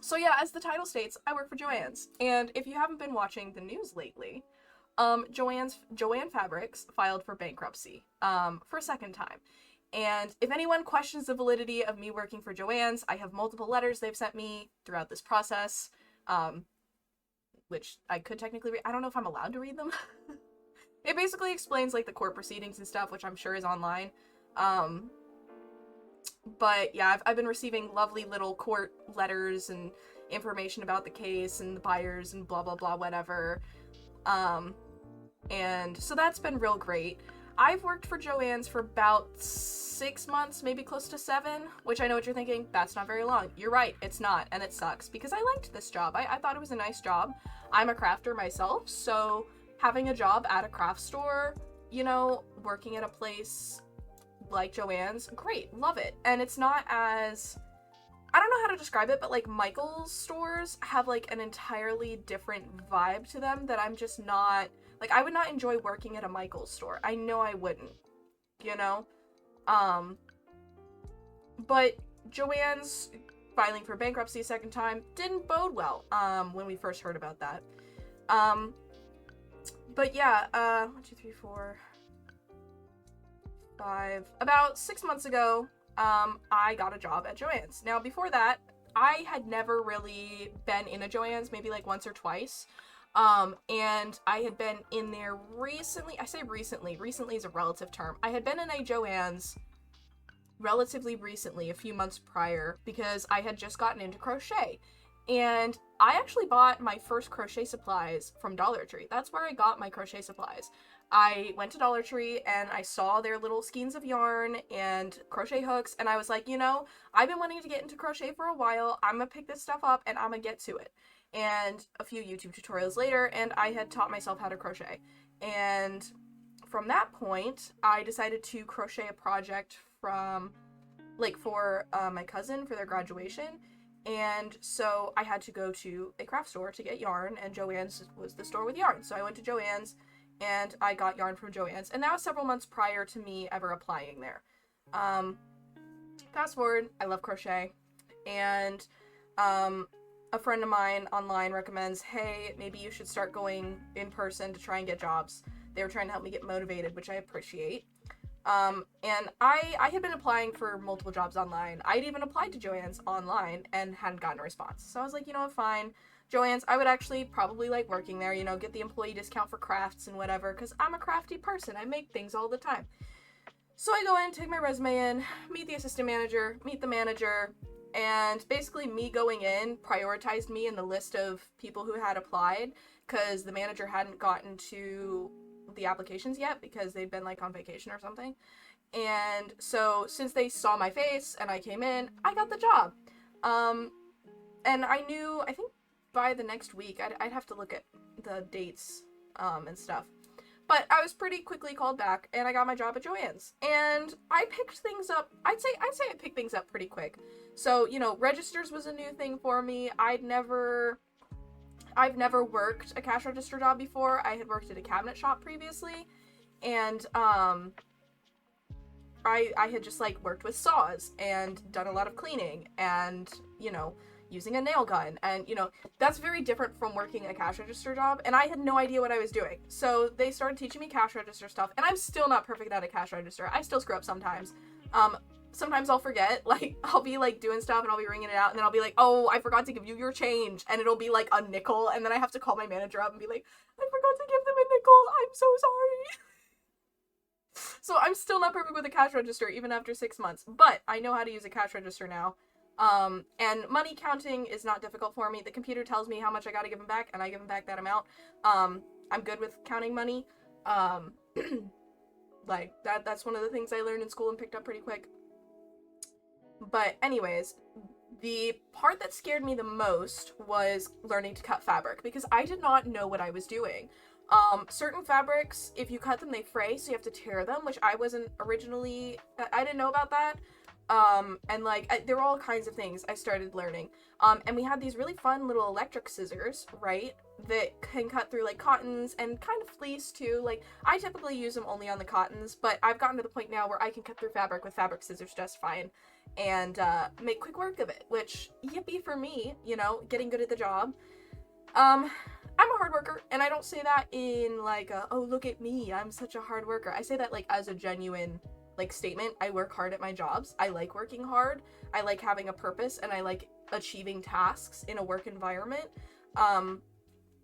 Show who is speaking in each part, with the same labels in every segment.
Speaker 1: So yeah, as the title states, I work for Joann's. And if you haven't been watching the news lately, Joann Fabrics filed for bankruptcy, for a second time. And if anyone questions the validity of me working for Joann's, I have multiple letters they've sent me throughout this process, um, which I could technically read. I don't know if I'm allowed to read them. It basically explains, like, the court proceedings and stuff, which I'm sure is online. Um, but yeah, I've been receiving lovely little court letters and information about the case and the buyers and blah blah blah whatever. Um, and so that's been real great. I've worked for Joann's for about 6 months, maybe close to 7, which I know what you're thinking, that's not very long. You're right, it's not, and it sucks, because I liked this job. I thought it was a nice job. I'm a crafter myself, so having a job at a craft store, you know, working at a place like Joann's, great, love it. And it's not as, I don't know how to describe it, but like Michael's stores have like an entirely different vibe to them that I'm just not, like, I would not enjoy working at a Michael's store. I know I wouldn't, you know? But Joann's filing for bankruptcy a second time didn't bode well, when we first heard about that. But yeah, 1, 2, 3, 4, 5, about 6 months ago, I got a job at Joann's. Now, before that, I had never really been in a Joann's, maybe like once or twice. And I had been in there recently. I say recently is a relative term. I had been in a Joann's relatively recently, a few months prior, because I had just gotten into crochet. And I actually bought my first crochet supplies from Dollar Tree. That's where I got my crochet supplies. I went to Dollar Tree and I saw their little skeins of yarn and crochet hooks, and I was like, you know, I've been wanting to get into crochet for a while. I'm gonna pick this stuff up and I'm gonna get to it. And a few YouTube tutorials later, and I had taught myself how to crochet. And from that point, I decided to crochet a project from, like, for my cousin for their graduation. And so I had to go to a craft store to get yarn, and Joann's was the store with yarn. So I went to Joann's and I got yarn from Joann's, and that was several months prior to me ever applying there. Fast forward, I love crochet, and a friend of mine online recommends, hey, maybe you should start going in person to try and get jobs. They were trying to help me get motivated, which I appreciate. And I had been applying for multiple jobs online. I'd even applied to Joann's online and hadn't gotten a response. So I was like, you know what, fine. Joann's, I would actually probably like working there, you know, get the employee discount for crafts and whatever, because I'm a crafty person. I make things all the time. So I go in, take my resume in, meet the assistant manager, meet the manager, and basically me going in prioritized me in the list of people who had applied, because the manager hadn't gotten to the applications yet because they'd been like on vacation or something. And so since they saw my face and I came in, I got the job. And I knew, I think by the next week, I'd have to look at the dates and stuff. But I was pretty quickly called back, and I got my job at Joann's. And I picked things up, I'd say I picked things up pretty quick. So, you know, registers was a new thing for me. I've never worked a cash register job before. I had worked at a cabinet shop previously, and I had just like worked with saws and done a lot of cleaning and, you know, using a nail gun, and, you know, that's very different from working a cash register job, and I had no idea what I was doing. So they started teaching me cash register stuff, and I'm still not perfect at a cash register. I still screw up sometimes. Sometimes I'll forget, like, I'll be, like, doing stuff, and I'll be ringing it out, and then I'll be like, oh, I forgot to give you your change, and it'll be, like, a nickel, and then I have to call my manager up and be like, I forgot to give them a nickel, I'm so sorry. So I'm still not perfect with a cash register, even after 6 months, but I know how to use a cash register now. And money counting is not difficult for me. The computer tells me how much I gotta give them back, and I give them back that amount. I'm good with counting money. Like, that's one of the things I learned in school and picked up pretty quick. But anyways, the part that scared me the most was learning to cut fabric, because I did not know what I was doing. Certain fabrics, if you cut them, they fray, so you have to tear them, which I wasn't originally, I didn't know about that. And like, there were all kinds of things I started learning. And we had these really fun little electric scissors, right, that can cut through like cottons and kind of fleece too. Like, I typically use them only on the cottons, but I've gotten to the point now where I can cut through fabric with fabric scissors just fine. and make quick work of it, which, yippee for me, getting good at the job. I'm a hard worker, and I don't say that in like oh, look at me, I'm such a hard worker. I say that like as a genuine like statement. I work hard at my jobs. I like working hard. I like having a purpose, and I like achieving tasks in a work environment.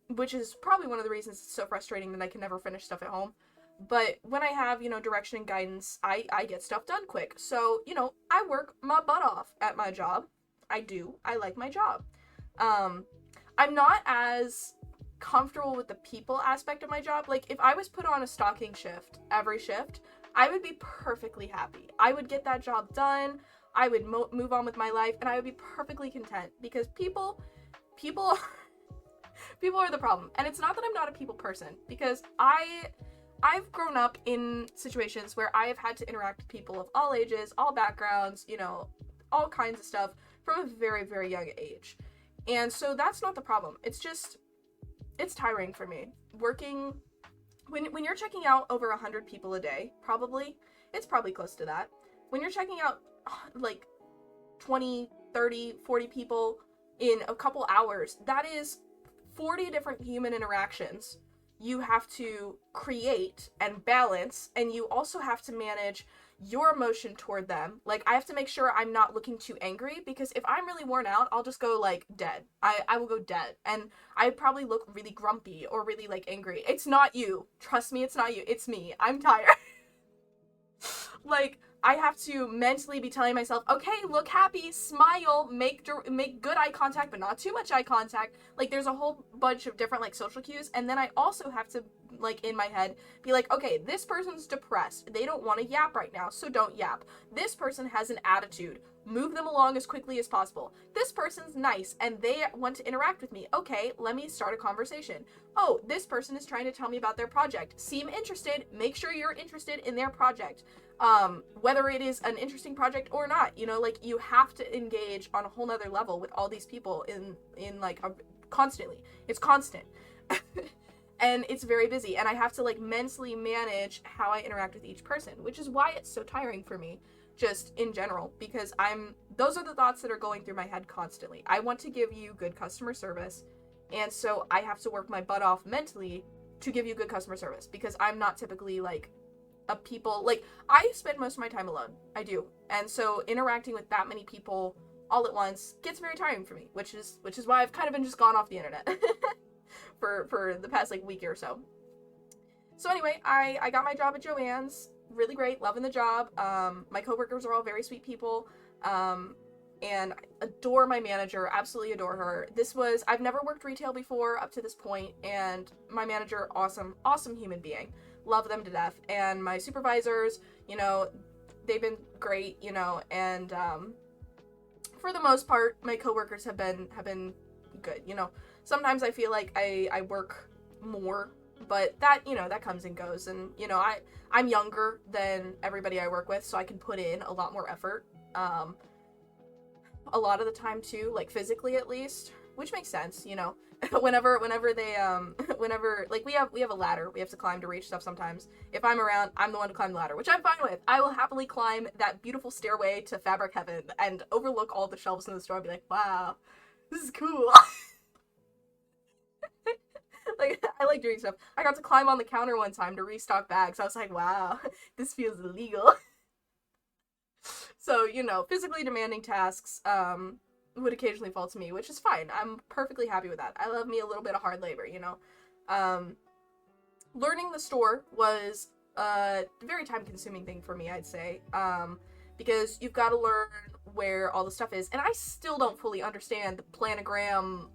Speaker 1: Which is probably one of the reasons it's so frustrating that I can never finish stuff at home. But when I have, direction and guidance, I get stuff done quick. So, I work my butt off at my job. I do. I like my job. I'm not as comfortable with the people aspect of my job. Like, if I was put on a stocking shift, every shift, I would be perfectly happy. I would get that job done. I would move on with my life, and I would be perfectly content, because people are the problem. And it's not that I'm not a people person, because I've grown up in situations where I have had to interact with people of all ages, all backgrounds, all kinds of stuff from a very, very young age. And so that's not the problem. It's just, it's tiring for me. Working, when you're checking out over 100 people a day, it's probably close to that. When you're checking out like 20, 30, 40 people in a couple hours, that is 40 different human interactions you have to create and balance, and you also have to manage your emotion toward them. Like, I have to make sure I'm not looking too angry, because if I'm really worn out, I'll just go like dead. I will go dead, and I probably look really grumpy or really like angry. It's not you. Trust me, it's not you. It's me. I'm tired. Like, I have to mentally be telling myself, okay, look happy, smile, make good eye contact, but not too much eye contact. Like, there's a whole bunch of different, like, social cues. And then I also have to, like, in my head, be like, okay, this person's depressed. They don't want to yap right now, so don't yap. This person has an attitude. Move them along as quickly as possible. This person's nice, and they want to interact with me. Okay, let me start a conversation. Oh, this person is trying to tell me about their project. Seem interested. Make sure you're interested in their project. Whether it is an interesting project or not, like, you have to engage on a whole nother level with all these people in like, constantly. It's constant. And it's very busy, and I have to, like, mentally manage how I interact with each person, which is why it's so tiring for me, just in general, because those are the thoughts that are going through my head constantly. I want to give you good customer service, and so I have to work my butt off mentally to give you good customer service, because I'm not typically, like, a people, like, I spend most of my time alone. I do. And so interacting with that many people all at once gets very tiring for me, which is why I've kind of been just gone off the internet for the past, like, week or so. So anyway, I got my job at Joann's. Really great, loving the job. My coworkers are all very sweet people. And I adore my manager, absolutely adore her. I've never worked retail before up to this point, and my manager, awesome human being. Love them to death. And my supervisors, they've been great, and for the most part, my coworkers have been good. Sometimes I feel like I work more, but that, that comes and goes. And, I'm younger than everybody I work with, so I can put in a lot more effort. A lot of the time too, like, physically at least, which makes sense, whenever like, we have a ladder we have to climb to reach stuff sometimes. If I'm around, I'm the one to climb the ladder, which I'm fine with. I will happily climb that beautiful stairway to fabric heaven and overlook all the shelves in the store and be like, wow, this is cool. Like, I like doing stuff. I got to climb on the counter one time to restock bags. I was like, wow, this feels illegal. So, physically demanding tasks would occasionally fall to me, which is fine. I'm perfectly happy with that. I love me a little bit of hard labor, Learning the store was a very time-consuming thing for me, I'd say, because you've got to learn where all the stuff is, and I still don't fully understand the planogram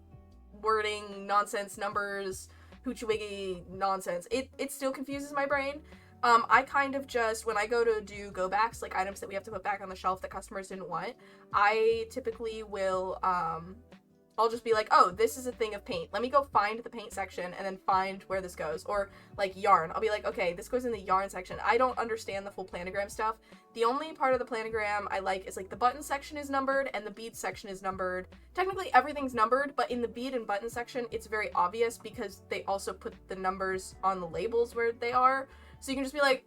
Speaker 1: wording nonsense, numbers, hoochie-wiggy nonsense. It still confuses my brain. I kind of just, when I go to do go-backs, like items that we have to put back on the shelf that customers didn't want, I typically will, I'll just be like, oh, this is a thing of paint. Let me go find the paint section and then find where this goes. Or, like, yarn. I'll be like, okay, this goes in the yarn section. I don't understand the full planogram stuff. The only part of the planogram I like is, like, the button section is numbered and the bead section is numbered. Technically, everything's numbered, but in the bead and button section, it's very obvious because they also put the numbers on the labels where they are. So you can just be like,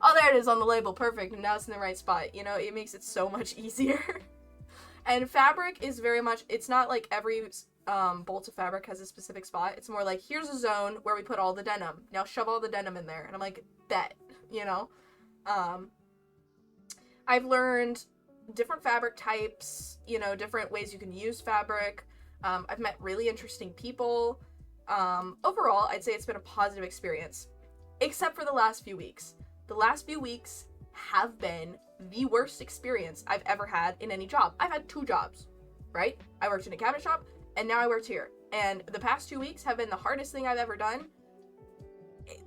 Speaker 1: Oh, there it is on the label, perfect, and now it's in the right spot. You know, it makes it so much easier. And fabric is very much, it's not like every bolt of fabric has a specific spot. It's more like, here's a zone where we put all the denim. Now shove all the denim in there. And I'm like, bet, you know? I've learned different fabric types, you know, different ways you can use fabric. I've met really interesting people. Overall, I'd say it's been a positive experience, except for the last few weeks. The last few weeks have been the worst experience I've ever had in any job. I've had 2 jobs, right? I worked in a cabinet shop, and now I worked here. And the past 2 weeks have been the hardest thing I've ever done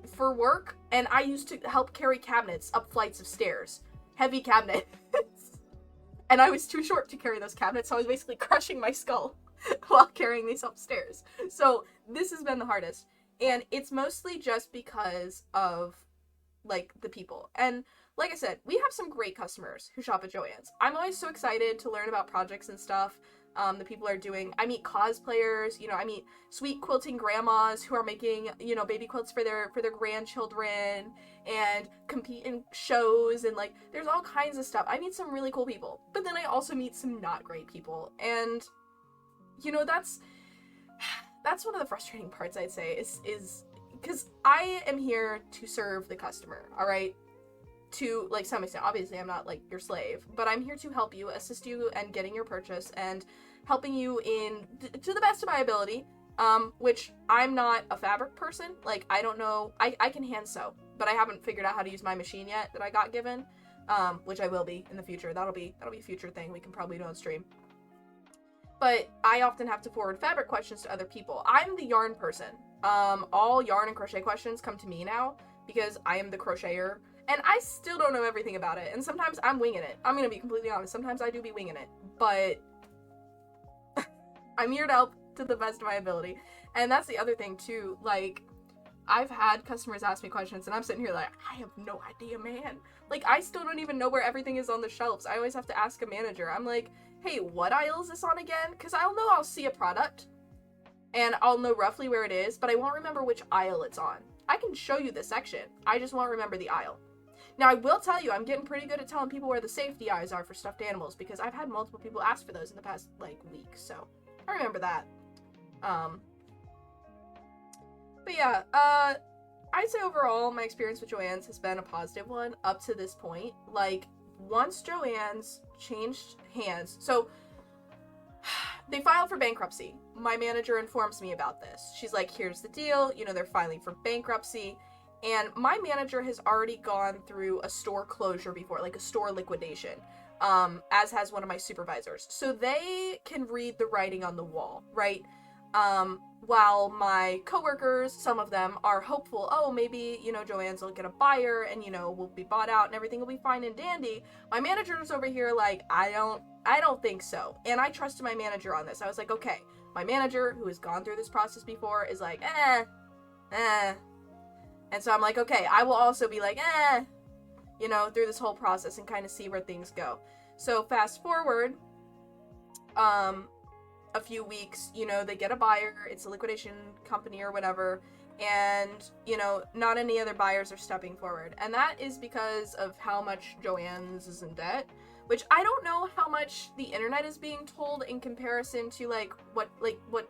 Speaker 1: for work, and I used to help carry cabinets up flights of stairs. Heavy cabinets. And I was too short to carry those cabinets, so I was basically crushing my skull while carrying these upstairs. So this has been the hardest. And it's mostly just because of, like, the people. And like I said, we have some great customers who shop at Joann's. I'm always so excited to learn about projects and stuff the people are doing. I meet cosplayers, you know, I meet sweet quilting grandmas who are making, you know, baby quilts for their grandchildren and compete in shows, and like there's all kinds of stuff. I meet some really cool people, but then I also meet some not great people. And you know, that's one of the frustrating parts, I'd say, is because I am here to serve the customer, all right? To, like, some extent. Obviously, I'm not, like, your slave, but I'm here to help you, assist you in getting your purchase, and helping you to the best of my ability, which I'm not a fabric person. Like, I don't know, I can hand sew, but I haven't figured out how to use my machine yet that I got given, which I will be in the future. That'll be a future thing we can probably do on stream. But I often have to forward fabric questions to other people. I'm the yarn person. All yarn and crochet questions come to me now, because I am the crocheter. And I still don't know everything about it. And sometimes I'm winging it. I'm gonna be completely honest. Sometimes I do be winging it. But I'm here to help to the best of my ability. And that's the other thing, too. Like, I've had customers ask me questions, and I'm sitting here like, I have no idea, man. Like, I still don't even know where everything is on the shelves. I always have to ask a manager. I'm like, hey, what aisle is this on again? Because I'll see a product, and I'll know roughly where it is, but I won't remember which aisle it's on. I can show you the section. I just won't remember the aisle. Now, I will tell you, I'm getting pretty good at telling people where the safety eyes are for stuffed animals, because I've had multiple people ask for those in the past, like, week, so I remember that. But yeah, I'd say overall, my experience with Joann's has been a positive one up to this point. Like, once Joann's changed hands, so they filed for bankruptcy. My manager informs me about this. She's like, here's the deal, you know, they're filing for bankruptcy. And my manager has already gone through a store closure before, like a store liquidation, as has one of my supervisors. So they can read the writing on the wall, right? While my coworkers, some of them, are hopeful, oh, maybe, you know, Joann's will get a buyer and, you know, we'll be bought out and everything will be fine and dandy. My manager's over here like, I don't think so. And I trusted my manager on this. I was like, okay, my manager, who has gone through this process before, is like, And so I'm like, okay, I will also be like, you know, through this whole process and kind of see where things go. So fast forward, a few weeks, you know, they get a buyer, it's a liquidation company or whatever, and, you know, not any other buyers are stepping forward. And that is because of how much Joann's is in debt, which I don't know how much the internet is being told in comparison to, like what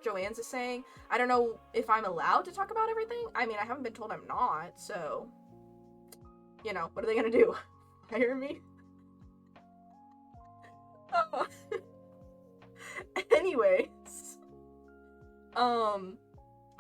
Speaker 1: Joann's is saying. I don't know if I'm allowed to talk about everything. I mean, I haven't been told I'm not, so, you know, what are they gonna do? Hire me? Oh. Anyways,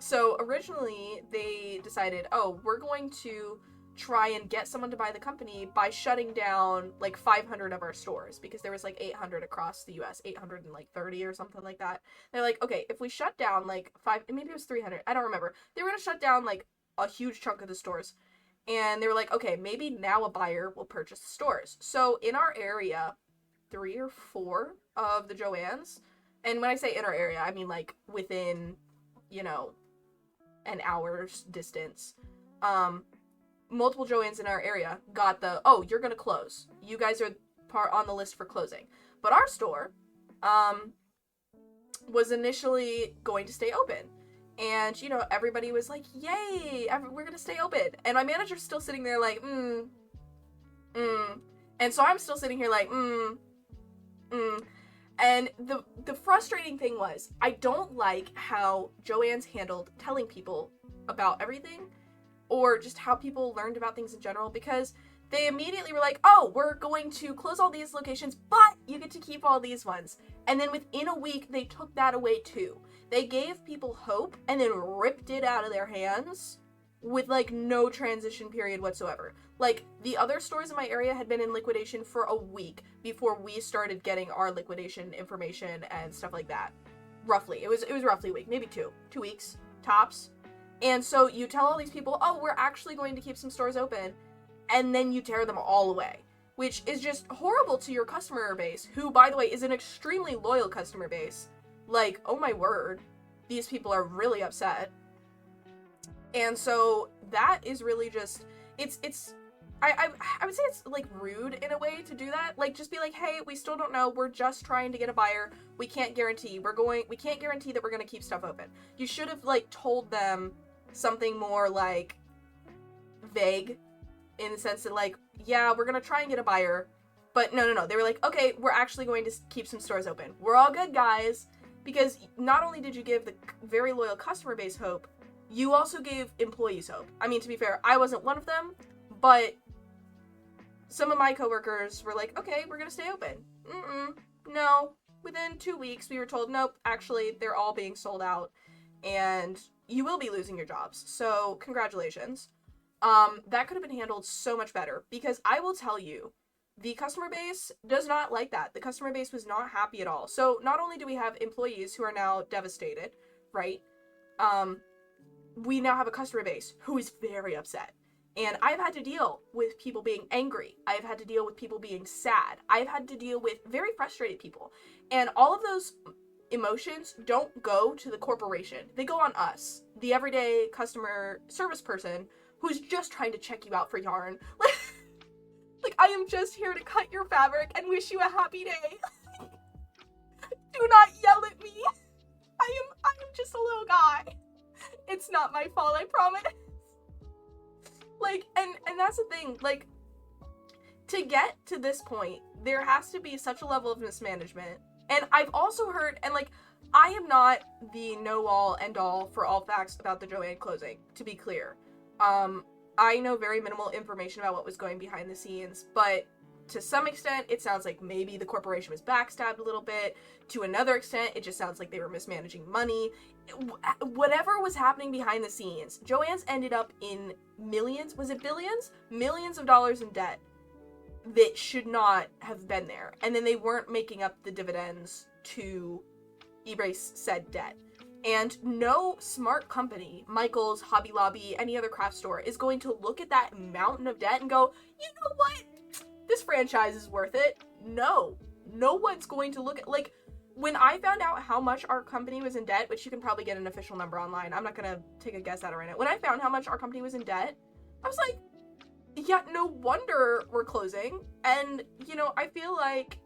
Speaker 1: so originally they decided, oh, we're going to try and get someone to buy the company by shutting down like 500 of our stores, because there was like 800 across the US, 830 or something like that. They're like, okay, if we shut down like maybe it was 300, I don't remember. They were gonna shut down like a huge chunk of the stores. And they were like, okay, maybe now a buyer will purchase the stores. So in our area, 3 or 4 of the Joann's, and when I say in our area, I mean like within, you know, an hour's distance, multiple Joann's in our area got the, oh, you're gonna close. You guys are on the list for closing. But our store, was initially going to stay open. And, you know, everybody was like, yay, we're gonna stay open. And my manager's still sitting there like, And so I'm still sitting here like, And the frustrating thing was, I don't like how Joann's handled telling people about everything, or just how people learned about things in general, because they immediately were like, oh, we're going to close all these locations, but you get to keep all these ones. And then within a week, they took that away too. They gave people hope and then ripped it out of their hands with like no transition period whatsoever. Like, the other stores in my area had been in liquidation for a week before we started getting our liquidation information and stuff like that. Roughly. It was roughly a week, maybe 2 weeks tops. And so you tell all these people, oh, we're actually going to keep some stores open, and then you tear them all away, which is just horrible to your customer base, who, by the way, is an extremely loyal customer base. Like, oh my word, these people are really upset. And so that is really just, I would say it's like rude in a way to do that. Like, just be like, hey, we still don't know. We're just trying to get a buyer. We can't guarantee. We can't guarantee that we're going to keep stuff open. You should have like told them something more like vague, in the sense that like, yeah, we're going to try and get a buyer. But no. They were like, okay, we're actually going to keep some stores open. We're all good, guys. Because not only did you give the very loyal customer base hope, you also gave employees hope. I mean, to be fair, I wasn't one of them, but some of my coworkers were like, okay, we're gonna stay open. No. Within 2 weeks, we were told, nope, actually, they're all being sold out, and you will be losing your jobs. So, congratulations. That could have been handled so much better, because I will tell you, the customer base does not like that. The customer base was not happy at all. So, not only do we have employees who are now devastated, right? We now have a customer base who is very upset. And I've had to deal with people being angry. I've had to deal with people being sad. I've had to deal with very frustrated people. And all of those emotions don't go to the corporation. They go on us, the everyday customer service person who's just trying to check you out for yarn. Like, I am just here to cut your fabric and wish you a happy day. Do not yell at me. I am just a little guy. It's not my fault, I promise. Like, and that's the thing, like, to get to this point, there has to be such a level of mismanagement. And I've also heard, and like, I am not the know-all, end-all for all facts about the Joann closing, to be clear. I know very minimal information about what was going behind the scenes, but to some extent, it sounds like maybe the corporation was backstabbed a little bit. To another extent, it just sounds like they were mismanaging money. Whatever was happening behind the scenes, Joann's ended up in millions, was it billions? Millions of dollars in debt that should not have been there. And then they weren't making up the dividends to erase said debt. And no smart company, Michael's, Hobby Lobby, any other craft store, is going to look at that mountain of debt and go, you know what? This franchise is worth it. No one's going to look at, like, when I found out how much our company was in debt, which you can probably get an official number online, I'm not gonna take a guess at it right now. When I found how much our company was in debt, I was like, yeah, no wonder we're closing. And, you know, I feel like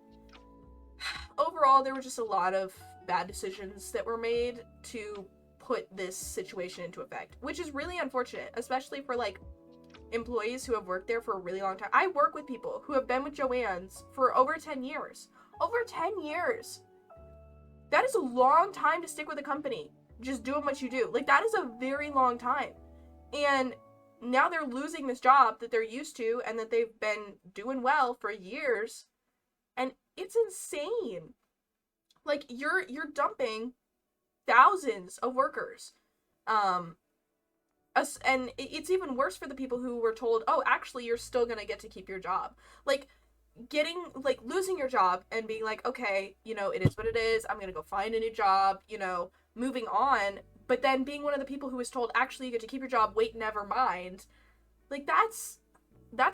Speaker 1: overall there were just a lot of bad decisions that were made to put this situation into effect, which is really unfortunate, especially for, like, employees who have worked there for a really long time. I work with people who have been with Joann's for over 10 years. Over 10 years. That is a long time to stick with a company, just doing what you do. Like, that is a very long time. And now they're losing this job that they're used to and that they've been doing well for years. And it's insane. Like, you're dumping thousands of workers. And it's even worse for the people who were told, oh, actually, you're still gonna get to keep your job. Like, losing your job and being like, okay, you know, it is what it is, I'm gonna go find a new job, you know, moving on, but then being one of the people who was told, actually, you get to keep your job, wait, never mind. Like, that's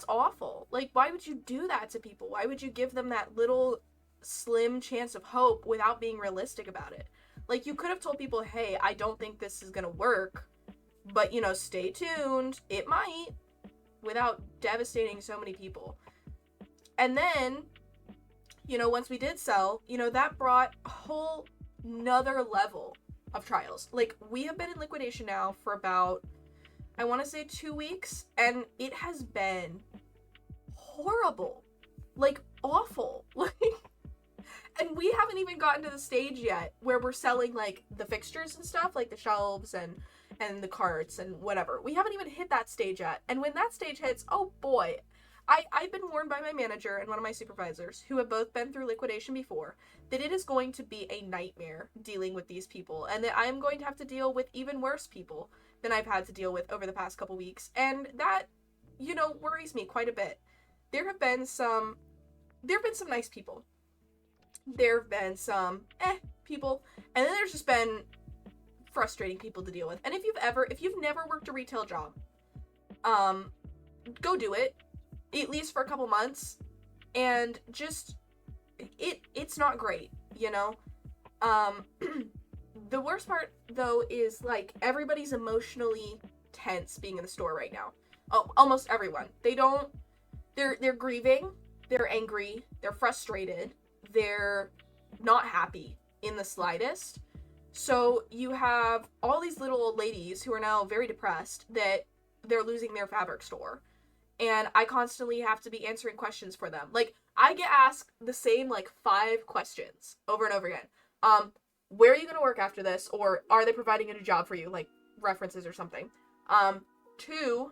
Speaker 1: awful. Like, why would you do that to people? Why would you give them that little slim chance of hope without being realistic about it? Like, you could have told people, hey, I don't think this is gonna work, but, you know, stay tuned, it might, without devastating so many people. And then, you know, once we did sell, you know, that brought a whole nother level of trials. Like, we have been in liquidation now for about, I want to say 2 weeks, and it has been horrible. Like, awful. Like, and we haven't even gotten to the stage yet where we're selling, like, the fixtures and stuff, like the shelves and the carts and whatever. We haven't even hit that stage yet. And when that stage hits, oh boy. I've been warned by my manager and one of my supervisors, who have both been through liquidation before, that it is going to be a nightmare dealing with these people, and that I'm going to have to deal with even worse people than I've had to deal with over the past couple weeks. And that, you know, worries me quite a bit. There have been some nice people. There have been some people, and then there's just been frustrating people to deal with. And if you've never worked a retail job, go do it, at least for a couple months, and just, it's not great, you know? The worst part, though, is, like, everybody's emotionally tense being in the store right now. Oh, almost everyone. They're grieving, they're angry, they're frustrated, they're not happy in the slightest. So you have all these little old ladies who are now very depressed that they're losing their fabric store. And I constantly have to be answering questions for them. Like, I get asked the same, like, 5 questions over and over again. Where are you going to work after this? Or are they providing a new job for you? Like, references or something. 2,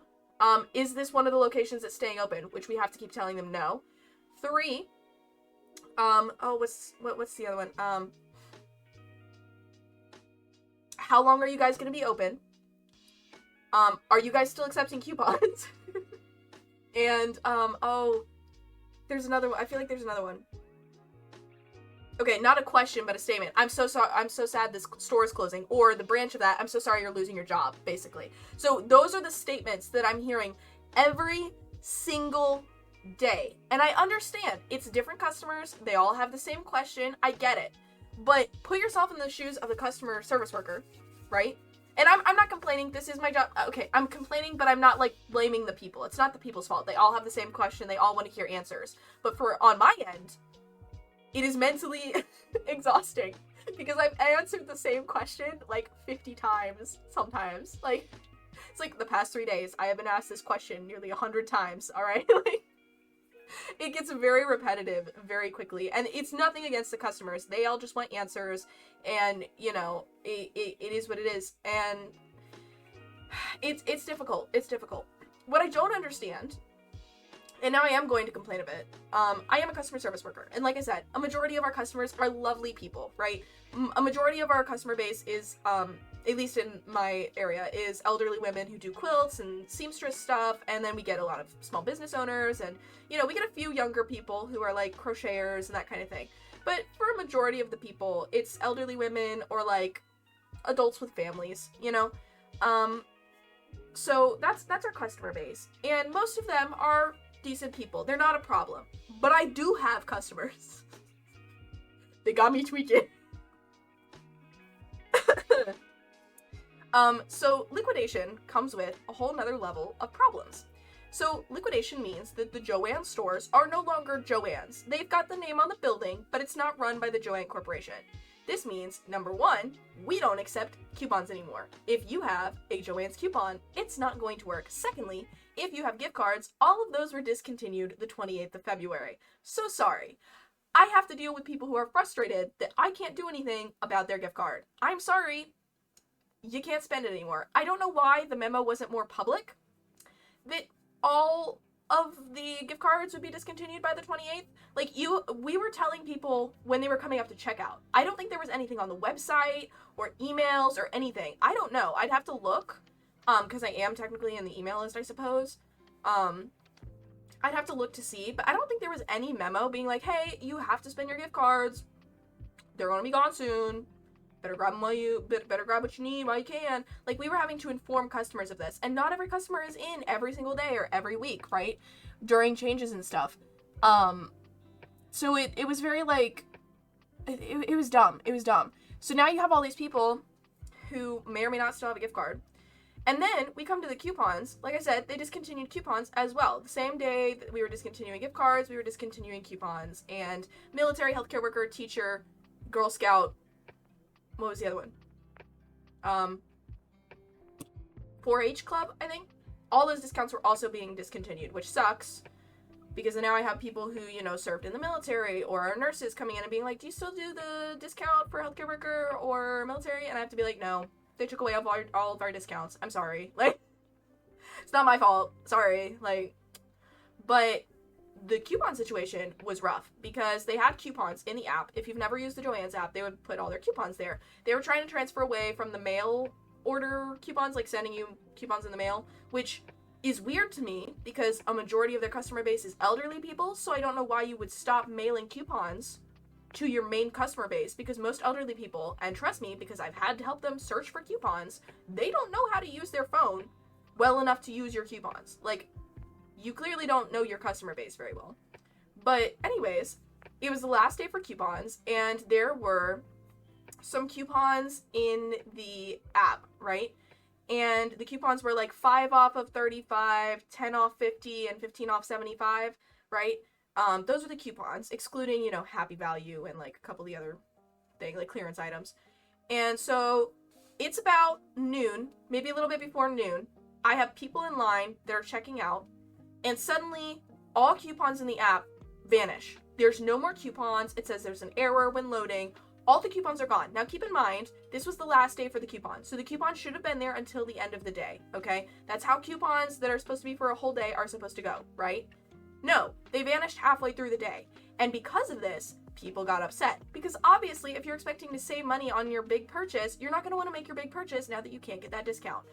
Speaker 1: is this one of the locations that's staying open? Which we have to keep telling them no. 3, what's the other one? How long are you guys going to be open? Are you guys still accepting coupons? And, there's another one. I feel like there's another one. Okay, not a question, but a statement. I'm so sorry. I'm so sad this store is closing. Or the branch of that, I'm so sorry you're losing your job, basically. So those are the statements that I'm hearing every single day. And I understand. It's different customers. They all have the same question. I get it. But put yourself in the shoes of the customer service worker, right? And I'm not complaining. This is my job. Okay, I'm complaining, but I'm not, like, blaming the people. It's not the people's fault. They all have the same question. They all want to hear answers. But on my end, it is mentally exhausting. Because I've answered the same question, like, 50 times sometimes. Like, it's like the past 3 days, I have been asked this question nearly 100 times, alright? Like, it gets very repetitive very quickly, and it's nothing against the customers. They all just want answers, and, you know, it is what it is, and it's difficult. It's difficult. What I don't understand, and now I am going to complain a bit, I am a customer service worker, and like I said, a majority of our customers are lovely people, right? A majority of our customer base is, at least in my area, is elderly women who do quilts and seamstress stuff, and then we get a lot of small business owners, and, you know, we get a few younger people who are, like, crocheters and that kind of thing. But for a majority of the people, it's elderly women or, like, adults with families, you know? So that's our customer base, and most of them are decent people. They're not a problem. But I do have customers. They got me tweaking. So liquidation comes with a whole nother level of problems. So liquidation means that the Joann stores are no longer Joann's. They've got the name on the building, but it's not run by the Joann Corporation. This means, number 1, we don't accept coupons anymore. If you have a Joann's coupon, it's not going to work. Secondly, if you have gift cards, all of those were discontinued the 28th of February. So sorry. I have to deal with people who are frustrated that I can't do anything about their gift card. I'm sorry. You can't spend it anymore. I don't know why the memo wasn't more public, that all of the gift cards would be discontinued by the 28th. Like, we were telling people when they were coming up to checkout. I don't think there was anything on the website or emails or anything. I don't know. I'd have to look, because I am technically in the email list, I suppose. I'd have to look to see, but I don't think there was any memo being like, hey, you have to spend your gift cards. They're gonna be gone soon. Better grab them better grab what you need while you can. Like, we were having to inform customers of this, and not every customer is in every single day or every week, right? During changes and stuff. So it was very, like, it was dumb. It was dumb. So now you have all these people who may or may not still have a gift card. And then we come to the coupons. Like I said, they discontinued coupons as well. The same day that we were discontinuing gift cards, we were discontinuing coupons. And military, healthcare worker, teacher, Girl Scout, what was the other one? 4-H club, I think. All those discounts were also being discontinued, which sucks because now I have people who, you know, served in the military or are nurses coming in and being like, do you still do the discount for healthcare worker or military? And I have to be like, no, they took away all of our discounts. I'm sorry. Like, it's not my fault. Sorry. Like, but the coupon situation was rough because they had coupons in the app. If you've never used the Joann's app, they would put all their coupons there. They were trying to transfer away from the mail order coupons, like sending you coupons in the mail, which is weird to me because a majority of their customer base is elderly people, so I don't know why you would stop mailing coupons to your main customer base, because most elderly people, and trust me, because I've had to help them search for coupons, they don't know how to use their phone well enough to use your coupons. Like, you clearly don't know your customer base very well. But anyways, it was the last day for coupons, and there were some coupons in the app, right? And the coupons were like 5 off of 35, 10 off 50, and 15 off 75, right? Those are the coupons, excluding, you know, Happy Value and like a couple of the other things, like clearance items. And so it's about noon, maybe a little bit before noon. I have people in line that are checking out, and suddenly all coupons in the app vanish. There's no more coupons. It says there's an error when loading. All the coupons are gone. Now keep in mind, this was the last day for the coupons. So the coupons should have been there until the end of the day, okay? That's how coupons that are supposed to be for a whole day are supposed to go, right? No, they vanished halfway through the day. And because of this, people got upset. Because obviously, if you're expecting to save money on your big purchase, you're not going to want to make your big purchase now that you can't get that discount.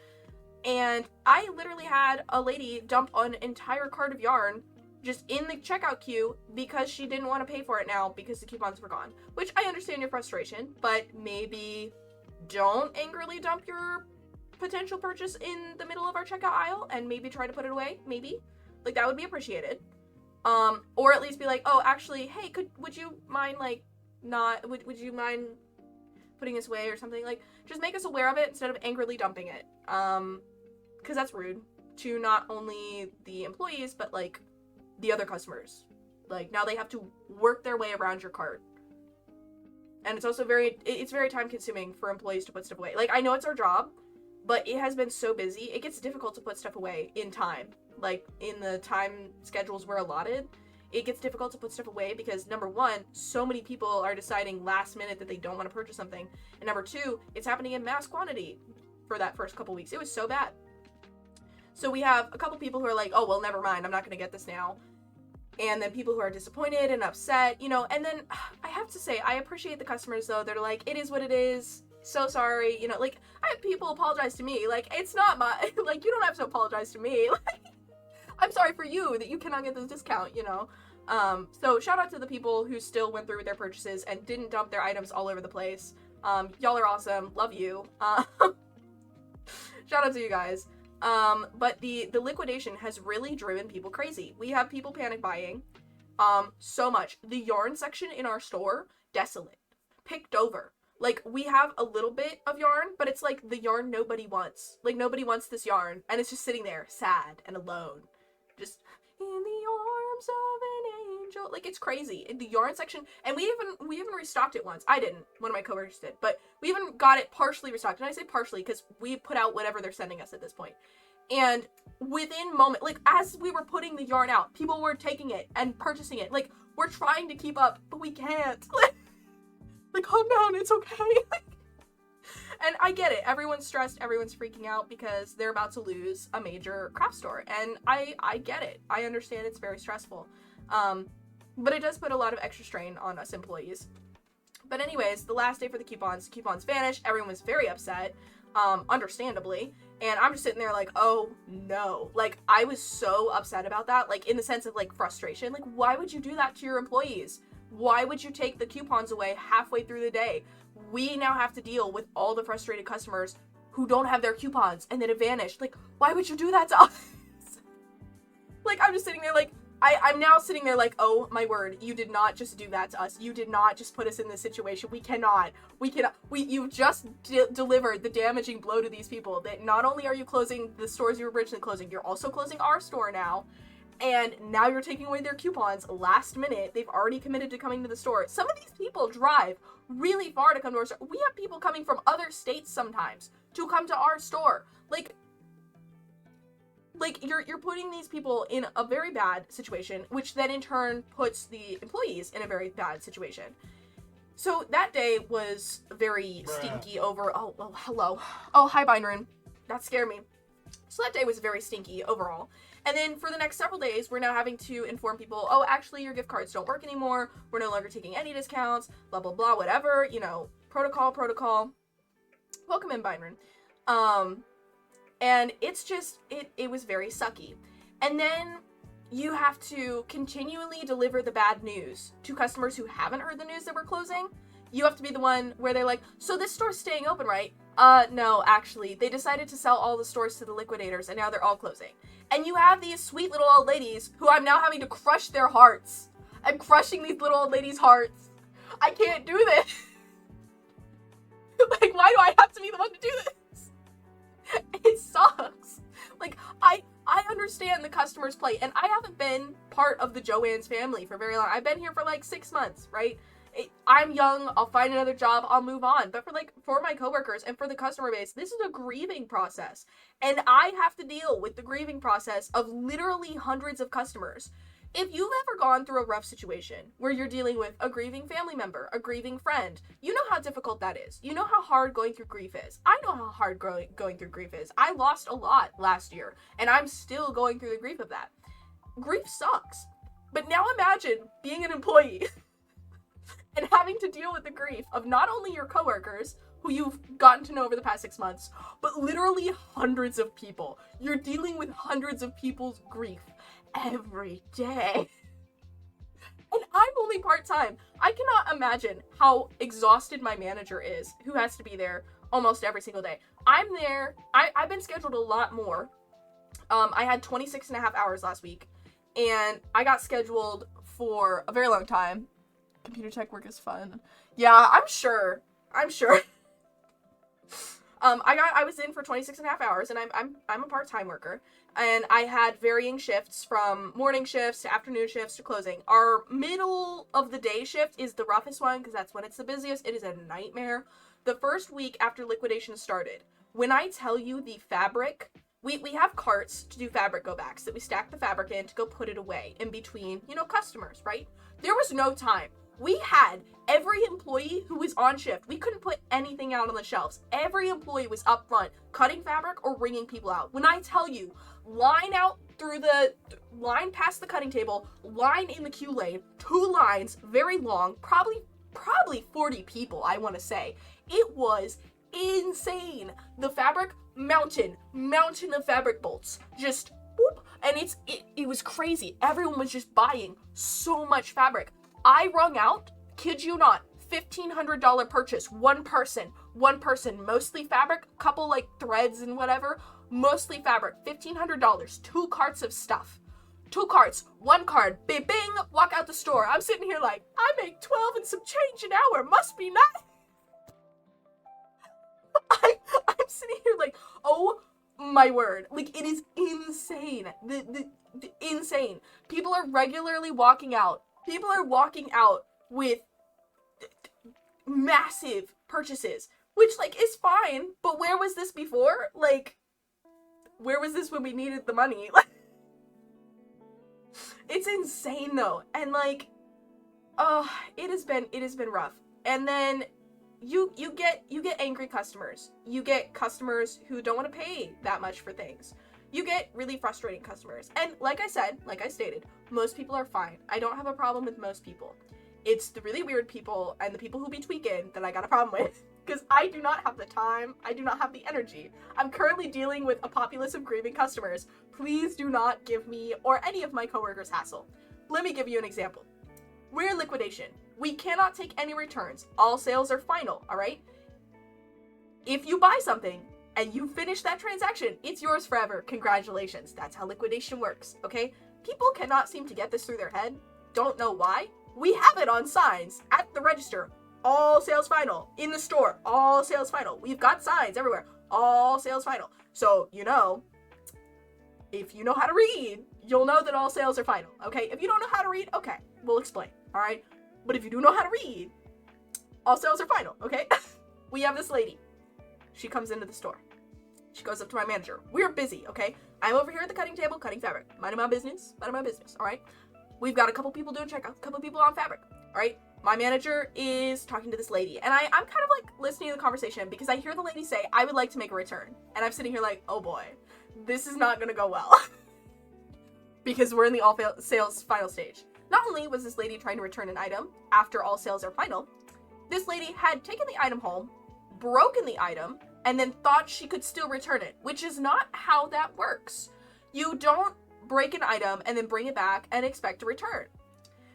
Speaker 1: And I literally had a lady dump an entire cart of yarn just in the checkout queue because she didn't want to pay for it now because the coupons were gone. Which I understand your frustration, but maybe don't angrily dump your potential purchase in the middle of our checkout aisle and maybe try to put it away, maybe. Like, that would be appreciated. Or at least be like, oh, actually, hey, would you mind, like, would you mind putting this away or something? Like, just make us aware of it instead of angrily dumping it. Because that's rude to not only the employees, but, like, the other customers. Like, now they have to work their way around your cart. And it's also very time consuming for employees to put stuff away. Like, I know it's our job, but it has been so busy, it gets difficult to put stuff away in time. Like, in the time schedules we're allotted, it gets difficult to put stuff away because, number one, so many people are deciding last minute that they don't want to purchase something. And number two, it's happening in mass quantity for that first couple weeks. It was so bad. So we have a couple people who are like, oh, well, never mind, I'm not going to get this now. And then people who are disappointed and upset, you know, and then I have to say, I appreciate the customers, though. They're like, it is what it is. So sorry. You know, like, I have people apologize to me. Like, it's not my, like, you don't have to apologize to me. Like, I'm sorry for you that you cannot get this discount, you know. So shout out to the people who still went through with their purchases and didn't dump their items all over the place. Y'all are awesome. Love you. Shout out to you guys. But the liquidation has really driven people crazy. We have people panic buying, so much. The yarn section in our store, desolate, picked over. Like, we have a little bit of yarn, but it's like the yarn nobody wants. Like, nobody wants this yarn, and it's just sitting there, sad and alone. Just, in the arms of an angel. Like, it's crazy. In the yarn section, and we even restocked it once. I didn't. One of my coworkers did. But we even got it partially restocked. And I say partially because we put out whatever they're sending us at this point. And within moment, like, as we were putting the yarn out, people were taking it and purchasing it. Like, we're trying to keep up, but we can't. Like, calm down, it's okay. And I get it. Everyone's stressed. Everyone's freaking out because they're about to lose a major craft store. And I get it. I understand it's very stressful. But it does put a lot of extra strain on us employees. But anyways, the last day for the coupons vanished. Everyone was very upset, understandably. And I'm just sitting there like, oh no. Like, I was so upset about that. Like, in the sense of, like, frustration. Like, why would you do that to your employees? Why would you take the coupons away halfway through the day? We now have to deal with all the frustrated customers who don't have their coupons and then it vanished. Like, why would you do that to us? Like, I'm just sitting there like, I'm now sitting there like, oh my word, you did not just do that to us. You did not just put us in this situation. You've just delivered the damaging blow to these people that not only are you closing the stores you were originally closing, you're also closing our store now. And now you're taking away their coupons last minute. They've already committed to coming to the store. Some of these people drive really far to come to our store. We have people coming from other states sometimes to come to our store. Like, Like, you're putting these people in a very bad situation, which then in turn puts the employees in a very bad situation. So that day was very stinky over, hello. Oh, hi, Byron. That scared me. So that day was very stinky overall. And then for the next several days, we're now having to inform people, oh, actually, your gift cards don't work anymore. We're no longer taking any discounts, blah, blah, blah, whatever, you know, protocol. Welcome in, Byron. And it's just, it was very sucky. And then you have to continually deliver the bad news to customers who haven't heard the news that we're closing. You have to be the one where they're like, so this store's staying open, right? No, actually, they decided to sell all the stores to the liquidators and now they're all closing. And you have these sweet little old ladies who I'm now having to crush their hearts. I'm crushing these little old ladies' hearts. I can't do this. Like, why do I have to be the one to do this? It sucks. Like, I understand the customer's plight, and I haven't been part of the Joann's family for very long. I've been here for like 6 months, right? I'm young, I'll find another job, I'll move on. But for my coworkers and for the customer base, this is a grieving process. And I have to deal with the grieving process of literally hundreds of customers. If you've ever gone through a rough situation where you're dealing with a grieving family member, a grieving friend, you know how difficult that is. You know how hard going through grief is. I know how hard going through grief is. I lost a lot last year, and I'm still going through the grief of that. Grief sucks. But now imagine being an employee and having to deal with the grief of not only your coworkers, who you've gotten to know over the past 6 months, but literally hundreds of people. You're dealing with hundreds of people's grief every day. And I'm only part-time. I cannot imagine how exhausted my manager is, who has to be there almost every single day. I'm there. I've been scheduled a lot more. I had 26 and a half hours last week, and I got scheduled for a very long time. Computer tech work is fun. Yeah, I'm sure. I was in for 26 and a half hours, and I'm a part-time worker, and I had varying shifts from morning shifts to afternoon shifts to closing. Our middle of the day shift is the roughest one because that's when it's the busiest. It is a nightmare. The first week after liquidation started, when I tell you the fabric, we have carts to do fabric go backs that we stack the fabric in to go put it away in between, customers, right? There was no time. We had every employee who was on shift. We couldn't put anything out on the shelves. Every employee was up front, cutting fabric or ringing people out. When I tell you, line out through the line past the cutting table, line in the queue lane, 2 lines, very long, probably 40 people, I want to say. It was insane. The fabric, mountain of fabric bolts, just whoop, and it was crazy. Everyone was just buying so much fabric. I wrung out, kid you not, $1,500 purchase, one person, mostly fabric, couple like threads and whatever, mostly fabric, $1,500, 2 carts of stuff. 2 carts, 1 card, bing, walk out the store. I'm sitting here like, I make 12 and some change an hour, must be nice. I'm sitting here like, oh my word, like it is insane, the insane. People are regularly walking out. People are walking out with massive purchases, which, like, is fine, but where was this before? Like, where was this when we needed the money? It's insane, though, and, like, it has been rough. And then you get angry customers. You get customers who don't want to pay that much for things. You get really frustrating customers. And like I stated, most people are fine. I don't have a problem with most people. It's the really weird people and the people who be tweaking that I got a problem with. Because I do not have the time. I do not have the energy. I'm currently dealing with a populace of grieving customers. Please do not give me or any of my coworkers hassle. Let me give you an example. We're in liquidation. We cannot take any returns. All sales are final, alright? If you buy something, and you finish that transaction, it's yours forever. Congratulations. That's how liquidation works, okay? People cannot seem to get this through their head. Don't know why. We have it on signs at the register. All sales final. In the store, all sales final. We've got signs everywhere. All sales final. So, if you know how to read, you'll know that all sales are final, okay? If you don't know how to read, okay, we'll explain, all right? But if you do know how to read, all sales are final, okay? We have this lady. She comes into the store. She goes up to my manager. We're busy, okay? I'm over here at the cutting table, cutting fabric. Minding my business, all right? We've got a couple people doing checkout, a couple people on fabric, all right? My manager is talking to this lady, and I'm kind of like listening to the conversation because I hear the lady say, I would like to make a return. And I'm sitting here like, oh boy, this is not gonna go well. Because we're in the all sales final stage. Not only was this lady trying to return an item after all sales are final, this lady had taken the item home, broken the item, and then thought she could still return it, which is not how that works. You don't break an item and then bring it back and expect a return.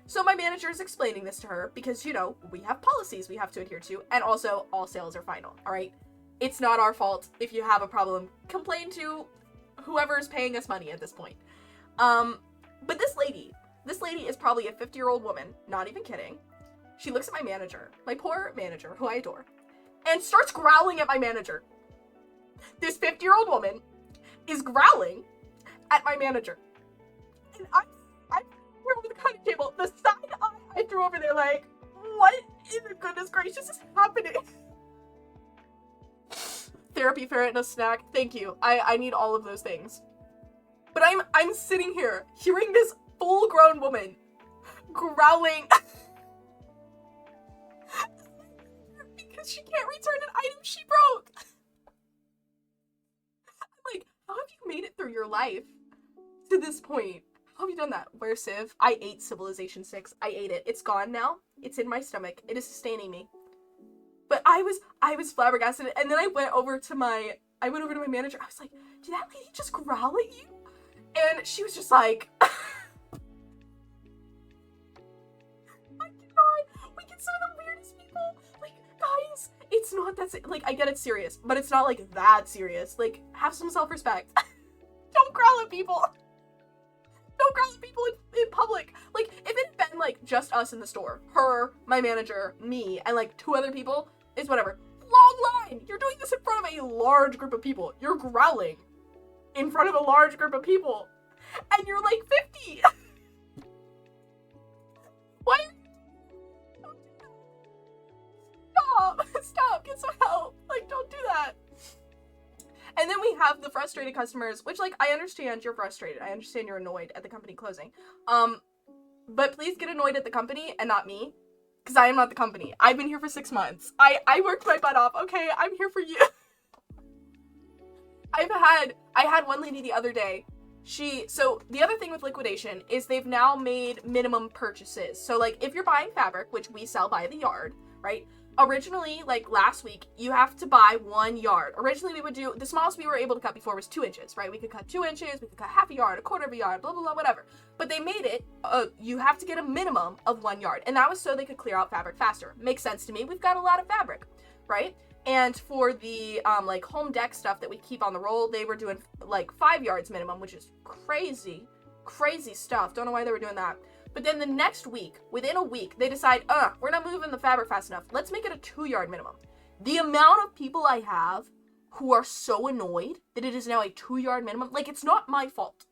Speaker 1: So my manager is explaining this to her because, you know, we have policies we have to adhere to, and also all sales are final, all right? It's not our fault. If you have a problem, complain to whoever is paying us money at this point. But this lady is probably a 50-year-old woman, not even kidding. She looks at my manager, my poor manager, who I adore, and starts growling at my manager. This 50-year-old woman is growling at my manager. And I over the cutting table, the side eye I threw over there like, what in the goodness gracious is happening? Therapy, ferret, and a snack. Thank you. I need all of those things. But I'm sitting here hearing this full-grown woman growling because she can't return an item she broke. I'm like, how have you made it through your life to this point? How have you done that? Where Civ? I ate Civilization 6. I ate it. It's gone now. It's in my stomach. It is sustaining me. But I was flabbergasted, and then I went over to my manager. I was like, did that lady just growl at you? And she was just like, my God, we get some of the weirdest people. Like, guys, it's not that, like, I get it's serious, but it's not, like, that serious. Like, have some self-respect. Don't growl at people. Don't growl at people in public. Like, if it had been, like, just us in the store, her, my manager, me, and, like, 2 other people, it's whatever. Long line! You're doing this in front of a large group of people. You're growling in front of a large group of people. And you're, like, 50! Why are you... Don't do that. Stop! Get some help! Like, don't do that. And then we have the frustrated customers, which, like, I understand you're frustrated. I understand you're annoyed at the company closing. But please get annoyed at the company and not me. Because I am not the company. I've been here for 6 months. I worked my butt off. Okay, I'm here for you. I had one lady the other day. So the other thing with liquidation is they've now made minimum purchases. So, like, if you're buying fabric, which we sell by the yard, right? Originally, like last week, you have to buy 1 yard. Originally, we would do, the smallest we were able to cut before was 2 inches, right? We could cut 2 inches, we could cut half a yard, a quarter of a yard, blah, blah, blah, whatever. But they made it, you have to get a minimum of 1 yard. And that was so they could clear out fabric faster. Makes sense to me. We've got a lot of fabric, right? And for the, like, home deck stuff that we keep on the roll, they were doing, like, 5 yards minimum, which is crazy, crazy stuff. Don't know why they were doing that. But then the next week, within a week, they decide, we're not moving the fabric fast enough. Let's make it a 2 yard minimum. The amount of people I have who are so annoyed that it is now a 2 yard minimum, like, it's not my fault.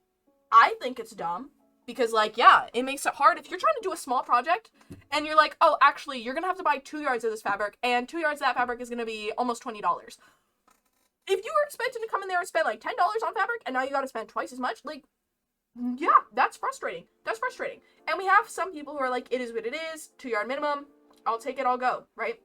Speaker 1: I think it's dumb because, like, yeah, it makes it hard. If you're trying to do a small project and you're like, oh, actually, you're going to have to buy 2 yards of this fabric and 2 yards of that fabric is going to be almost $20. If you were expecting to come in there and spend, like, $10 on fabric and now you got to spend twice as much, like, yeah, that's frustrating. That's frustrating. And we have some people who are like, it is what it is, 2 yard minimum, I'll take it, I'll go, right?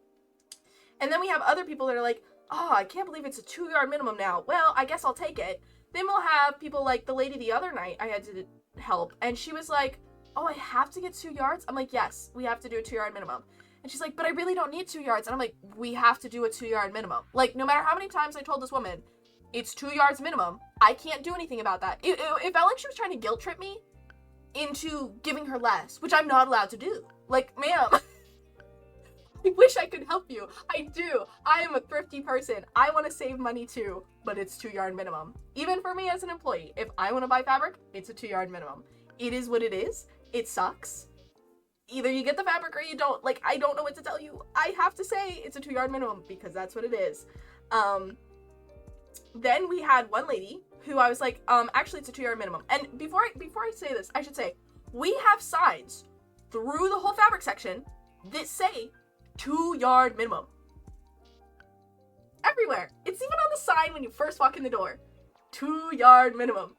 Speaker 1: And then we have other people that are like, oh, I can't believe it's a 2 yard minimum now. Well, I guess I'll take it. Then we'll have people like the lady the other night I had to help, and she was like, oh, I have to get 2 yards? I'm like, yes, we have to do a 2 yard minimum. And she's like, but I really don't need 2 yards. And I'm like, we have to do a 2 yard minimum. Like, no matter how many times I told this woman, it's 2 yards minimum, I can't do anything about that. It felt like she was trying to guilt trip me into giving her less, which I'm not allowed to do. Like, ma'am, I wish I could help you. I do. I am a thrifty person. I want to save money too, but it's 2 yard minimum. Even for me as an employee, if I want to buy fabric, it's a 2 yard minimum. It is what it is. It sucks. Either you get the fabric or you don't. Like, I don't know what to tell you. I have to say it's a 2 yard minimum because that's what it is. Then we had one lady who I was like, actually it's a 2 yard minimum. And before I say this, I should say, we have signs through the whole fabric section that say 2 yard minimum. Everywhere. It's even on the sign when you first walk in the door. 2 yard minimum.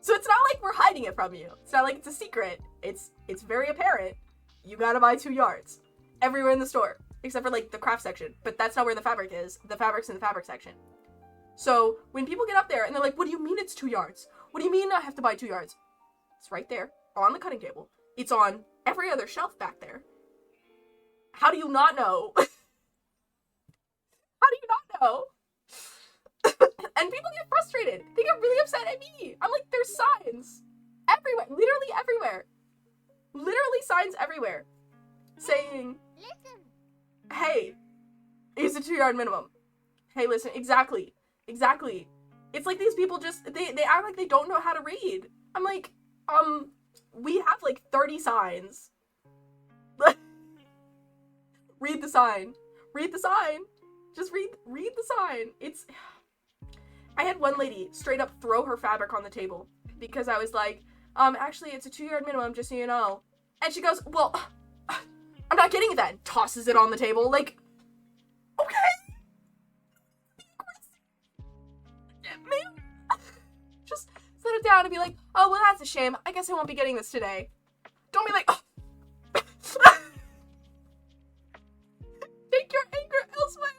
Speaker 1: So it's not like we're hiding it from you. It's not like it's a secret. It's very apparent. You gotta buy 2 yards. Everywhere in the store. Except for, like, the craft section. But that's not where the fabric is. The fabric's in the fabric section. So, when people get up there and they're like, what do you mean it's 2 yards? What do you mean I have to buy 2 yards? It's right there. On the cutting table. It's on every other shelf back there. How do you not know? How do you not know? And people get frustrated. They get really upset at me. I'm like, there's signs. Everywhere. Literally everywhere. Literally signs everywhere. Saying, listen. Hey, it's a 2 yard minimum. Hey, listen. Exactly. Exactly. It's like these people just, they act like they don't know how to read. I'm like, we have like 30 signs. Read the sign. Read the sign. Just read the sign. I had one lady straight up throw her fabric on the table because I was like, actually it's a 2 yard minimum, just so you know. And she goes, well, I'm not getting it then. Tosses it on the table, like, okay. Maybe just set it down and be like, oh, well, that's a shame. I guess I won't be getting this today. Don't be like, oh. Take your anger elsewhere.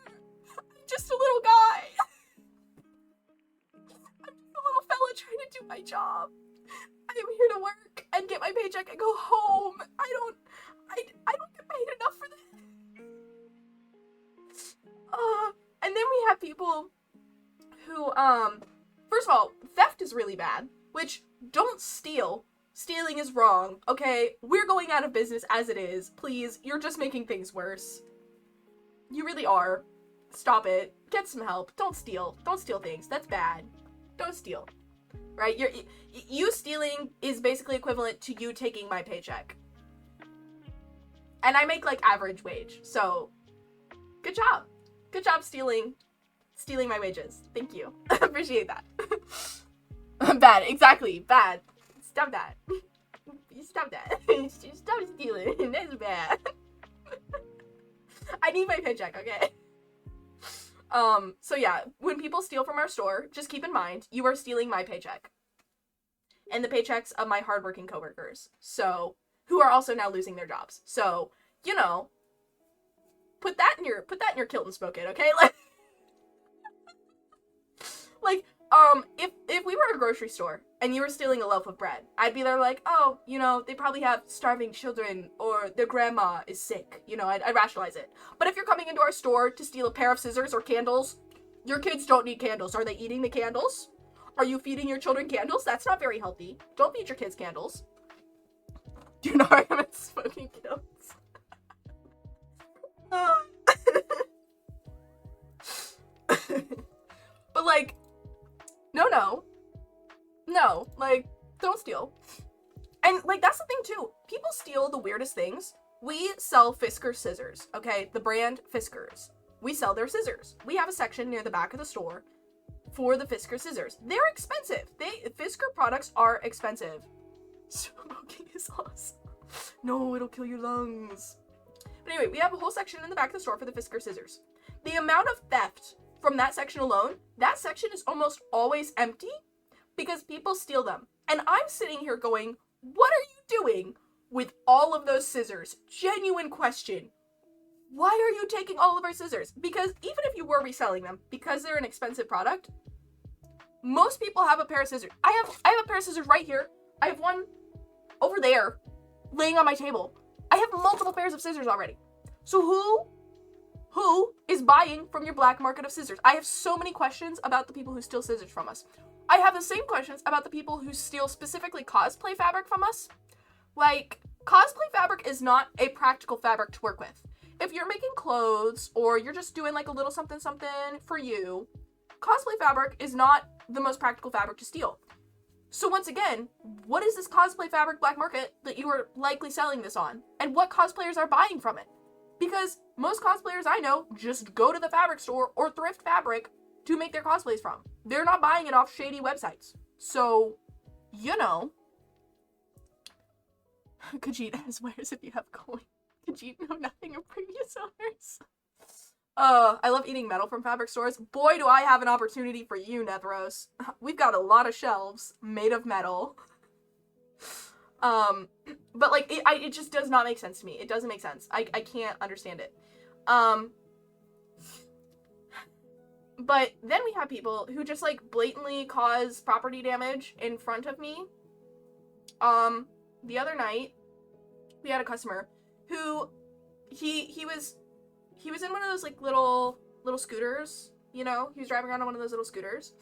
Speaker 1: I'm just a little guy. I'm just a little fella trying to do my job. I am here to work and get my paycheck and go home. I don't get paid enough for that. And then we have people who, first of all, theft is really bad, which, don't steal. Stealing is wrong, okay? We're going out of business as it is. Please, you're just making things worse. You really are. Stop it. Get some help. Don't steal. Don't steal things. That's bad. Don't steal. Right? You stealing is basically equivalent to you taking my paycheck. And I make, like, average wage. So, good job. Good job stealing my wages. Thank you. Appreciate that. Bad. Exactly. Bad. Stop that. Stop that. Stop stealing. That's bad. I need my paycheck, okay? So yeah, when people steal from our store, just keep in mind, you are stealing my paycheck. And the paychecks of my hardworking coworkers. So, who are also now losing their jobs. So, you know, put that in your kilt and smoke it, okay? Like, if we were a grocery store and you were stealing a loaf of bread, I'd be there like, oh, you know, they probably have starving children or their grandma is sick. You know, I'd rationalize it. But if you're coming into our store to steal a pair of scissors or candles, your kids don't need candles. Are they eating the candles? Are you feeding your children candles? That's not very healthy. Don't feed your kids candles. Do not recommend smoking kilts. But like, no, like, don't steal. And like, that's the thing too. People steal the weirdest things. We sell Fisker scissors, okay? The brand Fiskers. We sell their scissors. We have a section near the back of the store for the Fisker scissors. They're expensive. Fisker products are expensive. Smoking is awesome. No, it'll kill your lungs. But anyway, we have a whole section in the back of the store for the Fisker scissors. The amount of theft from that section alone, that section is almost always empty because people steal them. And I'm sitting here going, what are you doing with all of those scissors? Genuine question. Why are you taking all of our scissors? Because even if you were reselling them, because they're an expensive product, most people have a pair of scissors. I have a pair of scissors right here. I have one over there laying on my table. I have multiple pairs of scissors already. So who is buying from your black market of scissors? I have so many questions about the people who steal scissors from us. I have the same questions about the people who steal specifically cosplay fabric from us. Like, cosplay fabric is not a practical fabric to work with. If you're making clothes or you're just doing like a little something for you, cosplay fabric is not the most practical fabric to steal. So once again, what is this cosplay fabric black market that you are likely selling this on? And what cosplayers are buying from it? Because most cosplayers I know just go to the fabric store or thrift fabric to make their cosplays from. They're not buying it off shady websites. So, you know. Khajiit has wares if you have coin. Khajiit know nothing of previous owners. I love eating metal from fabric stores. Boy, do I have an opportunity for you, Nethros. We've got a lot of shelves made of metal. But like, it just does not make sense to me. It doesn't make sense. I can't understand it. But then we have people who just like blatantly cause property damage in front of me. The other night, we had a customer who, he was in one of those like little scooters, you know, he was driving around on one of those little scooters,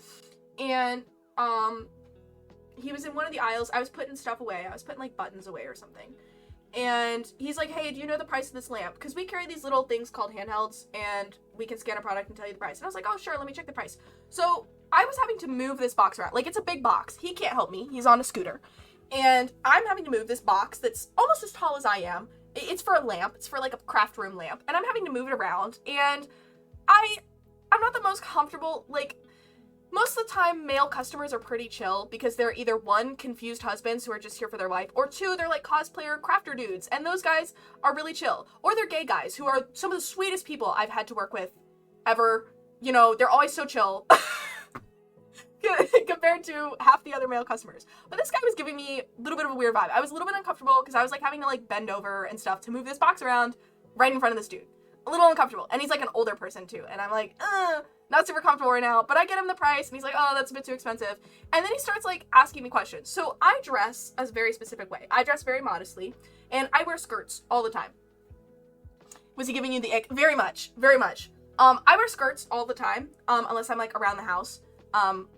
Speaker 1: and, he was in one of the aisles. I was putting stuff away. I was putting like buttons away or something. And he's like, hey, do you know the price of this lamp? Because we carry these little things called handhelds, and we can scan a product and tell you the price. And I was like, oh, sure, let me check the price. So I was having to move this box around. Like, it's a big box. He can't help me. He's on a scooter. And I'm having to move this box that's almost as tall as I am. It's for a lamp. It's for, like, a craft room lamp. And I'm having to move it around. And I'm not the most comfortable, like, most of the time, male customers are pretty chill because they're either, one, confused husbands who are just here for their wife, or two, they're like cosplayer crafter dudes, and those guys are really chill. Or they're gay guys who are some of the sweetest people I've had to work with ever. You know, they're always so chill compared to half the other male customers. But this guy was giving me a little bit of a weird vibe. I was a little bit uncomfortable because I was like having to like bend over and stuff to move this box around right in front of this dude. A little uncomfortable. And he's like an older person too. And I'm like, not super comfortable right now, but I get him the price, and he's like, oh, that's a bit too expensive. And then he starts, like, asking me questions. So I dress a very specific way. I dress very modestly, and I wear skirts all the time. Was he giving you the ick? Very much. Very much. I wear skirts all the time, unless I'm, like, around the house.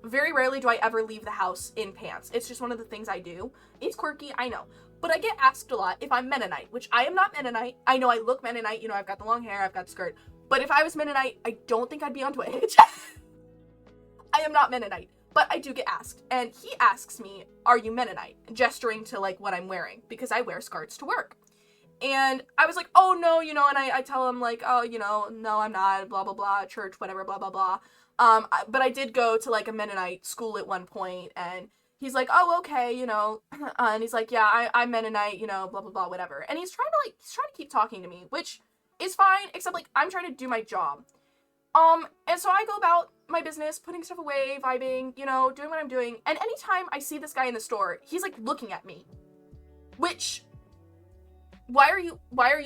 Speaker 1: Very rarely do I ever leave the house in pants. It's just one of the things I do. It's quirky, I know. But I get asked a lot if I'm Mennonite, which I am not Mennonite. I know I look Mennonite, you know, I've got the long hair, I've got the skirt. But if I was Mennonite, I don't think I'd be on Twitch. I am not Mennonite, but I do get asked. And he asks me, are you Mennonite? Gesturing to, like, what I'm wearing, because I wear skirts to work. And I was like, oh, no, you know, and I tell him, like, oh, you know, no, I'm not, blah, blah, blah, church, whatever, blah, blah, blah. But I did go to, like, a Mennonite school at one point, and he's like, oh, okay, you know, and he's like, yeah, I'm Mennonite, you know, blah, blah, blah, whatever. And he's trying to keep talking to me, which is fine, except, like, I'm trying to do my job. And so I go about my business, putting stuff away, vibing, you know, doing what I'm doing, and anytime I see this guy in the store, he's, like, looking at me. Which, why are you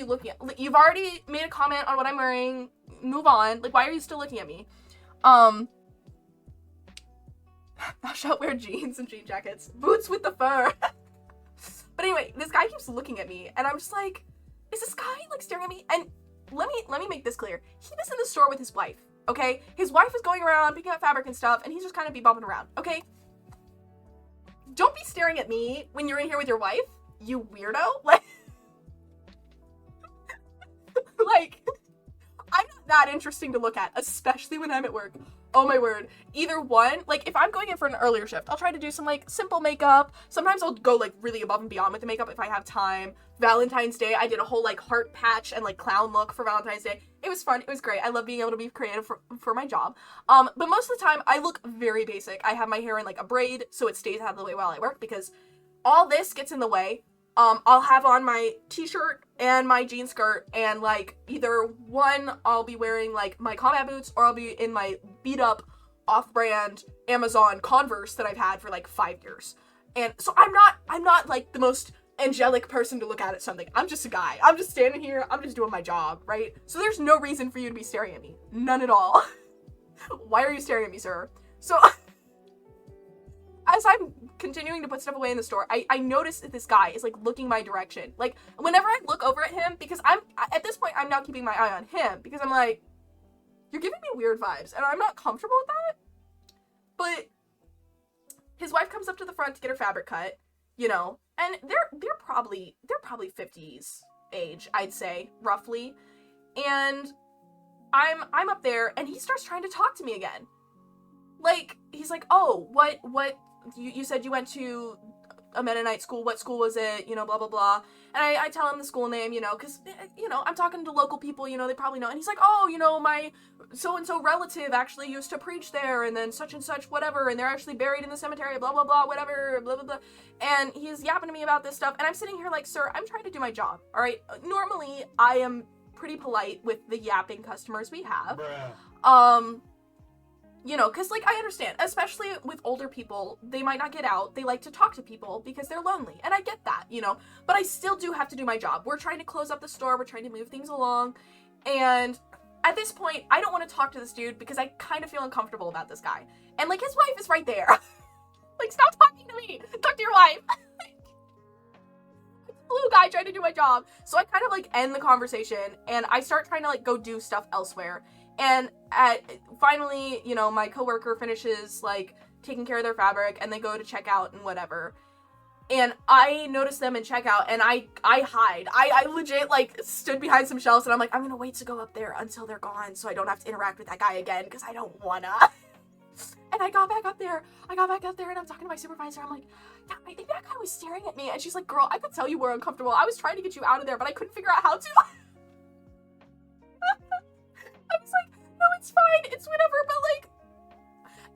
Speaker 1: looking at, like, you've already made a comment on what I'm wearing, move on, like, why are you still looking at me? Thou shalt wear jeans and jean jackets, boots with the fur. But anyway, this guy keeps looking at me, and I'm just like, is this guy, like, staring at me? And let me make this clear. He was in the store with his wife, okay? His wife was going around picking up fabric and stuff, and he's just kind of bopping around, okay? Don't be staring at me when you're in here with your wife, you weirdo. Like, like, I'm not that interesting to look at, especially when I'm at work. Oh my word. Either one, like, if I'm going in for an earlier shift, I'll try to do some, like, simple makeup. Sometimes I'll go, like, really above and beyond with the makeup if I have time. Valentine's Day, I did a whole, like, heart patch and, like, clown look for Valentine's Day. It was fun. It was great. I love being able to be creative for my job. But most of the time, I look very basic. I have my hair in, like, a braid, so it stays out of the way while I work, because all this gets in the way. I'll have on my t-shirt and my jean skirt, and, like, either one, I'll be wearing, like, my combat boots, or I'll be in my beat-up, off-brand Amazon Converse that I've had for, like, 5 years. And so I'm not, like, the most angelic person to look at something. I'm just a guy. I'm just standing here. I'm just doing my job, right? So there's no reason for you to be staring at me. None at all. Why are you staring at me, sir? So as I'm continuing to put stuff away in the store, I notice that this guy is, like, looking my direction. Like, whenever I look over at him, because at this point, I'm now keeping my eye on him, because I'm like, you're giving me weird vibes, and I'm not comfortable with that. But his wife comes up to the front to get her fabric cut, you know, and they're probably 50s age, I'd say, roughly. And I'm up there, and he starts trying to talk to me again. Like, he's like, oh, what, you said you went to a Mennonite school, what school was it, you know, blah, blah, blah. And I tell him the school name, you know, because, you know, I'm talking to local people, you know, they probably know. And he's like, oh, you know, my so-and-so relative actually used to preach there, and then such and such, whatever, and they're actually buried in the cemetery, blah, blah, blah, whatever, blah, blah, blah. And he's yapping to me about this stuff, and I'm sitting here like, sir, I'm trying to do my job, all right? Normally, I am pretty polite with the yapping customers we have.
Speaker 2: Bruh.
Speaker 1: You know, because, like, I understand, especially with older people, they might not get out. They like to talk to people because they're lonely, and I get that, you know, but I still do have to do my job. We're trying to close up the store. We're trying to move things along, and at this point, I don't want to talk to this dude because I kind of feel uncomfortable about this guy. And, like, his wife is right there. Like, stop talking to me. Talk to your wife. Blue guy trying to do my job. So I kind of, like, end the conversation, and I start trying to, like, go do stuff elsewhere. And finally, you know, my coworker finishes, like, taking care of their fabric, and they go to check out and whatever. And I notice them in checkout, and I hide. I legit, like, stood behind some shelves, and I'm like, I'm gonna wait to go up there until they're gone so I don't have to interact with that guy again, because I don't wanna. And I got back up there, and I'm talking to my supervisor. I'm like, yeah, I think that guy was staring at me. And she's like, girl, I could tell you were uncomfortable. I was trying to get you out of there, but I couldn't figure out how to. I was like, no, it's fine, it's whatever, but, like,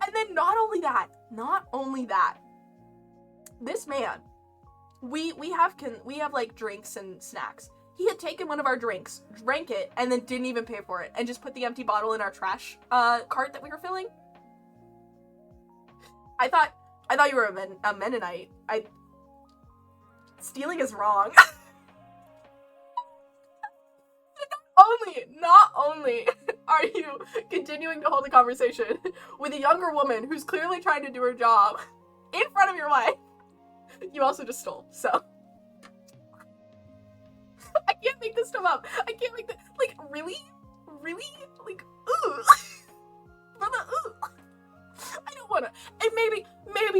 Speaker 1: and then not only that, this man, we have like drinks and snacks. He had taken one of our drinks, drank it, and then didn't even pay for it, and just put the empty bottle in our trash cart that we were filling. I thought you were a Mennonite. Stealing is wrong. Not only are you continuing to hold a conversation with a younger woman who's clearly trying to do her job in front of your wife, you also just stole. So I can't make this stuff up. I can't make this, like, really, like, ooh, brother, ooh. I don't wanna. And maybe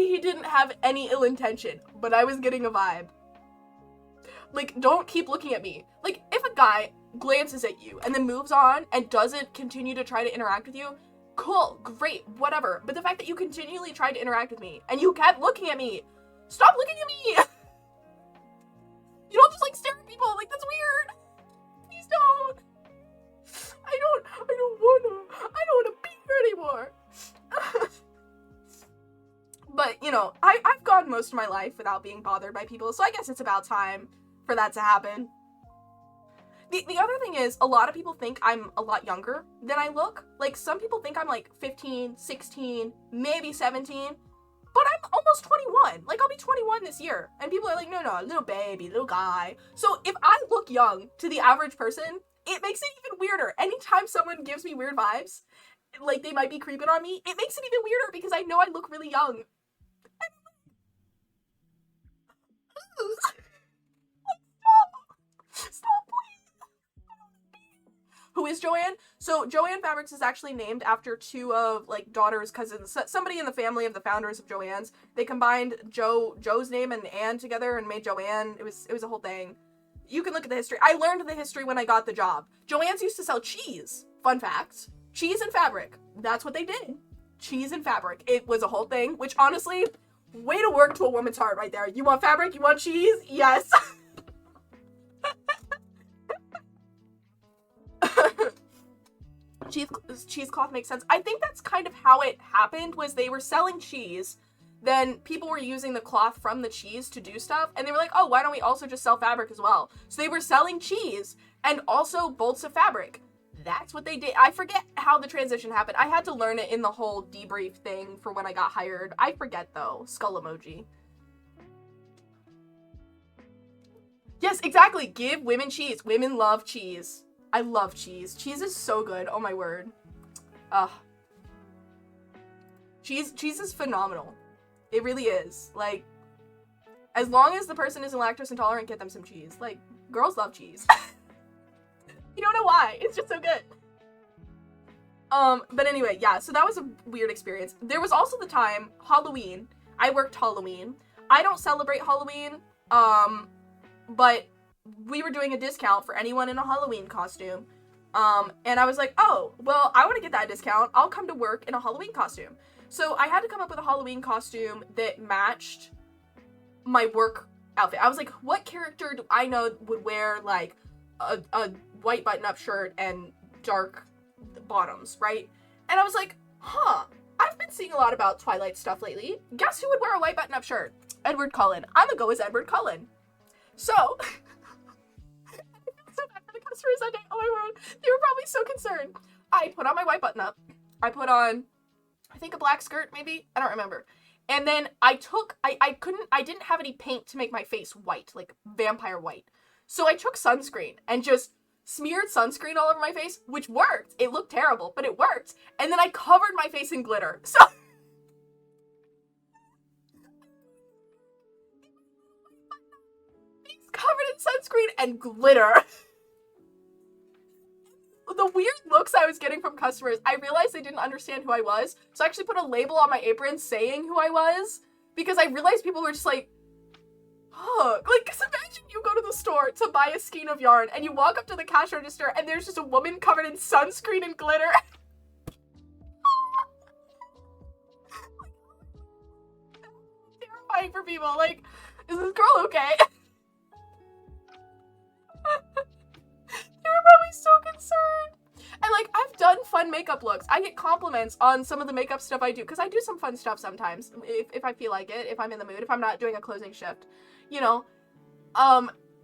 Speaker 1: he didn't have any ill intention, but I was getting a vibe. Like, don't keep looking at me. Like, if a guy glances at you and then moves on and doesn't continue to try to interact with you, cool, great, whatever. But the fact that you continually tried to interact with me and you kept looking at me, stop looking at me. You don't just, like, stare at people. Like, that's weird. Please don't. I don't wanna be here anymore. But, you know, I've gone most of my life without being bothered by people, so I guess it's about time for that to happen. The other thing is, a lot of people think I'm a lot younger than I look. Like, some people think I'm, like, 15, 16, maybe 17, but I'm almost 21. Like, I'll be 21 this year. And people are like, no, little baby, little guy. So if I look young to the average person, it makes it even weirder. Anytime someone gives me weird vibes, like they might be creeping on me, it makes it even weirder because I know I look really young. Stop, please. Who is Joann? So Joann Fabrics is actually named after two of, like, daughters, cousins, somebody in the family of the founders of Joann's. They combined Joe's name and Ann together and made Joann. It was a whole thing. You can look at the history. I learned the history when I got the job. Joann's used to sell cheese. Fun fact. Cheese and fabric. That's what they did. Cheese and fabric. It was a whole thing, which, honestly, way to work to a woman's heart right there. You want fabric? You want cheese? Yes. Cheesecloth makes sense. I think that's kind of how it happened, was they were selling cheese, then people were using the cloth from the cheese to do stuff, and they were like, oh, why don't we also just sell fabric as well? So they were selling cheese and also bolts of fabric. That's what they did. I forget how the transition happened. I had to learn it in the whole debrief thing for when I got hired. I forget, though. Skull emoji. Yes, exactly. Give women cheese. Women love cheese. I love cheese. Cheese is so good. Oh my word. Ugh. Cheese is phenomenal. It really is. Like, as long as the person isn't lactose intolerant, get them some cheese. Like, girls love cheese. You don't know why. It's just so good. But anyway, yeah, so that was a weird experience. There was also the time, Halloween. I worked Halloween. I don't celebrate Halloween, but we were doing a discount for anyone in a Halloween costume. And I was like, oh, well, I want to get that discount. I'll come to work in a Halloween costume. So I had to come up with a Halloween costume that matched my work outfit. I was like, what character do I know would wear, like, a white button-up shirt and dark bottoms, right? And I was like, I've been seeing a lot about Twilight stuff lately. Guess who would wear a white button-up shirt? Edward Cullen. I'm gonna go as Edward Cullen. So, I feel so bad for the customers that day. Oh my word. They were probably so concerned. I put on my white button up. I put on, I think, a black skirt, maybe? I don't remember. And then I didn't have any paint to make my face white, like vampire white. So I took sunscreen and just smeared sunscreen all over my face, which worked. It looked terrible, but it worked. And then I covered my face in glitter. So covered in sunscreen and glitter. The weird looks I was getting from customers, I realized they didn't understand who I was, so I actually put a label on my apron saying who I was, because I realized people were just like, oh, like, because imagine you go to the store to buy a skein of yarn, and you walk up to the cash register, and there's just a woman covered in sunscreen and glitter. Terrifying for people, like, is this girl okay? They were probably so concerned. And, like, I've done fun makeup looks. I get compliments on some of the makeup stuff I do, because I do some fun stuff sometimes, if I feel like it, if I'm in the mood, if I'm not doing a closing shift, you know.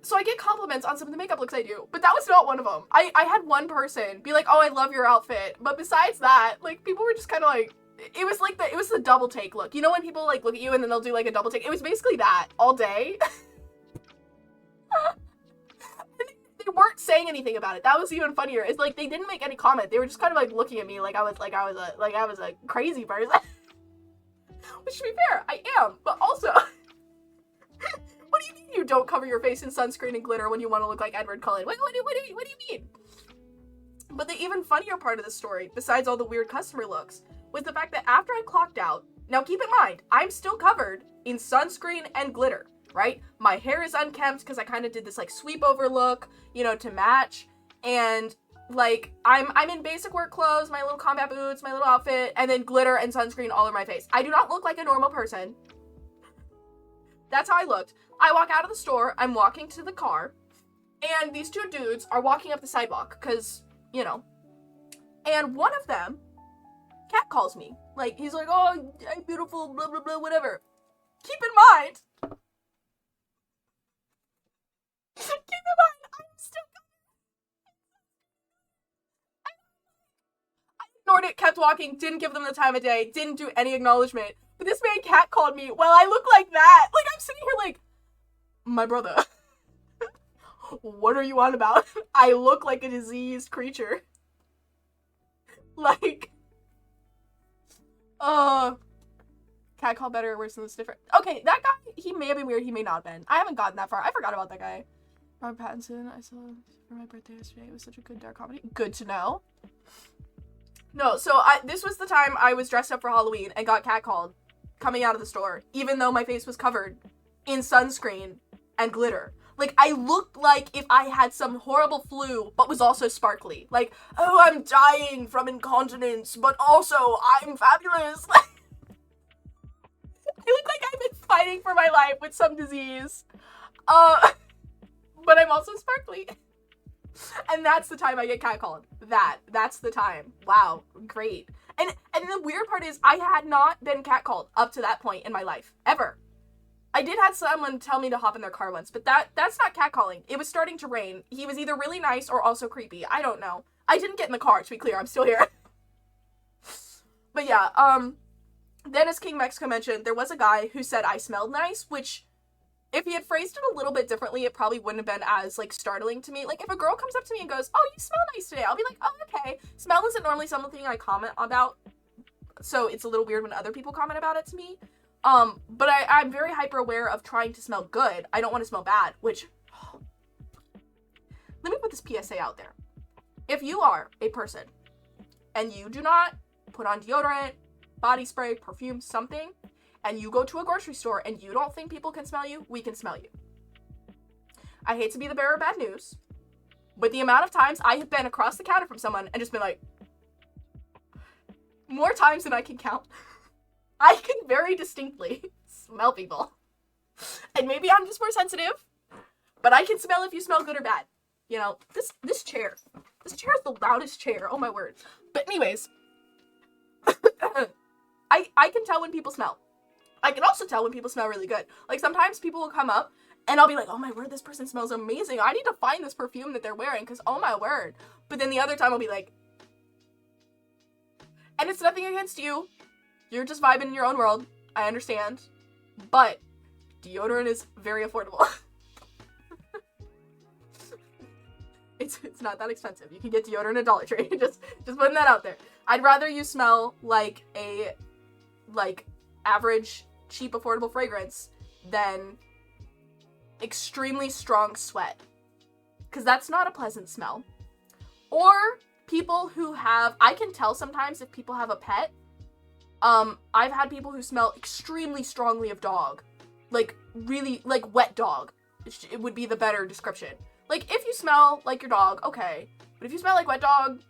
Speaker 1: So I get compliments on some of the makeup looks I do, but that was not one of them. I had one person be like, oh, I love your outfit, but besides that, like, people were just kind of like, it was like it was the double take look. You know when people, like, look at you and then they'll do, like, a double take? It was basically that all day. They weren't saying anything about it. That was even funnier. It's like they didn't make any comment. They were just kind of like looking at me like I was a crazy person. Which, to be fair, I am. But also, what do you mean you don't cover your face in sunscreen and glitter when you want to look like Edward Cullen? What do you mean? But the even funnier part of the story, besides all the weird customer looks, was the fact that after I clocked out, now keep in mind, I'm still covered in sunscreen and glitter. Right? My hair is unkempt because I kind of did this, like, sweep over look, you know, to match. And, like, I'm in basic work clothes, my little combat boots, my little outfit, and then glitter and sunscreen all over my face. I do not look like a normal person. That's how I looked. I walk out of the store, I'm walking to the car, and these two dudes are walking up the sidewalk, because, you know. And one of them cat calls me. Like, he's like, oh, I'm beautiful, blah, blah, blah, whatever. Keep in mind, I'm still. I ignored it, kept walking, didn't give them the time of day, didn't do any acknowledgement. But this man cat called me while I look like that. Like, I'm sitting here like, my brother, what are you on about? I look like a diseased creature. Like, cat call better or worse than this different? Okay, that guy, he may have been weird, he may not have been. I haven't gotten that far. I forgot about that guy. Robert Pattinson, I saw for my birthday yesterday. It was such a good dark comedy. Good to know. No, so this was the time I was dressed up for Halloween and got catcalled coming out of the store, even though my face was covered in sunscreen and glitter. Like, I looked like if I had some horrible flu, but was also sparkly. Like, oh, I'm dying from incontinence, but also I'm fabulous. I look like I've been fighting for my life with some disease. But I'm also sparkly. And that's the time I get catcalled. That's the time. Wow, great. And the weird part is I had not been catcalled up to that point in my life. Ever. I did have someone tell me to hop in their car once, but that's not catcalling. It was starting to rain. He was either really nice or also creepy. I don't know. I didn't get in the car, to be clear. I'm still here. But yeah, then as King Mexico mentioned, there was a guy who said I smelled nice, which, if he had phrased it a little bit differently, it probably wouldn't have been as, like, startling to me. Like, if a girl comes up to me and goes, oh, you smell nice today, I'll be like, oh, okay. Smell isn't normally something I comment about, so it's a little weird when other people comment about it to me. But I'm very hyper aware of trying to smell good. I don't want to smell bad, which, let me put this PSA out there. If you are a person and you do not put on deodorant, body spray, perfume, something, and you go to a grocery store and you don't think people can smell you, we can smell you. I hate to be the bearer of bad news, but the amount of times I have been across the counter from someone and just been like, more times than I can count, I can very distinctly smell people. And maybe I'm just more sensitive, but I can smell if you smell good or bad. You know, this chair is the loudest chair, oh my word. But anyways, I can tell when people smell. I can also tell when people smell really good. Like, sometimes people will come up And I'll be like, oh my word, this person smells amazing. I need to find this perfume that they're wearing because, oh my word. But then the other time I'll be like, and it's nothing against you. You're just vibing in your own world. I understand. But deodorant is very affordable. It's not that expensive. You can get deodorant at Dollar Tree. just putting that out there. I'd rather you smell like a average, cheap, affordable fragrance than extremely strong sweat. Because that's not a pleasant smell. Or people who have, I can tell sometimes if people have a pet. I've had people who smell extremely strongly of dog. Like, really, like wet dog. It would be the better description. Like, if you smell like your dog, okay. But if you smell like wet dog,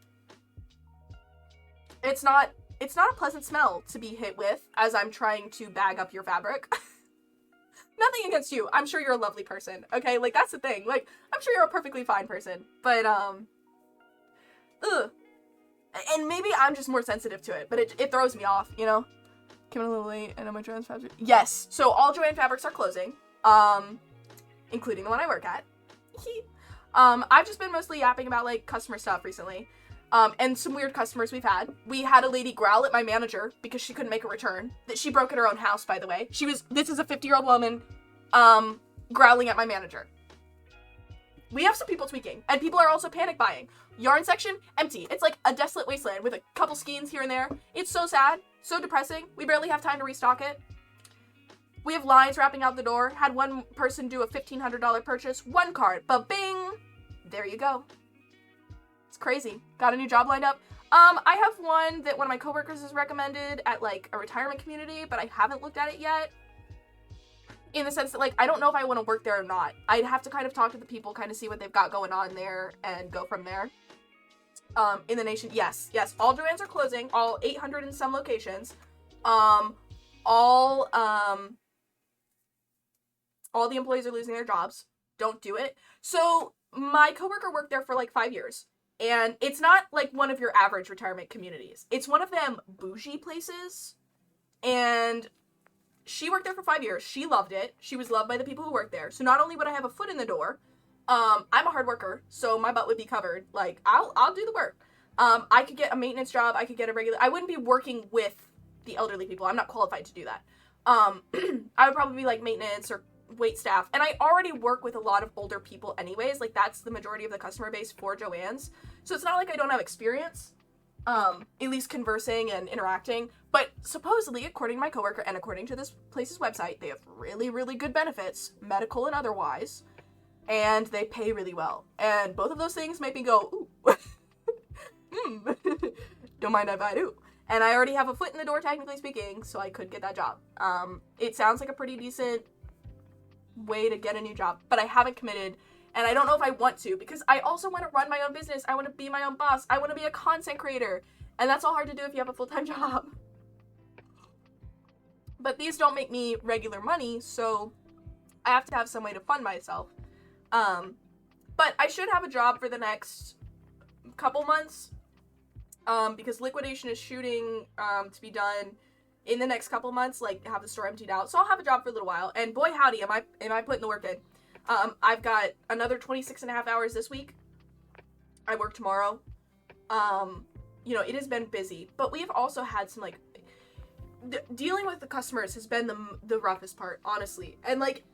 Speaker 1: it's not a pleasant smell to be hit with as I'm trying to bag up your fabric. Nothing against you. I'm sure you're a lovely person, okay? Like, that's the thing. Like, I'm sure you're a perfectly fine person. But, ugh. And maybe I'm just more sensitive to it, but it throws me off, you know? Came in a little late, and my Joann's fabric. Yes, so all Joann fabrics are closing, including the one I work at. I've just been mostly yapping about, like, customer stuff recently, and some weird customers we've had. We had a lady growl at my manager because she couldn't make a return. That she broke at her own house, by the way. This is a 50-year-old woman, growling at my manager. We have some people tweaking, and people are also panic buying. Yarn section, empty. It's like a desolate wasteland with a couple skeins here and there. It's so sad, so depressing. We barely have time to restock it. We have lines wrapping out the door. Had one person do a $1,500 purchase. One card, but bing! There you go. It's crazy. Got a new job lined up. I have one that one of my coworkers has recommended at, like, a retirement community, but I haven't looked at it yet. In the sense that, like, I don't know if I want to work there or not. I'd have to kind of talk to the people, kind of see what they've got going on there, and go from there. In the nation, yes, all Joann's are closing, all 800 and some locations. All the employees are losing their jobs. Don't do it. So, my coworker worked there for, like, 5 years. And it's not, like, one of your average retirement communities. It's one of them bougie places. And she worked there for 5 years. She loved it. She was loved by the people who worked there. So not only would I have a foot in the door, I'm a hard worker, so my butt would be covered. Like, I'll do the work. I could get a maintenance job. I could get I wouldn't be working with the elderly people. I'm not qualified to do that. I would probably be, like, maintenance or wait staff. And I already work with a lot of older people anyways. Like, that's the majority of the customer base for Joann's. So it's not like I don't have experience. At least conversing and interacting. But supposedly, according to my coworker and according to this place's website, they have really, really good benefits, medical and otherwise, and they pay really well. And both of those things make me go, ooh, don't mind if I do. And I already have a foot in the door, technically speaking, so I could get that job. It sounds like a pretty decent way to get a new job, but I haven't committed. And I don't know if I want to, because I also want to run my own business. I want to be my own boss. I want to be a content creator. And that's all hard to do if you have a full-time job. But these don't make me regular money, so I have to have some way to fund myself. But I should have a job for the next couple months, because liquidation is shooting to be done in the next couple months, like have the store emptied out. So I'll have a job for a little while. And boy howdy, am I putting the work in. I've got another 26 and a half hours this week. I work tomorrow. You know, it has been busy, but we've also had some, like, dealing with the customers has been the roughest part, honestly. And like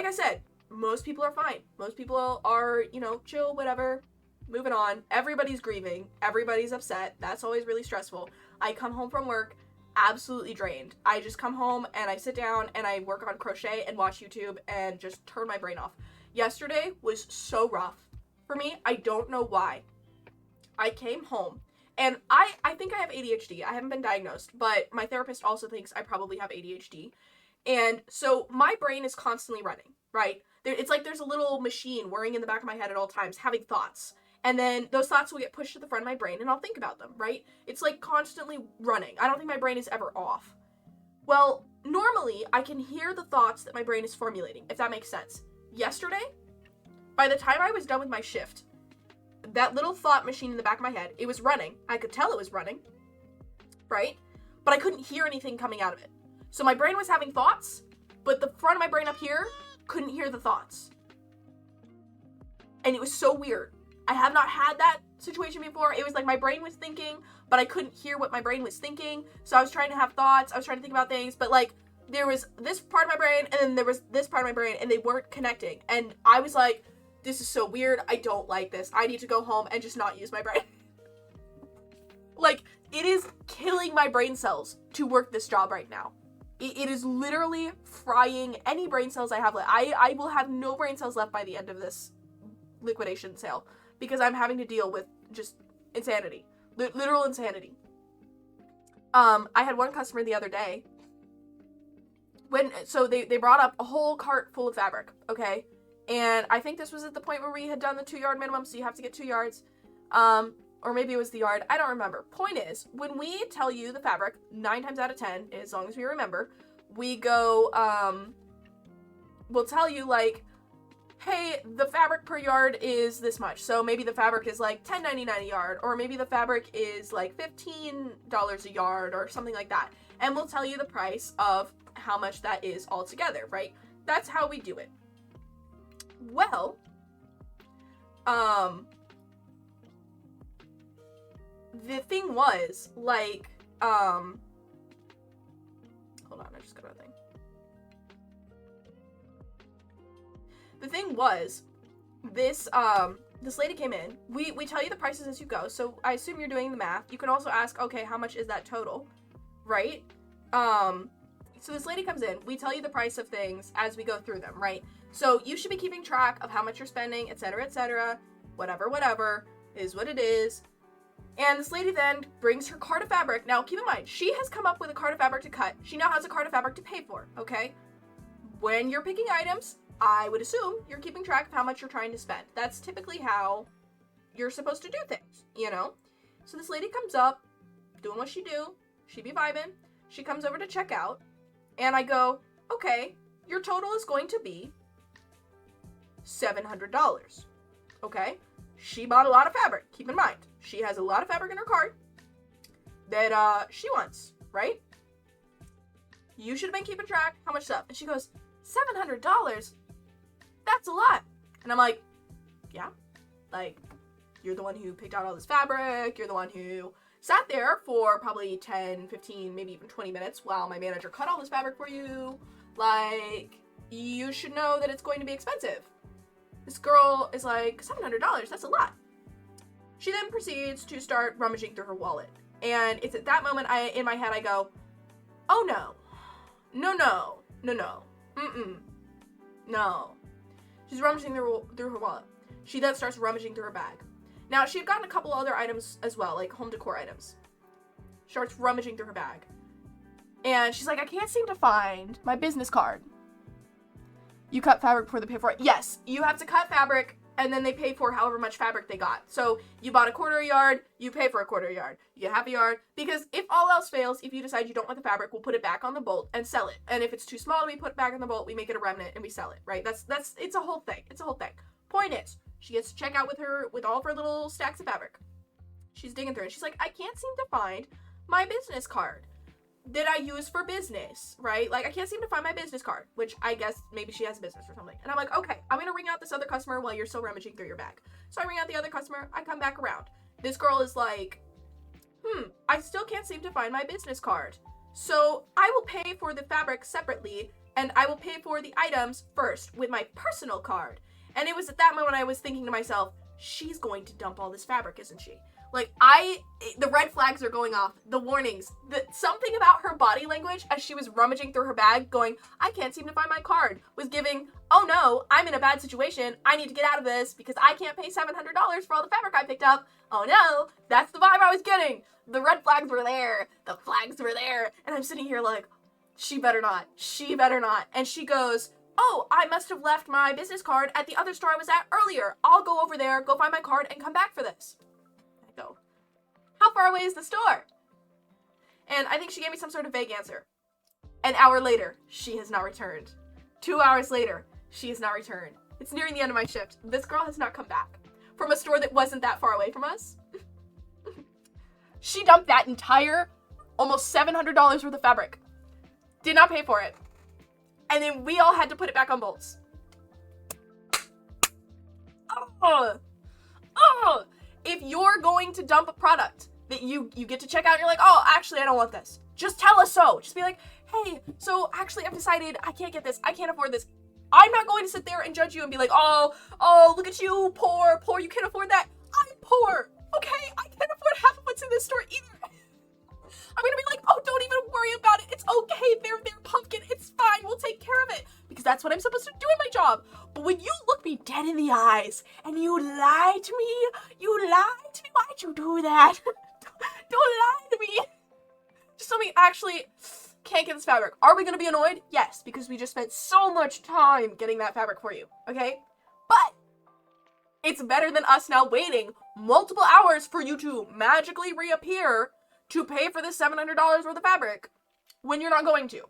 Speaker 1: I said, most people are fine. Most people are, you know, chill, whatever, moving on. Everybody's grieving. Everybody's upset. That's always really stressful. I come home from work absolutely drained. I just come home and I sit down and I work on crochet and watch YouTube and just turn my brain off. Yesterday was so rough for me. I don't know why. I came home and I think I have ADHD. I haven't been diagnosed, but my therapist also thinks I probably have ADHD. And so my brain is constantly running, right? It's like there's a little machine whirring in the back of my head at all times, having thoughts. And then those thoughts will get pushed to the front of my brain and I'll think about them, right? It's like constantly running. I don't think my brain is ever off. Well, normally I can hear the thoughts that my brain is formulating, if that makes sense. Yesterday, by the time I was done with my shift, that little thought machine in the back of my head, it was running. I could tell it was running, right? But I couldn't hear anything coming out of it. So my brain was having thoughts, but the front of my brain up here couldn't hear the thoughts. And it was so weird. I have not had that situation before. It was like my brain was thinking, but I couldn't hear what my brain was thinking. So I was trying to have thoughts. I was trying to think about things, but like there was this part of my brain and then there was this part of my brain and they weren't connecting. And I was like, this is so weird. I don't like this. I need to go home and just not use my brain. Like, it is killing my brain cells to work this job right now. It is literally frying any brain cells I have left. I will have no brain cells left by the end of this liquidation sale because I'm having to deal with just insanity. Literal insanity. I had one customer the other day so they brought up a whole cart full of fabric, okay? And I think this was at the point where we had done the 2-yard minimum, so you have to get 2 yards. Or maybe it was the yard. I don't remember. Point is, when we tell you the fabric, 9 times out of 10, as long as we remember, we go, we'll tell you, like, hey, the fabric per yard is this much. So maybe the fabric is like $10.99 a yard, or maybe the fabric is like $15 a yard, or something like that. And we'll tell you the price of how much that is altogether, right? That's how we do it. Well, the thing was, like, hold on, I just got a thing. The thing was, this lady came in. We tell you the prices as you go, so I assume you're doing the math. You can also ask, okay, how much is that total, right? So this lady comes in. We tell you the price of things as we go through them, right? So you should be keeping track of how much you're spending, etc., whatever, is what it is. And this lady then brings her cart of fabric. Now, keep in mind, she has come up with a cart of fabric to cut. She now has a cart of fabric to pay for, okay? When you're picking items, I would assume you're keeping track of how much you're trying to spend. That's typically how you're supposed to do things, you know? So this lady comes up, doing what she do. She be vibing. She comes over to check out. And I go, okay, your total is going to be $700, okay? She bought a lot of fabric. Keep in mind, she has a lot of fabric in her cart that she wants, right? You should have been keeping track how much stuff. And she goes, $700? That's a lot. And I'm like, yeah, like, you're the one who picked out all this fabric. You're the one who sat there for probably 10, 15, maybe even 20 minutes while my manager cut all this fabric for you. Like, you should know that it's going to be expensive. This girl is like, $700, that's a lot. She then proceeds to start rummaging through her wallet. And it's at that moment, in my head, I go, oh no. No. No. She's rummaging through her wallet. She then starts rummaging through her bag. Now, she had gotten a couple other items as well, like home decor items. She starts rummaging through her bag. And she's like, I can't seem to find my business card. You cut fabric before they pay for it. Yes, you have to cut fabric, and then they pay for however much fabric they got. So you bought a quarter yard, you pay for a quarter yard. You get half a yard, because if all else fails, if you decide you don't want the fabric, we'll put it back on the bolt and sell it. And if it's too small to be put back on the bolt, we make it a remnant and we sell it, right? It's a whole thing. It's a whole thing. Point is, she gets to check out with all of her little stacks of fabric. She's digging through it. She's like, I can't seem to find my business card that I use for business, right? Like, I can't seem to find my business card, which I guess maybe she has a business or something. And I'm like, okay, I'm gonna ring out this other customer while you're still rummaging through your bag. So I ring out the other customer, I come back around. This girl is like, I still can't seem to find my business card. So I will pay for the fabric separately, and I will pay for the items first with my personal card. And it was at that moment I was thinking to myself, she's going to dump all this fabric, isn't she? Like, the red flags are going off, the warnings, something about her body language as she was rummaging through her bag going, I can't seem to find my card, was giving, oh no, I'm in a bad situation, I need to get out of this because I can't pay $700 for all the fabric I picked up. Oh no, that's the vibe I was getting. The red flags were there, the flags were there, and I'm sitting here like, she better not. And she goes, oh, I must have left my business card at the other store I was at earlier. I'll go over there, go find my card, and come back for this. I go, how far away is the store? And I think she gave me some sort of vague answer. An hour later, she has not returned. 2 hours later, she has not returned. It's nearing the end of my shift. This girl has not come back from a store that wasn't that far away from us. She dumped that entire, almost $700 worth of fabric. Did not pay for it. And then we all had to put it back on bolts. ugh, ugh. If you're going to dump a product that you get to check out and you're like, oh, actually, I don't want this. Just tell us so. Just be like, hey, so actually I've decided I can't get this. I can't afford this. I'm not going to sit there and judge you and be like, oh, look at you, poor, you can't afford that. I'm poor, okay? I can't afford half of what's in this store either. I'm gonna be like, oh, don't even worry about it. It's okay, they're pumpkin, it's fine, we'll take care of it. Because that's what I'm supposed to do in my job. But when you look me dead in the eyes and you lie to me, why'd you do that? Don't lie to me. Just tell me, actually, can't get this fabric. Are we gonna be annoyed? Yes, because we just spent so much time getting that fabric for you, okay? But it's better than us now waiting multiple hours for you to magically reappear to pay for this $700 worth of fabric when you're not going to.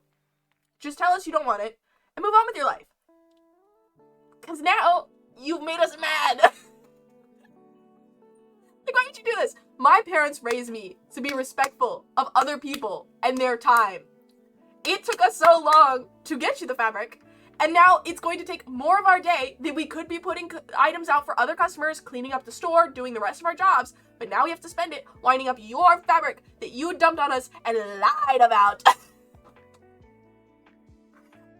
Speaker 1: Just tell us you don't want it and move on with your life. Because now you've made us mad. Like, why did you do this? My parents raised me to be respectful of other people and their time. It took us so long to get you the fabric, and now it's going to take more of our day that we could be putting items out for other customers, cleaning up the store, doing the rest of our jobs, but now we have to spend it winding up your fabric that you dumped on us and lied about.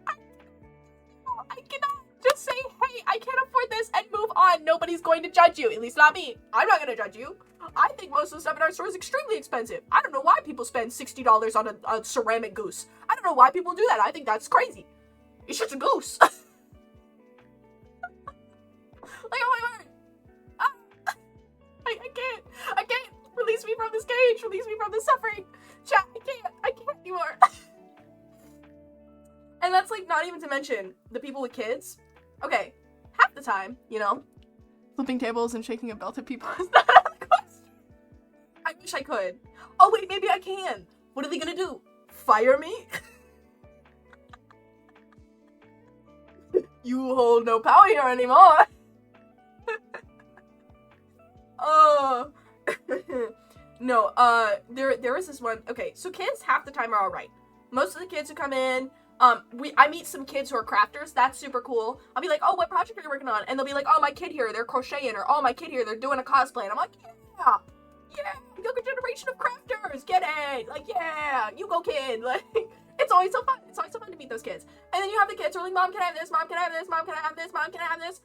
Speaker 1: I cannot just say, hey, I can't afford this and move on. Nobody's going to judge you, at least not me. I'm not going to judge you. I think most of the stuff in our store is extremely expensive. I don't know why people spend $60 on a ceramic goose. I don't know why people do that. I think that's crazy. It's just a goose. Like, oh my word. I can't. Release me from this cage. Release me from this suffering. Chat, I can't anymore. And that's like not even to mention the people with kids. Okay, half the time, you know, flipping tables and shaking a belt at people is not out of the question. I wish I could. Oh wait, maybe I can. What are they gonna do? Fire me? You hold no power here anymore. Oh. No, there is this one. Okay, so kids half the time are alright. Most of the kids who come in, I meet some kids who are crafters. That's super cool. I'll be like, oh, what project are you working on? And they'll be like, oh, my kid here, they're crocheting, or oh, my kid here, they're doing a cosplay. And I'm like, yeah, younger generation of crafters, get it. Like, yeah, you go, kid. Like, it's always so fun. It's always so fun to meet those kids. And then you have the kids who are like, mom, can I have this? Mom, can I have this? Mom, can I have this? Mom, can I have this?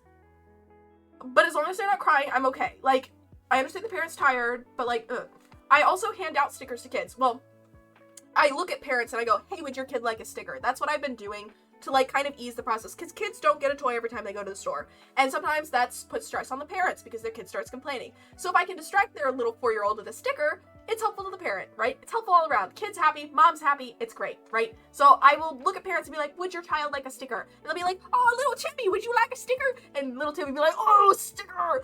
Speaker 1: But as long as they're not crying, I'm okay. Like, I understand the parents tired, but like, ugh. I also hand out stickers to kids. Well, I look at parents and I go, hey, would your kid like a sticker? That's what I've been doing to like kind of ease the process, because kids don't get a toy every time they go to the store. And sometimes that's puts stress on the parents because their kid starts complaining. So if I can distract their little 4-year-old with a sticker, it's helpful to the parent, right? It's helpful all around. Kid's happy, mom's happy, it's great, right? So I will look at parents and be like, would your child like a sticker? And they'll be like, oh, little Timmy, would you like a sticker? And little Timmy will be like, oh, sticker!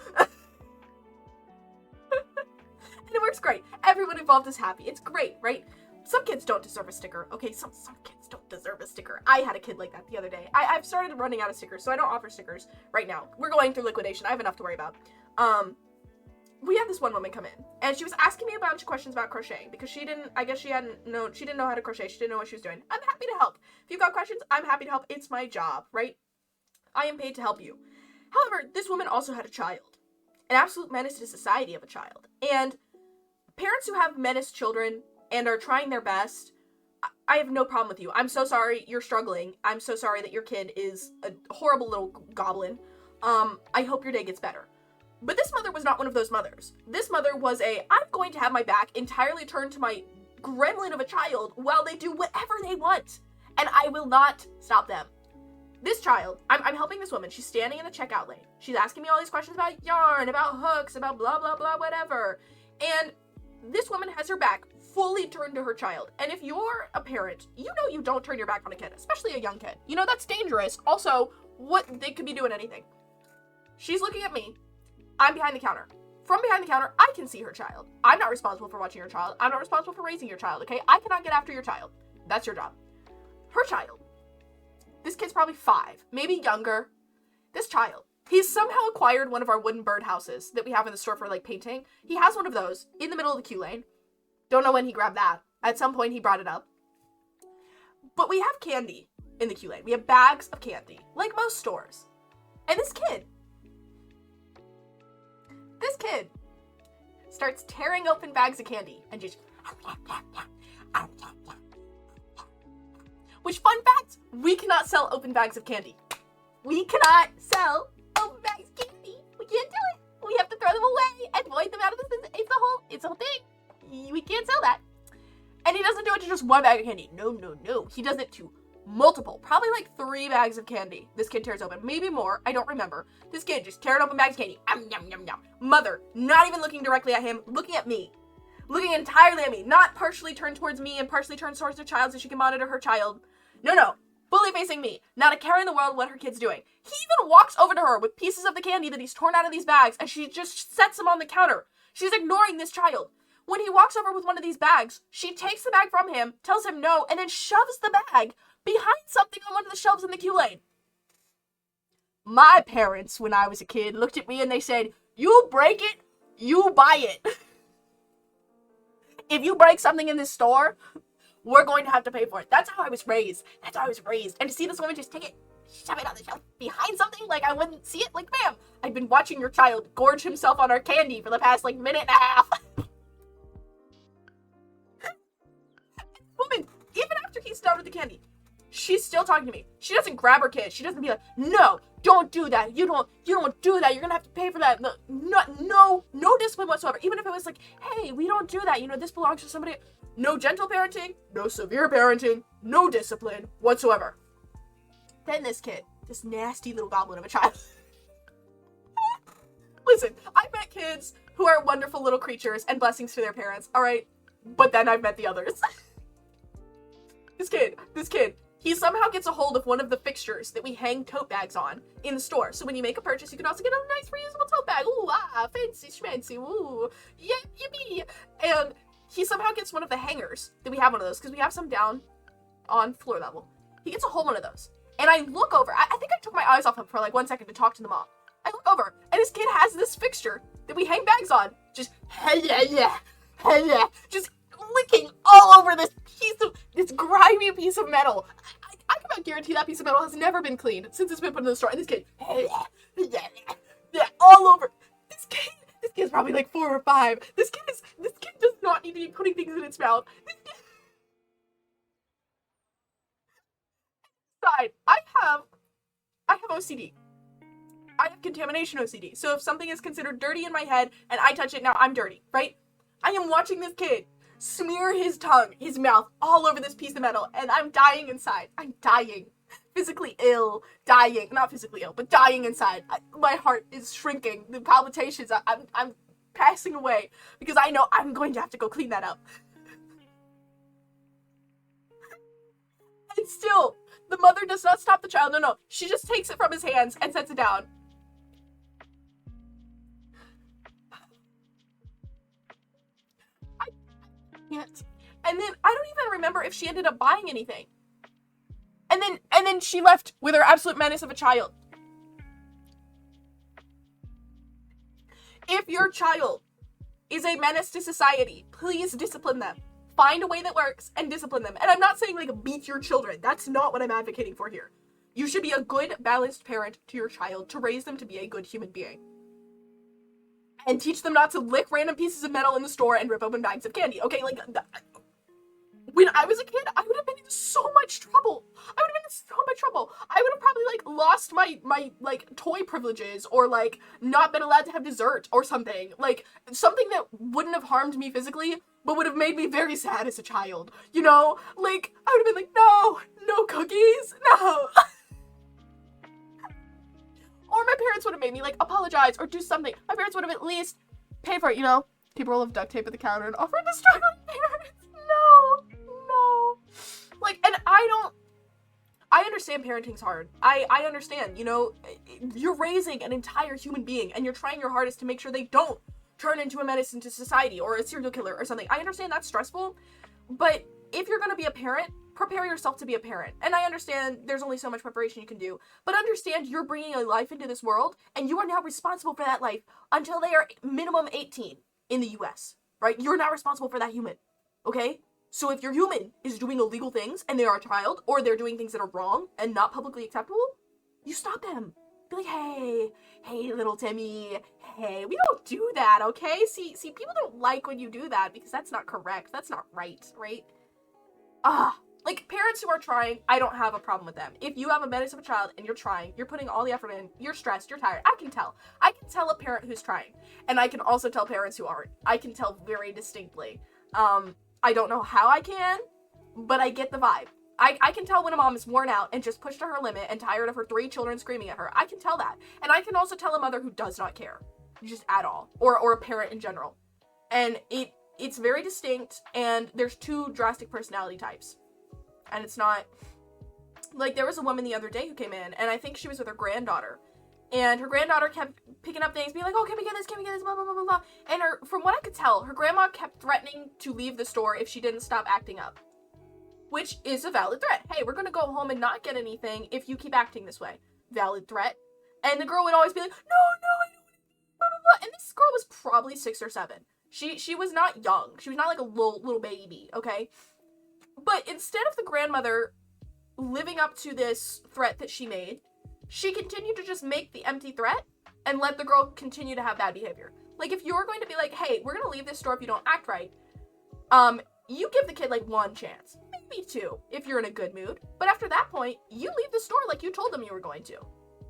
Speaker 1: And it works great. Everyone involved is happy. It's great, right? Some kids don't deserve a sticker, okay? Some kids don't deserve a sticker. I had a kid like that the other day. I've started running out of stickers, so I don't offer stickers right now. We're going through liquidation. I have enough to worry about. We had this one woman come in, and she was asking me a bunch of questions about crocheting, because she didn't know how to crochet. She didn't know what she was doing. I'm happy to help. If you've got questions, I'm happy to help. It's my job, right? I am paid to help you. However, this woman also had a child. An absolute menace to society of a child. And parents who have menaced children and are trying their best, I have no problem with you. I'm so sorry you're struggling. I'm so sorry that your kid is a horrible little goblin. I hope your day gets better. But this mother was not one of those mothers. This mother was I'm going to have my back entirely turned to my gremlin of a child while they do whatever they want. And I will not stop them. This child, I'm helping this woman. She's standing in the checkout lane. She's asking me all these questions about yarn, about hooks, about blah, blah, blah, whatever. And this woman has her back fully turned to her child. And if you're a parent, you know you don't turn your back on a kid, especially a young kid. You know that's dangerous. Also, they could be doing anything. She's looking at me. I'm behind the counter. From behind the counter, I can see her child. I'm not responsible for watching your child. I'm not responsible for raising your child, okay? I cannot get after your child. That's your job. Her child. This kid's probably 5, maybe younger. This child. He's somehow acquired one of our wooden bird houses that we have in the store for like painting. He has one of those in the middle of the queue lane. Don't know when he grabbed that. At some point he brought it up. But we have candy in the queue lane. We have bags of candy, like most stores. And this kid This kid starts tearing open bags of candy and just... Which, fun fact, we cannot sell open bags of candy. We cannot sell open bags of candy. We can't do it. We have to throw them away and void them out of the system. It's a whole thing. We can't sell that. And he doesn't do it to just one bag of candy. No. He does it to multiple, probably like 3 bags of candy. This kid tears open, maybe more. I don't remember. This kid just tearing open bags of candy. Yum. Mother, not even looking directly at him, looking at me. Looking entirely at me. Not partially turned towards me and partially turned towards the child so she can monitor her child. No. Fully facing me. Not a care in the world what her kid's doing. He even walks over to her with pieces of the candy that he's torn out of these bags, and she just sets them on the counter. She's ignoring this child. When he walks over with one of these bags, she takes the bag from him, tells him no, and then shoves the bag behind something on one of the shelves in the queue lane. My parents, when I was a kid, looked at me and they said, you break it, you buy it. If you break something in this store, we're going to have to pay for it. That's how I was raised. And to see this woman just take it, shove it on the shelf behind something like I wouldn't see it, like, bam. I've been watching your child gorge himself on our candy for the past, like, minute and a half. Woman, even after he's done with the candy, she's still talking to me. She doesn't grab her kid. She doesn't be like, no, don't do that. You don't do that. You're gonna have to pay for that. No discipline whatsoever. Even if it was like, hey, we don't do that. This belongs to somebody. No gentle parenting, no severe parenting, no discipline whatsoever. Then this kid, this nasty little goblin of a child. Listen, I've met kids who are wonderful little creatures and blessings to their parents, alright? But then I've met the others. This kid, he somehow gets a hold of one of the fixtures that we hang tote bags on in the store. So when you make a purchase, you can also get a nice reusable tote bag. Ooh, fancy schmancy, ooh, yeah, yippee. And he somehow gets one of the hangers that we have one of those, because we have some down on floor level. He gets a whole one of those. And I look over, I think I took my eyes off him for like 1 second to talk to the mom. I look over, and this kid has this fixture that we hang bags on, just, just licking all over this grimy piece of metal. I can about guarantee that piece of metal has never been cleaned since it's been put in the store. And this kid, all over. This kid's probably like 4 or 5. This kid does not need to be putting things in its mouth. Side, I have OCD. I have contamination OCD. So if something is considered dirty in my head and I touch it, now I'm dirty, right? I am watching this kid smear his tongue, his mouth, all over this piece of metal, and I'm dying inside. I'm dying. Physically ill. Dying. Not physically ill, but dying inside. My heart is shrinking. The palpitations, I'm passing away, because I know I'm going to have to go clean that up. And still, the mother does not stop the child. No. She just takes it from his hands and sets it down. Can't. And then I don't even remember if she ended up buying anything. And then she left with her absolute menace of a child. If your child is a menace to society, please discipline them. Find a way that works and discipline them. And I'm not saying like beat your children. That's not what I'm advocating for here. You should be a good, balanced parent to your child to raise them to be a good human being. And teach them not to lick random pieces of metal in the store and rip open bags of candy. Okay, like, when I was a kid, I would have been in so much trouble. I would have probably, like, lost my like, toy privileges, or, like, not been allowed to have dessert or something. Like, something that wouldn't have harmed me physically, but would have made me very sad as a child. You know? Like, I would have been like, no cookies, no. Or my parents would have made me, like, apologize or do something. My parents would have at least paid for it, you know? Keep a roll of duct tape at the counter and offer it to struggling parents. No. Like, and I understand parenting's hard. I understand, you know? You're raising an entire human being, and you're trying your hardest to make sure they don't turn into a menace into society or a serial killer or something. I understand that's stressful, but if you're gonna be a parent, prepare yourself to be a parent. And I understand there's only so much preparation you can do, but understand you're bringing a life into this world, and you are now responsible for that life until they are minimum 18 in the US, right? You're not responsible for that human, okay? So if your human is doing illegal things and they are a child, or they're doing things that are wrong and not publicly acceptable, you stop them. Be like, hey, little Timmy, hey, we don't do that, okay? See, people don't like when you do that because that's not correct. That's not right? Like, parents who are trying, I don't have a problem with them. If you have a menace of a child and you're trying, you're putting all the effort in, you're stressed, you're tired, I can tell. I can tell a parent who's trying. And I can also tell parents who aren't. I can tell very distinctly. I don't know how I can, but I get the vibe. I can tell when a mom is worn out and just pushed to her limit and tired of her 3 children screaming at her. I can tell that. And I can also tell a mother who does not care. Just at all. Or a parent in general. And it's very distinct, and there's 2 drastic personality types. And it's not... Like, there was a woman the other day who came in, and I think she was with her granddaughter. And her granddaughter kept picking up things, being like, oh, can we get this, blah, blah, blah, blah, blah. And from what I could tell, her grandma kept threatening to leave the store if she didn't stop acting up. Which is a valid threat. Hey, we're gonna go home and not get anything if you keep acting this way. Valid threat. And the girl would always be like, no, I don't, blah, blah, blah. And this girl was probably 6 or 7. She was not young. She was not like a little baby, okay? But instead of the grandmother living up to this threat that she made, she continued to just make the empty threat and let the girl continue to have bad behavior. Like, if you're going to be like, hey, we're gonna leave this store if you don't act right, you give the kid like 1 chance, maybe 2, if you're in a good mood. But after that point, you leave the store like you told them you were going to.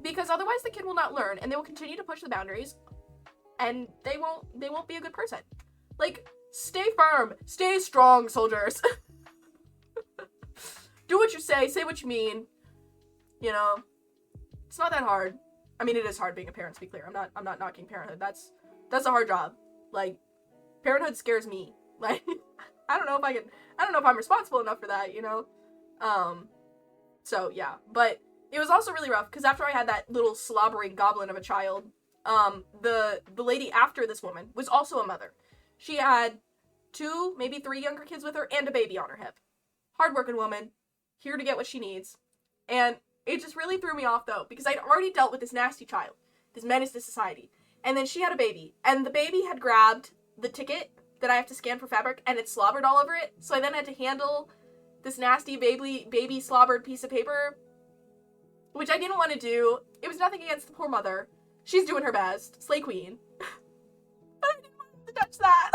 Speaker 1: Because otherwise the kid will not learn, and they will continue to push the boundaries, and they won't be a good person. Like, stay firm, stay strong, soldiers. Do what you say what you mean. You know, it's not that hard. I mean, it is hard being a parent, to be clear. I'm not knocking parenthood. That's a hard job. Like, parenthood scares me. Like, I don't know if I'm responsible enough for that, you know? So yeah, but it was also really rough, because after I had that little slobbering goblin of a child, the lady after this woman was also a mother. She had 2, maybe 3 younger kids with her and a baby on her hip. Hardworking woman, here to get what she needs. And it just really threw me off, though, because I'd already dealt with this nasty child, this menace to society, and then she had a baby, and the baby had grabbed the ticket that I have to scan for fabric, and it slobbered all over it, so I then had to handle this nasty baby slobbered piece of paper, which I didn't want to do. It was nothing against the poor mother. She's doing her best. Slay queen. But I didn't want to touch that.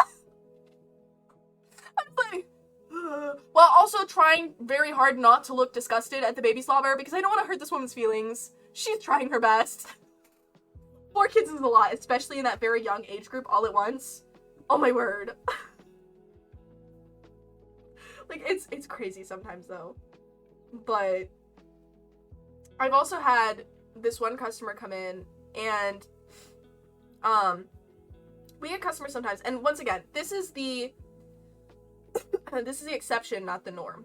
Speaker 1: I was like... While also trying very hard not to look disgusted at the baby slobber, because I don't want to hurt this woman's feelings. She's trying her best. 4 kids is a lot, especially in that very young age group all at once. Oh my word. Like, it's crazy sometimes, though. But I've also had this one customer come in, and we get customers sometimes, and once again, this is the exception, not the norm.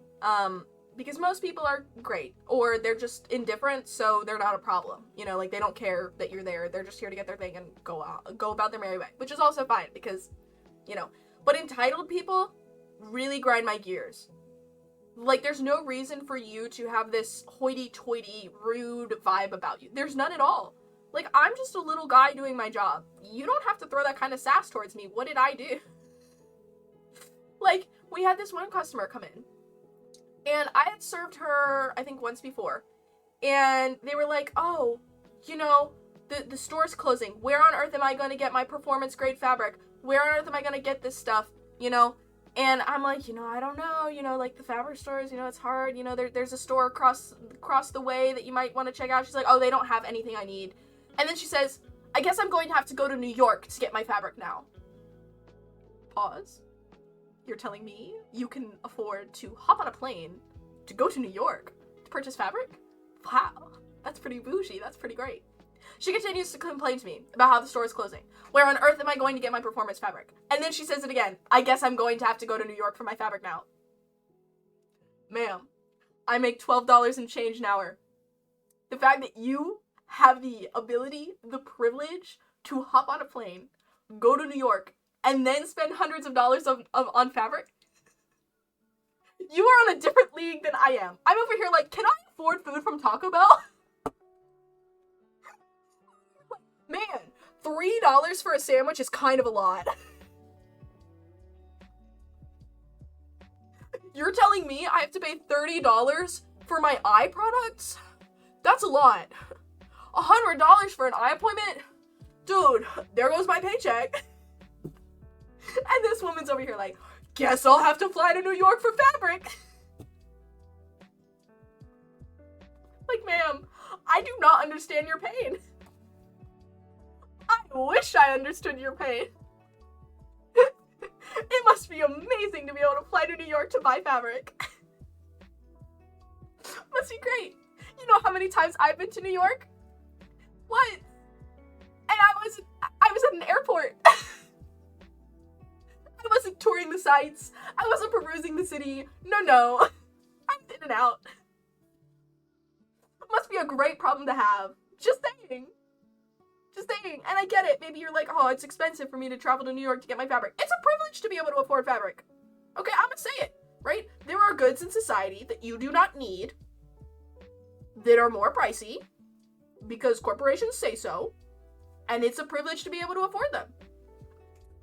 Speaker 1: Because most people are great, or they're just indifferent, so they're not a problem. You know, like, they don't care that you're there. They're just here to get their thing and go about their merry way, which is also fine, because, you know. But entitled people really grind my gears. Like, there's no reason for you to have this hoity-toity, rude vibe about you. There's none at all. Like, I'm just a little guy doing my job. You don't have to throw that kind of sass towards me. What did I do? Like, we had this one customer come in, and I had served her, I think, once before, and they were like, oh, you know, the store's closing. Where on earth am I going to get my performance-grade fabric? Where on earth am I going to get this stuff, you know? And I'm like, you know, I don't know, you know, like, the fabric stores, you know, it's hard, you know, there's a store across the way that you might want to check out. She's like, oh, they don't have anything I need. And then she says, I guess I'm going to have to go to New York to get my fabric now. Pause. You're telling me you can afford to hop on a plane to go to New York to purchase fabric? Wow, that's pretty bougie, that's pretty great. She continues to complain to me about how the store is closing. Where on earth am I going to get my performance fabric? And then she says it again. I guess I'm going to have to go to New York for my fabric now. Ma'am, I make $12 and change an hour. The fact that you have the ability, the privilege to hop on a plane, go to New York, and then spend hundreds of dollars on fabric? You are on a different league than I am. I'm over here like, can I afford food from Taco Bell? Man, $3 for a sandwich is kind of a lot. You're telling me I have to pay $30 for my eye products? That's a lot. $100 for an eye appointment? Dude, there goes my paycheck. And this woman's over here like, guess I'll have to fly to New York for fabric. Like, ma'am, I do not understand your pain. I wish I understood your pain. It must be amazing to be able to fly to New York to buy fabric. Must be great. You know how many times I've been to New York? What? And I was at an airport. I wasn't touring the sights. I wasn't perusing the city. No. I was in and out. Must be a great problem to have. Just saying. And I get it. Maybe you're like, oh, it's expensive for me to travel to New York to get my fabric. It's a privilege to be able to afford fabric. Okay, I'm gonna say it, right? There are goods in society that you do not need that are more pricey because corporations say so, and it's a privilege to be able to afford them.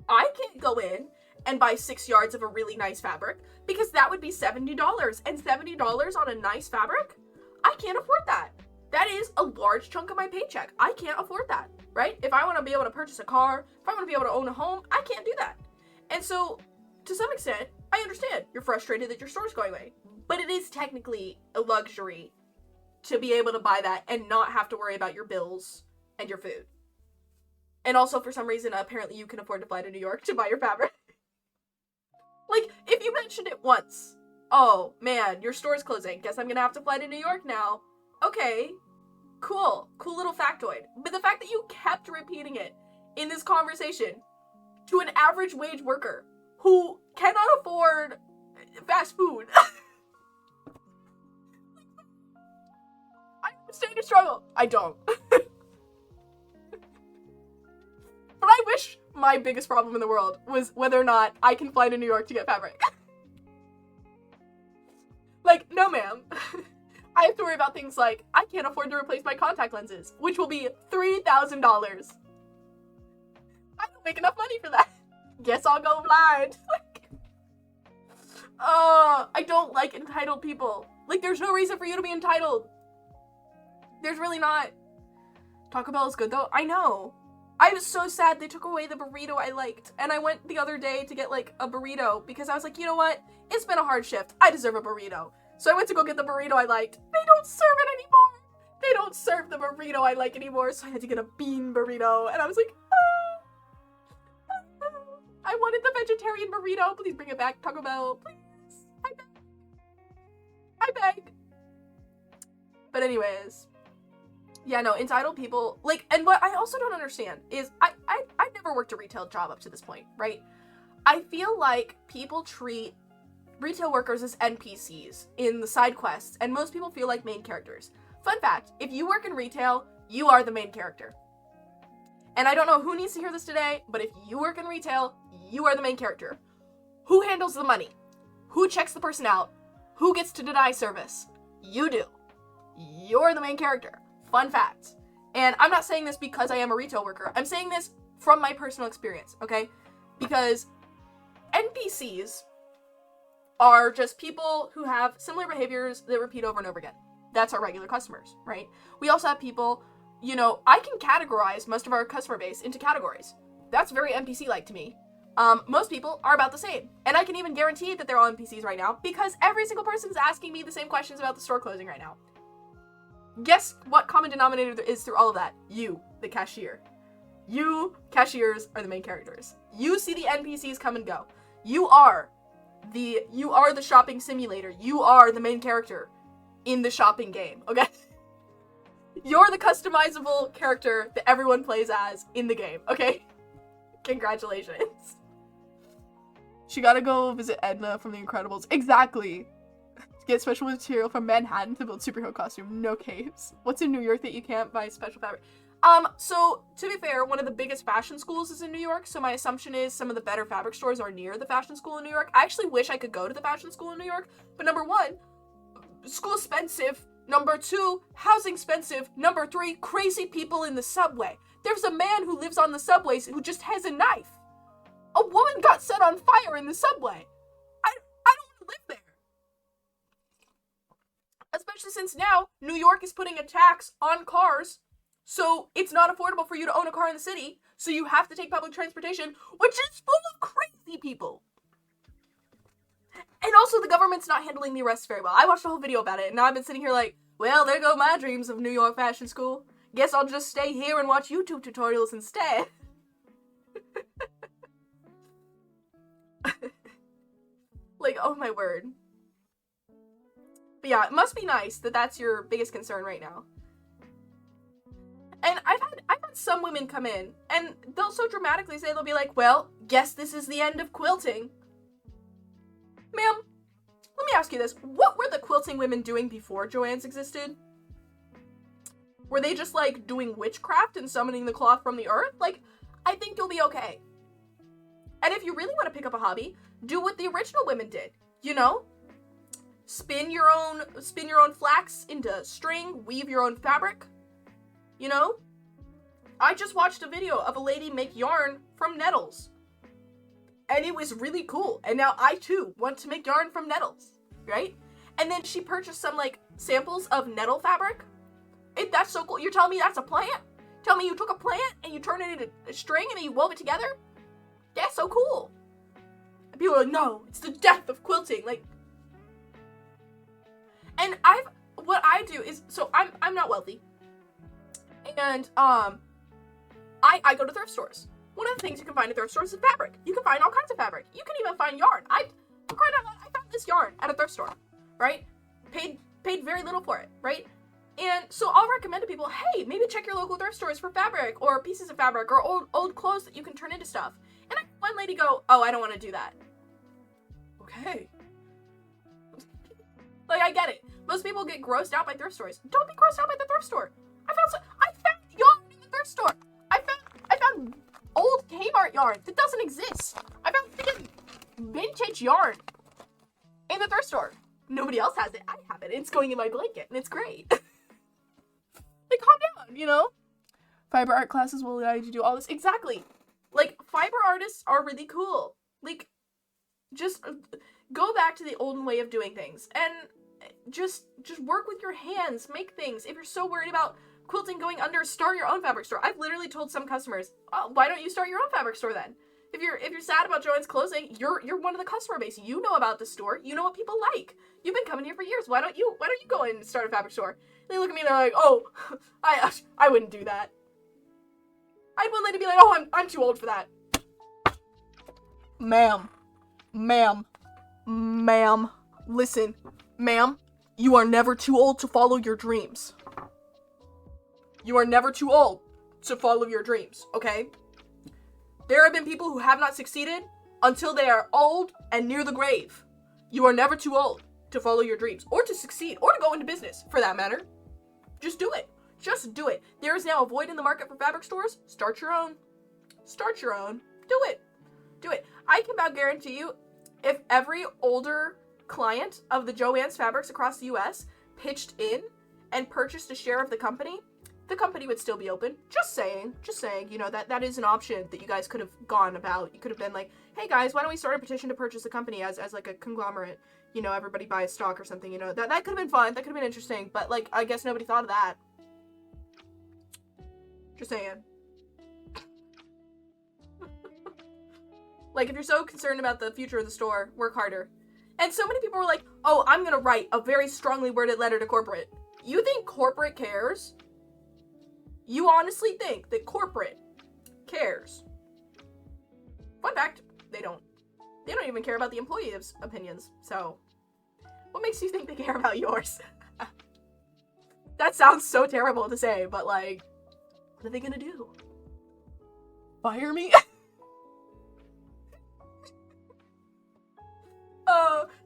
Speaker 1: I can't go in and buy 6 yards of a really nice fabric because that would be $70, and $70 on a nice fabric? I can't afford that. That is a large chunk of my paycheck. I can't afford that, right? If I want to be able to purchase a car, if I want to be able to own a home, I can't do that. And so, to some extent, I understand you're frustrated that your store's going away, but it is technically a luxury to be able to buy that and not have to worry about your bills and your food. And also, for some reason, apparently you can afford to fly to New York to buy your fabric. Like, if you mentioned it once, oh, man, your store's closing. Guess I'm gonna have to fly to New York now. Okay, cool little factoid. But the fact that you kept repeating it in this conversation to an average wage worker who cannot afford fast food. I understand your struggle. I don't. But I wish my biggest problem in the world was whether or not I can fly to New York to get fabric. Like, no ma'am. I have to worry about things like, I can't afford to replace my contact lenses, which will be $3,000. I don't make enough money for that. Guess I'll go blind. I don't like entitled people. Like, there's no reason for you to be entitled. There's really not. Taco Bell is good, though. I know. I was so sad they took away the burrito I liked. And I went the other day to get, like, a burrito because I was like, you know what? It's been a hard shift. I deserve a burrito. So I went to go get the burrito I liked. They don't serve it anymore. They don't serve the burrito I like anymore. So I had to get a bean burrito. And I was like, I wanted the vegetarian burrito. Please bring it back, Taco Bell. Please. I beg. But anyways. Yeah, no, entitled people, like, and what I also don't understand is, I've never worked a retail job up to this point, right? I feel like people treat retail workers as NPCs in the side quests, and most people feel like main characters. Fun fact, if you work in retail, you are the main character. And I don't know who needs to hear this today, but if you work in retail, you are the main character. Who handles the money? Who checks the person out? Who gets to deny service? You do. You're the main character. Fun fact. And I'm not saying this because I am a retail worker. I'm saying this from my personal experience, okay? Because NPCs are just people who have similar behaviors that repeat over and over again. That's our regular customers, right? We also have people, you know, I can categorize most of our customer base into categories. That's very NPC-like to me. Most people are about the same. And I can even guarantee that they're all NPCs right now because every single person is asking me the same questions about the store closing right now. Guess what common denominator there is through all of that? You, the cashier. You, cashiers, are the main characters. You see the NPCs come and go. You are the shopping simulator. You are the main character in the shopping game, okay? You're the customizable character that everyone plays as in the game, okay? Congratulations. She gotta go visit Edna from The Incredibles. Exactly. Get special material from Manhattan to build superhero costume. No caves. What's in New York that you can't buy special fabric? So, to be fair, one of the biggest fashion schools is in New York, so my assumption is some of the better fabric stores are near the fashion school in New York. I actually wish I could go to the fashion school in New York, but number one, school expensive. Number two, housing expensive. Number three, crazy people in the subway. There's a man who lives on the subways who just has a knife. A woman got set on fire in the subway. I don't want to live there. Especially since now, New York is putting a tax on cars So it's not affordable for you to own a car in the city, so you have to take public transportation, which is full of crazy people. And also the government's not handling the arrests very well. I watched a whole video about it, and now I've been sitting here like, well, there go my dreams of New York fashion school. Guess I'll just stay here and watch YouTube tutorials instead. Like, oh my word. But yeah, it must be nice that that's your biggest concern right now. And I've had some women come in, and they'll so dramatically say, they'll be like, well, guess this is the end of quilting. Ma'am, let me ask you this. What were the quilting women doing before Joann's existed? Were they just, like, doing witchcraft and summoning the cloth from the earth? Like, I think you'll be okay. And if you really want to pick up a hobby, do what the original women did. You know? Spin your own flax into string, weave your own fabric. You know? I just watched a video of a lady make yarn from nettles. And it was really cool. And now I too want to make yarn from nettles, right? And then she purchased some like samples of nettle fabric. That's so cool. You're telling me that's a plant? Tell me you took a plant and you turned it into a string and then you wove it together? That's so cool. And people are like, no, it's the death of quilting. Like, and what I do is, so I'm not wealthy. And I go to thrift stores. One of the things you can find at thrift stores is fabric. You can find all kinds of fabric. You can even find yarn. I found this yarn at a thrift store, right? Paid very little for it, right? And so I'll recommend to people, hey, maybe check your local thrift stores for fabric or pieces of fabric or old clothes that you can turn into stuff. And I had one lady go, oh, I don't want to do that. Okay. Like, I get it. Most people get grossed out by thrift stores. Don't be grossed out by the thrift store. I found yarn in the thrift store. I found old Kmart yarn that doesn't exist. I found freaking vintage yarn in the thrift store. Nobody else has it. I have it. It's going in my blanket, and it's great. Like, calm down, you know? Fiber art classes will allow you to do all this. Exactly. Like, fiber artists are really cool. Like, just go back to the olden way of doing things, and just work with your hands, make things. If you're so worried about quilting going under, start your own fabric store. I've literally told some customers, oh, why don't you start your own fabric store then? If you're sad about Joann's closing, you're one of the customer base. You know about the store. You know what people like. You've been coming here for years. Why don't you go in and start a fabric store? They look at me and they're like, oh, I wouldn't do that. I had one lady be like, oh, I'm too old for that. Ma'am, listen, ma'am, you are never too old to follow your dreams. You are never too old to follow your dreams, okay? There have been people who have not succeeded until they are old and near the grave. You are never too old to follow your dreams, or to succeed, or to go into business, for that matter. Just do it. Just do it. There is now a void in the market for fabric stores. Start your own. Start your own. Do it. Do it. I can about guarantee you, if every older client of the Joann's fabrics across the US pitched in and purchased a share of the company would still be open. Just saying, you know, that is an option that you guys could have gone about. You could have been like, hey guys, why don't we start a petition to purchase the company as like a conglomerate, you know, everybody buys stock or something, you know, that could have been fun, that could have been interesting, but like, I guess nobody thought of that. Just saying. Like, if you're so concerned about the future of the store, work harder. And so many people were like, oh, I'm gonna write a very strongly worded letter to corporate. You think corporate cares? You honestly think that corporate cares? Fun fact, they don't. They don't even care about the employees' opinions. So, what makes you think they care about yours? That sounds so terrible to say, but like, what are they gonna do? Fire me?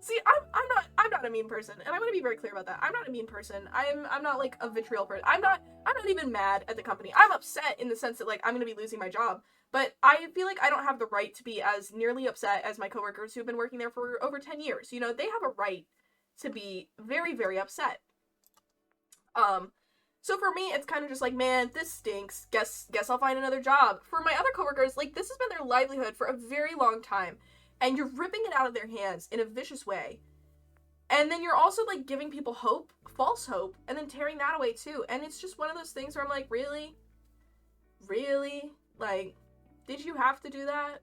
Speaker 1: See, I'm not a mean person, and I want to be very clear about that. I'm not a mean person. I'm not like a vitriol person. I'm not even mad at the company. I'm upset in the sense that like I'm gonna be losing my job, but I feel like I don't have the right to be as nearly upset as my coworkers who've been working there for over 10 years. You know, they have a right to be very, very upset. So for me, it's kind of just like, man, this stinks. Guess I'll find another job. For my other coworkers, like, this has been their livelihood for a very long time, and you're ripping it out of their hands in a vicious way. And then you're also, like, giving people hope false hope and then tearing that away too. And it's just one of those things where I'm like, really? Really? Like, did you have to do that?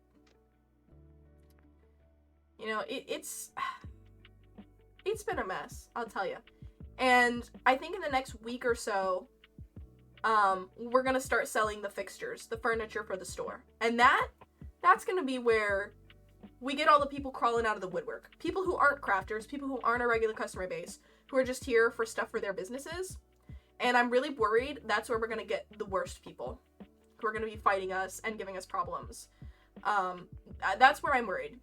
Speaker 1: You know, it's been a mess, I'll tell you. And I think in the next week or so, we're gonna start selling the fixtures, the furniture for the store. And that's gonna be where we get all the people crawling out of the woodwork. People who aren't crafters, people who aren't a regular customer base, who are just here for stuff for their businesses. And I'm really worried that's where we're gonna get the worst people, who are gonna be fighting us and giving us problems. That's where I'm worried.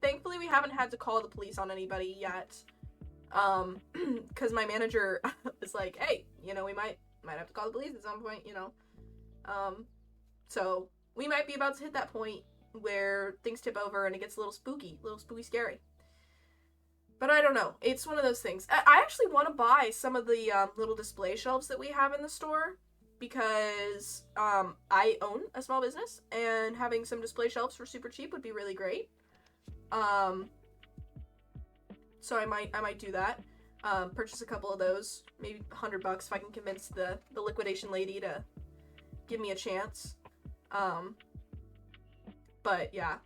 Speaker 1: Thankfully we haven't had to call the police on anybody yet. Cause my manager was like, hey, you know, we might have to call the police at some point, you know. So we might be about to hit that point where things tip over and it gets a little spooky scary. But I don't know. It's one of those things. I actually want to buy some of the little display shelves that we have in the store because I own a small business and having some display shelves for super cheap would be really great. So I might do that. Purchase a couple of those, maybe $100 if I can convince the liquidation lady to give me a chance. But yeah,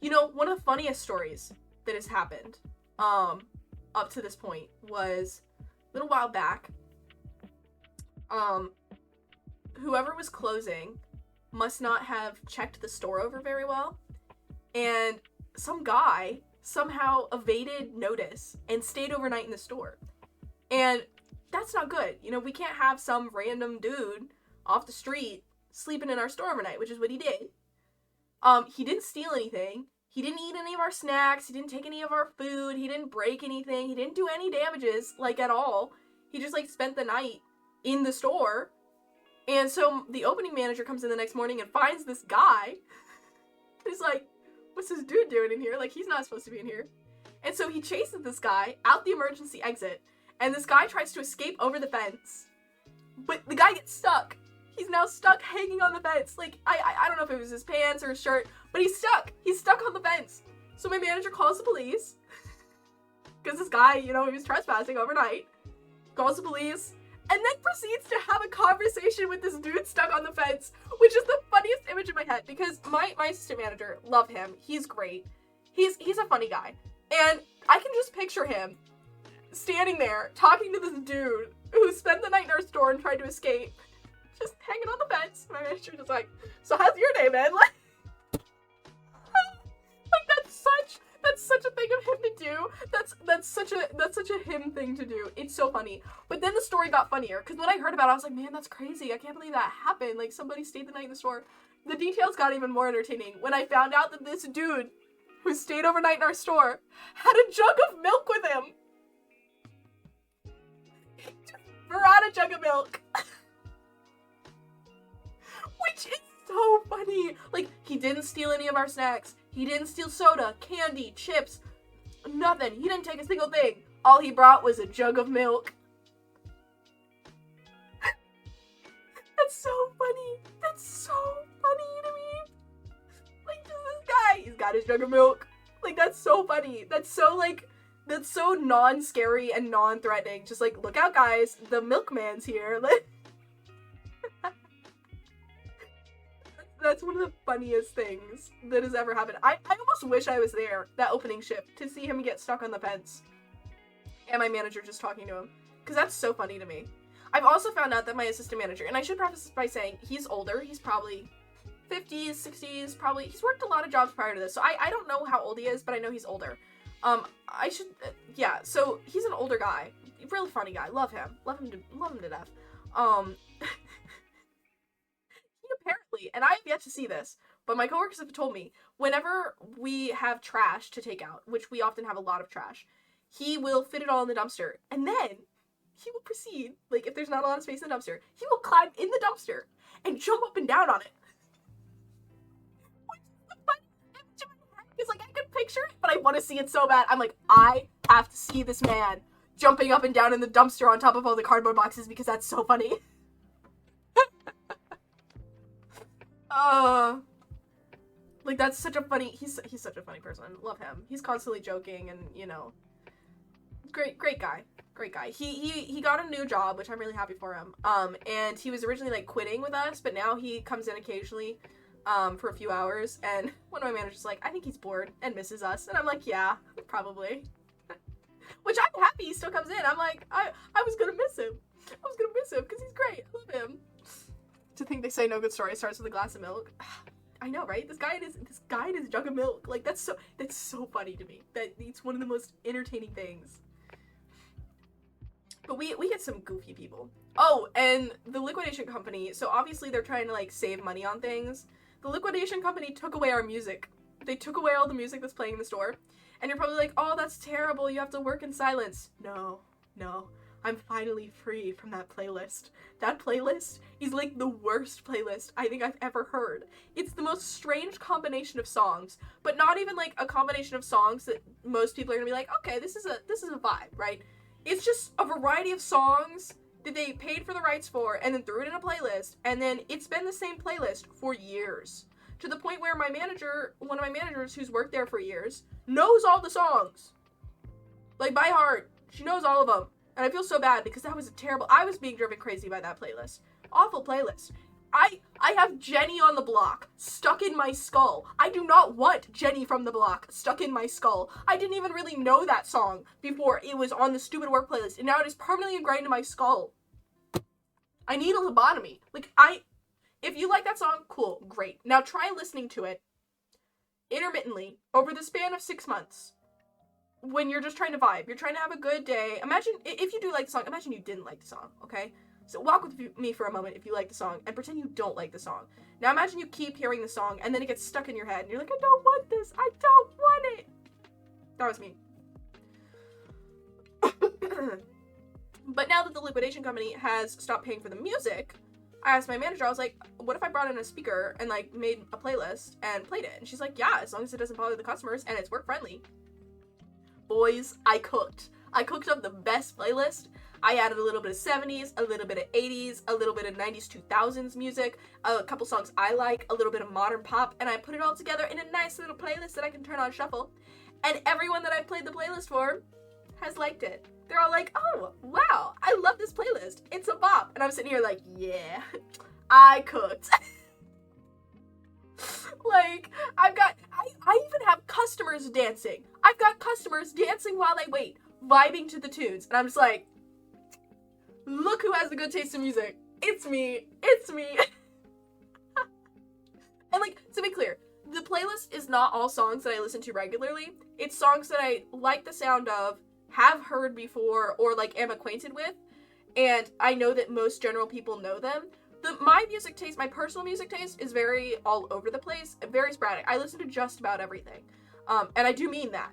Speaker 1: you know, one of the funniest stories that has happened up to this point was a little while back. Whoever was closing must not have checked the store over very well, and some guy somehow evaded notice and stayed overnight in the store. And that's not good. You know, we can't have some random dude off the street sleeping in our store overnight, which is what he did. He didn't steal anything. He didn't eat any of our snacks. He didn't take any of our food. He didn't break anything. He didn't do any damages, like, at all. He just, like, spent the night in the store. And so the opening manager comes in the next morning and finds this guy. He's like, what's this dude doing in here? Like, he's not supposed to be in here. And so he chases this guy out the emergency exit, and this guy tries to escape over the fence. But the guy gets stuck. He's now stuck hanging on the fence. Like, I don't know if it was his pants or his shirt, but he's stuck. He's stuck on the fence. So my manager calls the police. Because this guy, you know, he was trespassing overnight. Calls the police. And then proceeds to have a conversation with this dude stuck on the fence, which is the funniest image in my head, because my assistant manager, love him. He's great. He's a funny guy. And I can just picture him standing there talking to this dude who spent the night in our store and tried to escape, just hanging on the fence. My manager just like, so how's your day, man? Like that's such a thing of him to do. That's such a him thing to do. It's so funny. But then the story got funnier, because when I heard about it, I was like, man, that's crazy. I can't believe that happened. Like, somebody stayed the night in the store. The details got even more entertaining when I found out that this dude who stayed overnight in our store had a jug of milk with him. He just brought a jug of milk. Which is so funny. Like, he didn't steal any of our snacks. He didn't steal soda, candy, chips, nothing. He didn't take a single thing. All he brought was a jug of milk. That's so funny. That's so funny to me. Like, this guy, he's got his jug of milk. Like, that's so funny. That's so non-scary and non-threatening. Just like, look out, guys. The milkman's here. Like, that's one of the funniest things that has ever happened. I almost wish I was there, that opening shift, to see him get stuck on the fence. And my manager just talking to him. Because that's so funny to me. I've also found out that my assistant manager, and I should preface this by saying he's older. He's probably 50s, 60s, probably. He's worked a lot of jobs prior to this. So I don't know how old he is, but I know he's older. So he's an older guy. Really funny guy. Love him. Love him to death. Apparently, and I have yet to see this, but my coworkers have told me, whenever we have trash to take out, which we often have a lot of trash, he will fit it all in the dumpster, and then he will proceed, like, if there's not a lot of space in the dumpster, he will climb in the dumpster and jump up and down on it. Which is the funniest image in my head, because, like, I can picture it, but I want to see it so bad. I'm like, I have to see this man jumping up and down in the dumpster on top of all the cardboard boxes, because that's so funny. Like, that's such a funny, he's such a funny person. Love him. He's constantly joking and, you know, Great guy. Great guy. He got a new job, which I'm really happy for him. And he was originally like quitting with us, but now he comes in occasionally for a few hours, and one of my managers is like, I think he's bored and misses us. And I'm like, yeah, probably. Which I'm happy he still comes in. I'm like, I was gonna miss him. I was gonna miss him because he's great. I love him. To think they say no good story starts with a glass of milk. I know, right? This guy and his jug of milk. Like, that's so funny to me. That it's one of the most entertaining things. But we get some goofy people. Oh, and the liquidation company, so obviously they're trying to like save money on things. The liquidation company took away our music. They took away all the music that's playing in the store. And you're probably like, oh, that's terrible. You have to work in silence. No. I'm finally free from that playlist. That playlist is like the worst playlist I think I've ever heard. It's the most strange combination of songs, but not even like a combination of songs that most people are gonna be like, okay, this is a vibe, right? It's just a variety of songs that they paid for the rights for and then threw it in a playlist, and then it's been the same playlist for years. To the point where one of my managers who's worked there for years, knows all the songs. Like, by heart. She knows all of them. And I feel so bad because that was I was being driven crazy by that playlist. Awful playlist. I have Jenny on the Block stuck in my skull. I do not want Jenny from the Block stuck in my skull. I didn't even really know that song before it was on the stupid work playlist, and now it is permanently ingrained in my skull. I need a lobotomy. Like, if you like that song, cool, great. Now try listening to it intermittently over the span of 6 months. When you're just trying to vibe, you're trying to have a good day. Imagine, if you do like the song, imagine you didn't like the song, okay? So walk with me for a moment if you like the song, and pretend you don't like the song. Now imagine you keep hearing the song, and then it gets stuck in your head, and you're like, I don't want this, I don't want it. That was me. But now that the liquidation company has stopped paying for the music, I asked my manager, I was like, what if I brought in a speaker and like made a playlist and played it? And she's like, yeah, as long as it doesn't bother the customers and it's work friendly. Boys, I cooked up the best playlist. I added a little bit of 70s, a little bit of 80s, a little bit of 90s, 2000s music, a couple songs I like, a little bit of modern pop, and I put it all together in a nice little playlist that I can turn on shuffle. And everyone that I've played the playlist for has liked it. They're all like, oh, wow, I love this playlist. It's a bop. And I'm sitting here like, yeah, I cooked. Like, I even have customers dancing. I've got customers dancing while they wait, vibing to the tunes. And I'm just like, look who has the good taste in music. It's me. And like, to be clear, the playlist is not all songs that I listen to regularly. It's songs that I like the sound of, have heard before, or like am acquainted with. And I know that most general people know them. My music taste, my personal music taste, is very all over the place, very sporadic. I listen to just about everything. And I do mean that.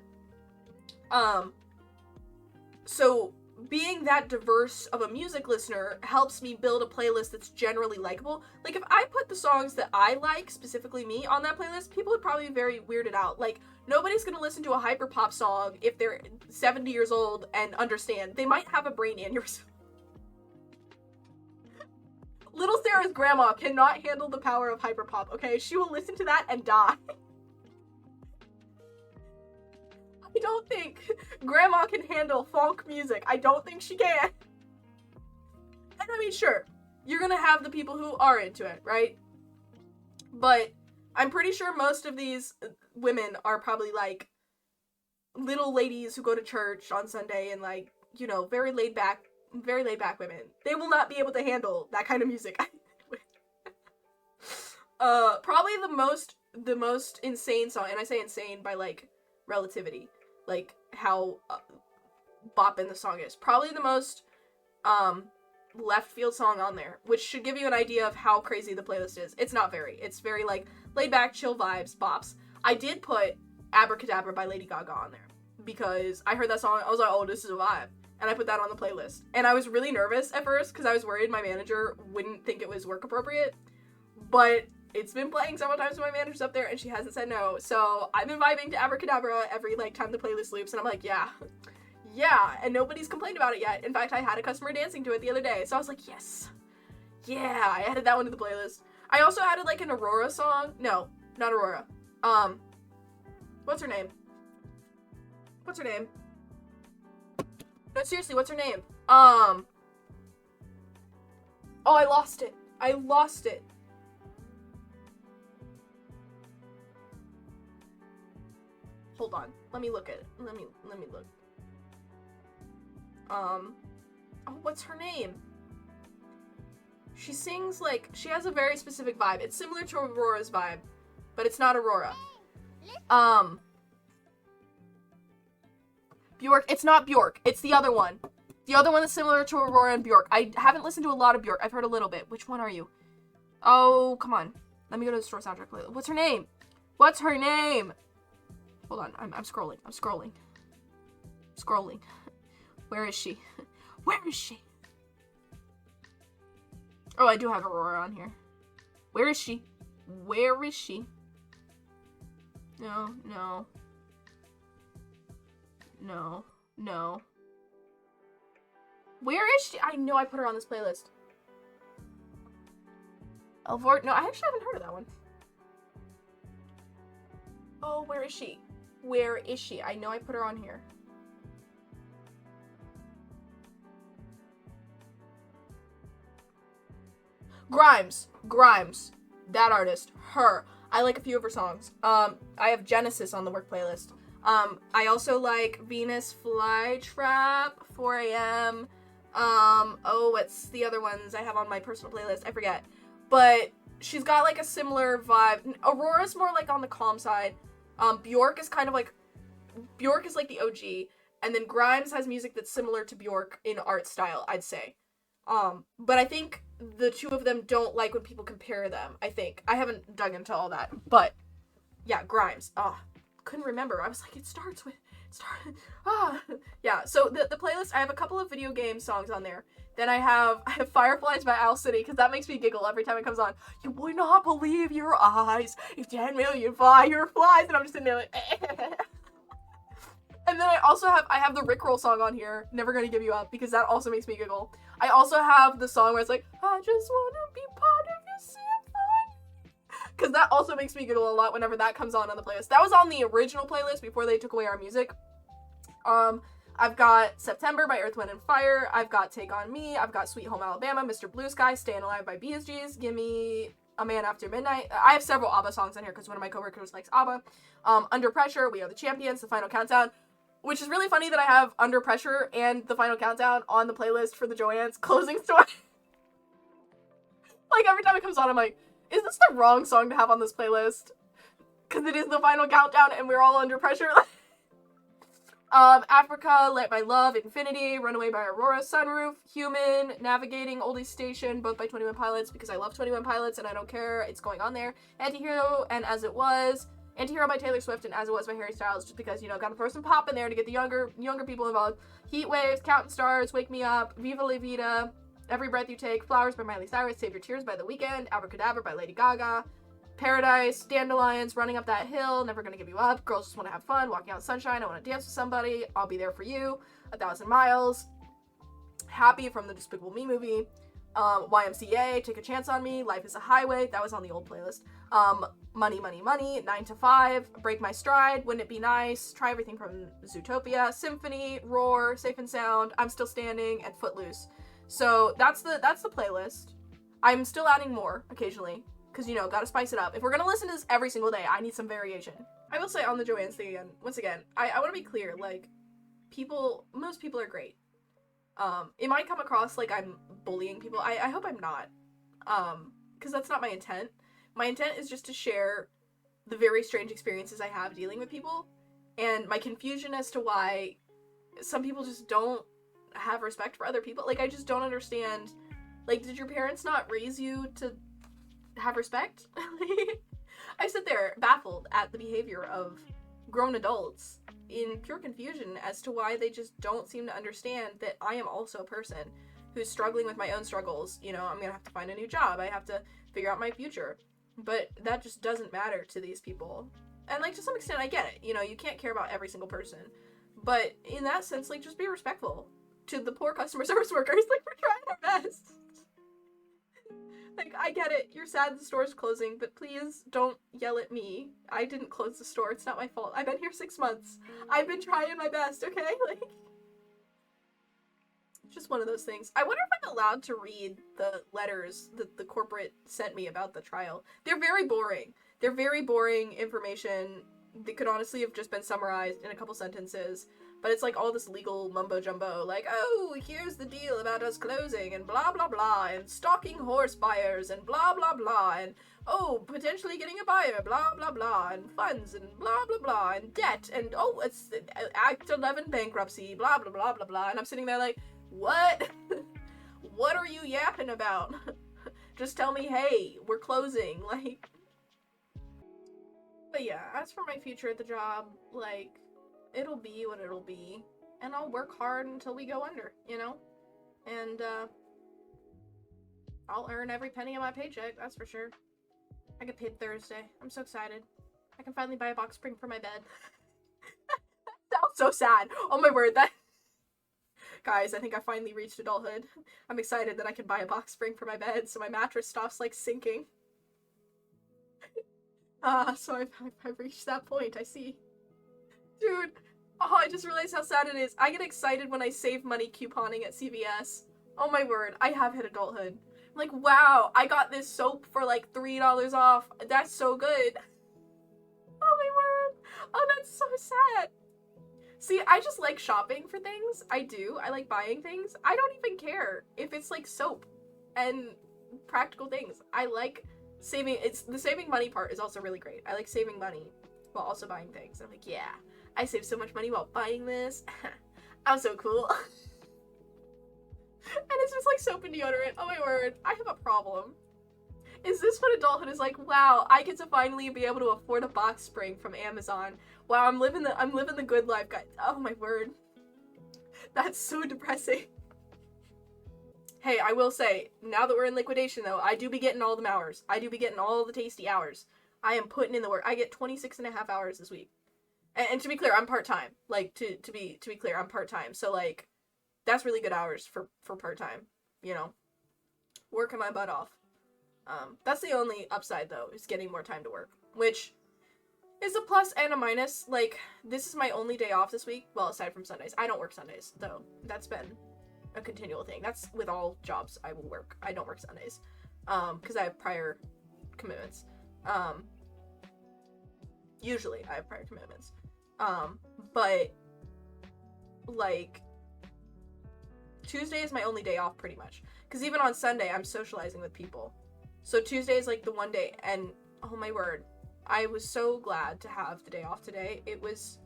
Speaker 1: So being that diverse of a music listener helps me build a playlist that's generally likable. Like, if I put the songs that I like, specifically me, on that playlist, people would probably be very weirded out. Like, nobody's gonna listen to a hyperpop song if they're 70 years old and understand. They might have a brain aneurysm. Little Sarah's grandma cannot handle the power of hyperpop, okay? She will listen to that and die. I don't think grandma can handle funk music. I don't think she can. And I mean, sure, you're gonna have the people who are into it, right? But I'm pretty sure most of these women are probably like little ladies who go to church on Sunday and like, you know, very laid back women. They will not be able to handle that kind of music. Probably the most insane song, and I say insane by like relativity, like how boppin' the song is. Probably the most left field song on there, which should give you an idea of how crazy the playlist is. It's not very. It's very like laid back, chill vibes, bops. I did put Abracadabra by Lady Gaga on there because I heard that song. I was like, oh, this is a vibe. And I put that on the playlist. And I was really nervous at first because I was worried my manager wouldn't think it was work appropriate. But it's been playing several times when my manager's up there and she hasn't said no. So I've been vibing to Abracadabra every like time the playlist loops, and I'm like, yeah. And nobody's complained about it yet. In fact, I had a customer dancing to it the other day. So I was like, yes. Yeah, I added that one to the playlist. I also added like an Aurora song. No, not Aurora. What's her name? No, seriously, what's her name? Oh, I lost it. I lost it. Hold on. Let me look at it. Let me look. Oh, what's her name? She sings like, she has a very specific vibe. It's similar to Aurora's vibe, but it's not Aurora. Bjork, it's not Bjork. It's the other one. The other one is similar to Aurora and Bjork. I haven't listened to a lot of Bjork. I've heard a little bit. Which one are you? Oh, come on. Let me go to the store soundtrack playlist. What's her name? What's her name? Hold on. I'm scrolling. I'm scrolling. Scrolling. Where is she? Where is she? Oh, I do have Aurora on here. Where is she? Where is she? No, no. No, no. Where is she? I know I put her on this playlist. Elvort? No, I actually haven't heard of that one. Oh, where is she? Where is she? I know I put her on here. Grimes. Grimes. That artist. Her. I like a few of her songs. I have Genesis on the work playlist. I also like Venus Flytrap, 4 a.m. Oh, what's the other ones I have on my personal playlist? I forget. But she's got like a similar vibe. Aurora's more like on the calm side. Bjork is kind of like, Bjork is like the OG. And then Grimes has music that's similar to Bjork in art style, I'd say. But I think the two of them don't like when people compare them, I think. I haven't dug into all that. But, yeah, Grimes. Couldn't remember. I was like, it starts with, yeah, so the playlist, I have a couple of video game songs on there. Then I have Fireflies by Owl City, because that makes me giggle every time it comes on. You would not believe your eyes if 10 million fireflies, and I'm just sitting there like, And then I have the Rickroll song on here, Never Gonna Give You Up, because that also makes me giggle. I also have the song where it's like, I just wanna be part of your symphony, because that also makes me giggle a lot whenever that comes on the playlist. That was on the original playlist before they took away our music. I've got September by Earth, Wind & Fire. I've got Take On Me. I've got Sweet Home Alabama, Mr. Blue Sky, Staying Alive by BSGs, Gimme A Man After Midnight. I have several ABBA songs on here because one of my coworkers likes ABBA. Under Pressure, We Are the Champions, The Final Countdown. Which is really funny that I have Under Pressure and The Final Countdown on the playlist for the Joann's closing story. Like, every time it comes on, I'm like, is this the wrong song to have on this playlist? Because it is The Final Countdown and we're all under pressure. Africa, Let My Love, Infinity, Runaway by Aurora, Sunroof, Human, Navigating, Oldies Station, both by 21 Pilots because I love 21 Pilots and I don't care, it's going on there. Antihero and As It Was. Antihero by Taylor Swift and As It Was by Harry Styles, just because, you know, gotta throw some pop in there to get the younger people involved. Heat Waves, Counting Stars, Wake Me Up, Viva La Vida, Every Breath You Take, Flowers by Miley Cyrus, Save Your Tears by The Weeknd, Abracadabra by Lady Gaga, Paradise, Dandelions, Running Up That Hill, Never Gonna Give You Up, Girls Just Wanna Have Fun, Walking Out in Sunshine, I Wanna Dance With Somebody, I'll Be There For You, 1,000 Miles, Happy from the Despicable Me movie, YMCA, Take a Chance on Me, Life is a Highway, that was on the old playlist, Money, Money, Money, 9 to 5, Break My Stride, Wouldn't It Be Nice, Try Everything from Zootopia, Symphony, Roar, Safe and Sound, I'm Still Standing, and Footloose. So that's the playlist. I'm still adding more occasionally, because, you know, gotta spice it up. If we're gonna listen to this every single day, I need some variation. I will say on the Joann's thing again, once again, I want to be clear, like, most people are great. It might come across like I'm bullying people. I hope I'm not, because that's not my intent. My intent is just to share the very strange experiences I have dealing with people, and my confusion as to why some people just don't have respect for other people. Like, I just don't understand. Like, did your parents not raise you to have respect? I sit there baffled at the behavior of grown adults in pure confusion as to why they just don't seem to understand that I am also a person who's struggling with my own struggles. You know, I'm gonna have to find a new job. I have to figure out my future. But that just doesn't matter to these people. And, like, to some extent, I get it. You know, you can't care about every single person. But in that sense, like, just be respectful to the poor customer service workers. Like, we're trying our best. Like, I get it. You're sad the store's closing, but please don't yell at me. I didn't close the store. It's not my fault. I've been here 6 months. I've been trying my best, okay? Like, Just one of those things. I wonder if I'm allowed to read the letters that the corporate sent me about the trial. They're very boring. They're very boring information. They could honestly have just been summarized in a couple sentences. But it's like all this legal mumbo jumbo, like, oh, here's the deal about us closing, and blah blah blah, and stalking horse buyers, and blah blah blah, and oh, potentially getting a buyer, blah blah blah, and funds, and blah blah blah, and debt, and oh, it's Act 11 bankruptcy, blah blah blah blah blah, and I'm sitting there like, what? What are you yapping about? Just tell me, hey, we're closing, like. But yeah, as for my future at the job, like, it'll be what it'll be, and I'll work hard until we go under, you know? And, I'll earn every penny of my paycheck, that's for sure. I get paid Thursday. I'm so excited. I can finally buy a box spring for my bed. That sounds so sad. Oh my word, that... Guys, I think I finally reached adulthood. I'm excited that I can buy a box spring for my bed so my mattress stops, like, sinking. So I've reached that point, I see. Dude, oh, I just realized how sad it is. I get excited when I save money couponing at CVS. Oh my word, I have hit adulthood. I'm like, wow, I got this soap for like $3 off. That's so good. Oh my word. Oh, that's so sad. See, I just like shopping for things. I do. I like buying things. I don't even care if it's like soap and practical things. I like saving. It's the saving money part is also really great. I like saving money while also buying things. I'm like, yeah, I saved so much money while buying this. I'm so cool. And it's just like soap and deodorant. Oh my word, I have a problem. Is this what adulthood is like? Wow, I get to finally be able to afford a box spring from Amazon. Wow, I'm living the good life, guys. Oh my word. That's so depressing. Hey, I will say, now that we're in liquidation though, I do be getting all the hours. I do be getting all the tasty hours. I am putting in the work. I get 26.5 hours this week. And to be clear, I'm part-time. Like, to be clear, I'm part-time. So like, that's really good hours for part-time, you know. Working my butt off. That's the only upside though, is getting more time to work, which is a plus and a minus. Like, this is my only day off this week. Well, aside from Sundays. I don't work Sundays though. That's been a continual thing. That's with all jobs I will work. I don't work Sundays. Because I have prior commitments. Usually I have prior commitments. But like, Tuesday is my only day off pretty much. Because even on Sunday, I'm socializing with people. So Tuesday is like the one day, and oh my word, I was so glad to have the day off today. It was,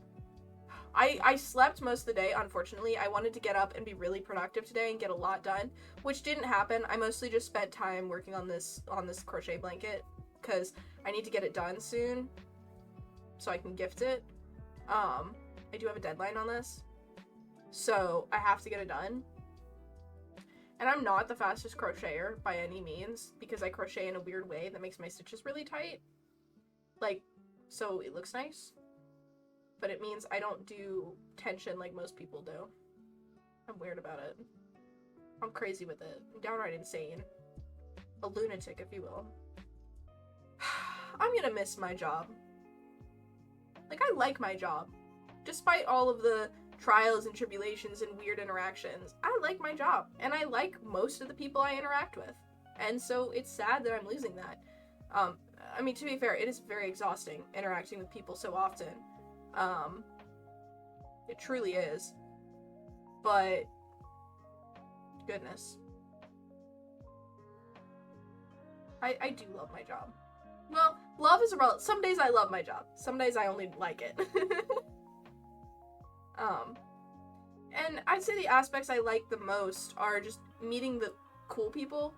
Speaker 1: I slept most of the day, unfortunately. I wanted to get up and be really productive today and get a lot done, which didn't happen. I mostly just spent time working on this crochet blanket, because I need to get it done soon, so I can gift it. I do have a deadline on this, so I have to get it done. And I'm not the fastest crocheter by any means, because I crochet in a weird way that makes my stitches really tight. Like, so it looks nice. But it means I don't do tension like most people do. I'm weird about it. I'm crazy with it. I'm downright insane. A lunatic, if you will. I'm gonna miss my job. Like, I like my job. Despite all of the trials and tribulations and weird interactions, I like my job, and I like most of the people I interact with, and so it's sad that I'm losing that. I mean, to be fair, it is very exhausting interacting with people so often. It truly is, but goodness, I do love my job. Well, love is a relative. Some days I love my job, some days I only like it. And I'd say the aspects I like the most are just meeting the cool people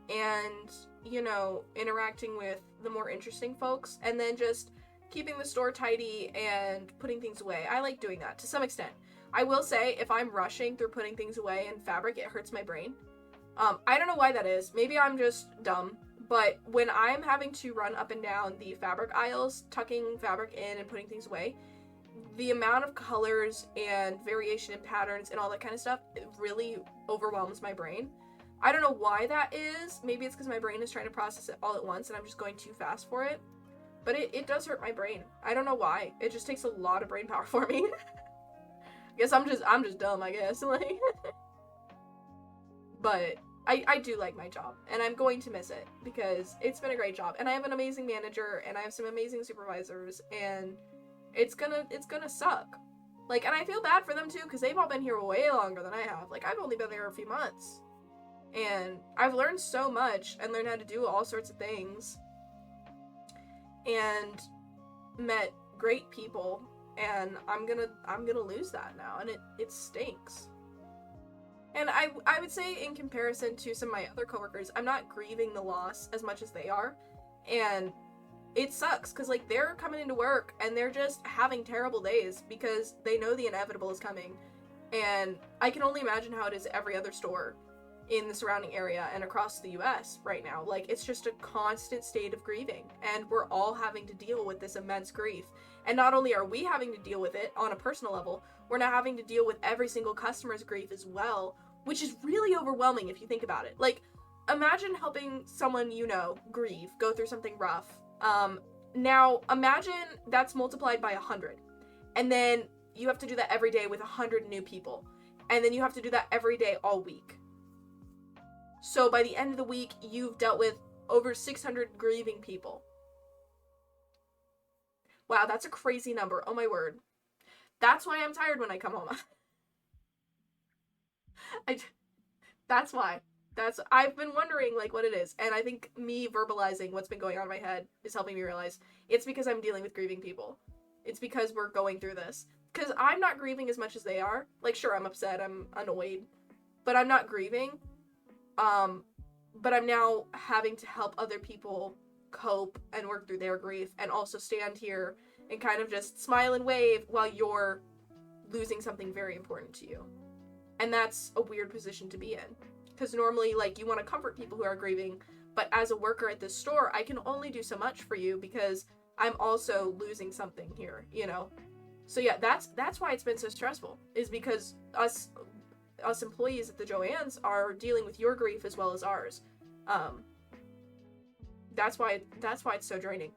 Speaker 1: and, you know, interacting with the more interesting folks, and then just keeping the store tidy and putting things away. I like doing that to some extent. I will say, if I'm rushing through putting things away in fabric, it hurts my brain. I don't know why that is. Maybe I'm just dumb, but when I'm having to run up and down the fabric aisles, tucking fabric in and putting things away, the amount of colors and variation in patterns and all that kind of stuff, it really overwhelms my brain. I don't know why that is. Maybe it's because my brain is trying to process it all at once and I'm just going too fast for it. But it does hurt my brain. I don't know why. It just takes a lot of brain power for me. I guess I'm just dumb, I guess. Like, But I do like my job, and I'm going to miss it because it's been a great job, and I have an amazing manager, and I have some amazing supervisors, and it's gonna suck. Like, and I feel bad for them too, because they've all been here way longer than I have. Like, I've only been there a few months, and I've learned so much and learned how to do all sorts of things, and met great people, and I'm gonna lose that now, and it stinks. And I would say, in comparison to some of my other coworkers, I'm not grieving the loss as much as they are. And it sucks, because, like, they're coming into work, and they're just having terrible days, because they know the inevitable is coming. And I can only imagine how it is at every other store in the surrounding area and across the US right now. Like, it's just a constant state of grieving. And we're all having to deal with this immense grief. And not only are we having to deal with it on a personal level, we're now having to deal with every single customer's grief as well, which is really overwhelming if you think about it. Like, imagine helping someone you know grieve, go through something rough. Now, imagine that's multiplied by 100. And then you have to do that every day with 100 new people. And then you have to do that every day all week. So by the end of the week, you've dealt with over 600 grieving people. Wow, that's a crazy number. Oh my word. That's why I'm tired when I come home. That's why. I've been wondering, like, what it is, and I think me verbalizing what's been going on in my head is helping me realize it's because I'm dealing with grieving people. It's because we're going through this. Because I'm not grieving as much as they are. Like, sure, I'm upset, I'm annoyed, but I'm not grieving. But I'm now having to help other people cope and work through their grief, and also stand here and kind of just smile and wave while you're losing something very important to you. And that's a weird position to be in. Because normally, like, you want to comfort people who are grieving, but as a worker at this store, I can only do so much for you because I'm also losing something here, you know? So yeah, that's why it's been so stressful, is because us employees at the Joann's are dealing with your grief as well as ours. That's why it's so draining.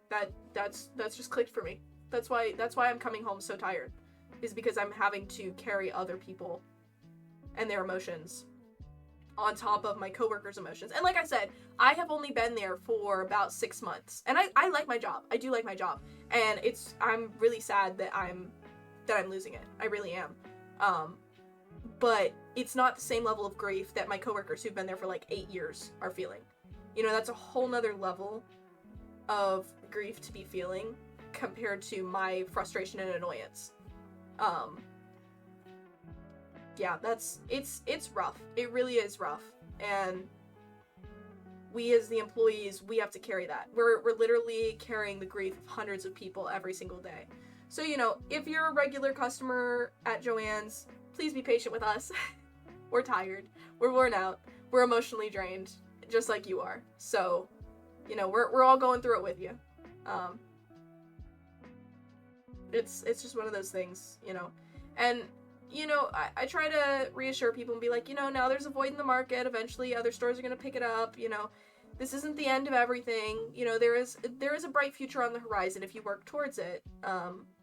Speaker 1: That's just clicked for me. That's why I'm coming home so tired, is because I'm having to carry other people and their emotions on top of my coworkers' emotions. And like I said, I have only been there for about 6 months, and I like my job. I do like my job, and I'm really sad that I'm losing it. I really am. But it's not the same level of grief that my coworkers who've been there for like 8 years are feeling. You know, that's a whole nother level of grief to be feeling compared to my frustration and annoyance. Yeah, it's rough. It really is rough. And we as the employees, we have to carry that. We're literally carrying the grief of hundreds of people every single day. So, you know, if you're a regular customer at Joann's, please be patient with us. We're tired. We're worn out. We're emotionally drained, just like you are. So, you know, we're all going through it with you. It's just one of those things, you know. And, you know, I try to reassure people and be like, you know, now there's a void in the market. Eventually other stores are going to pick it up. You know, this isn't the end of everything. You know, there is a bright future on the horizon if you work towards it.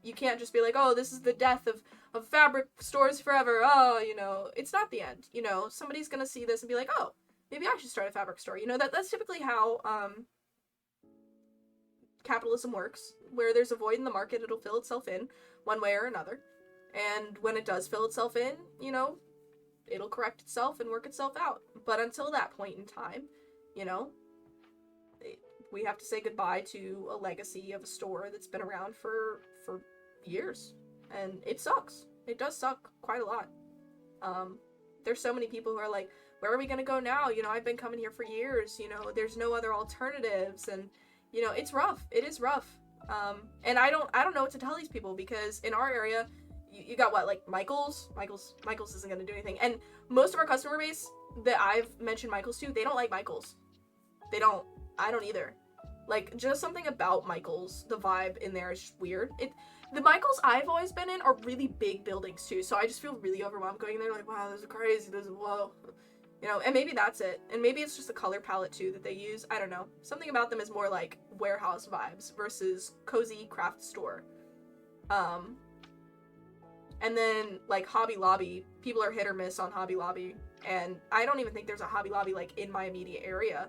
Speaker 1: You can't just be like, oh, this is the death of fabric stores forever. Oh, you know, it's not the end. You know, somebody's going to see this and be like, oh, maybe I should start a fabric store. You know, that's typically how capitalism works. Where there's a void in the market, it'll fill itself in one way or another. And when it does fill itself in, you know, it'll correct itself and work itself out. But until that point in time, you know, we have to say goodbye to a legacy of a store that's been around for years. And it sucks. It does suck quite a lot. There's so many people who are like, where are we going to go now? You know, I've been coming here for years. You know, there's no other alternatives. And, you know, it's rough. It is rough. And I don't know what to tell these people, because in our area, you got what, like Michaels isn't going to do anything. And most of our customer base that I've mentioned Michaels to, they don't like Michaels. They don't. I don't either. Like, just something about Michaels, the vibe in there is just weird. The Michaels I've always been in are really big buildings too, so I just feel really overwhelmed going there, like, wow, this is crazy, this is, whoa. You know, and maybe that's it. And maybe it's just the color palette too that they use. I don't know. Something about them is more like warehouse vibes versus cozy craft store. And then, like, Hobby Lobby, people are hit or miss on Hobby Lobby, and I don't even think there's a Hobby Lobby, like, in my immediate area.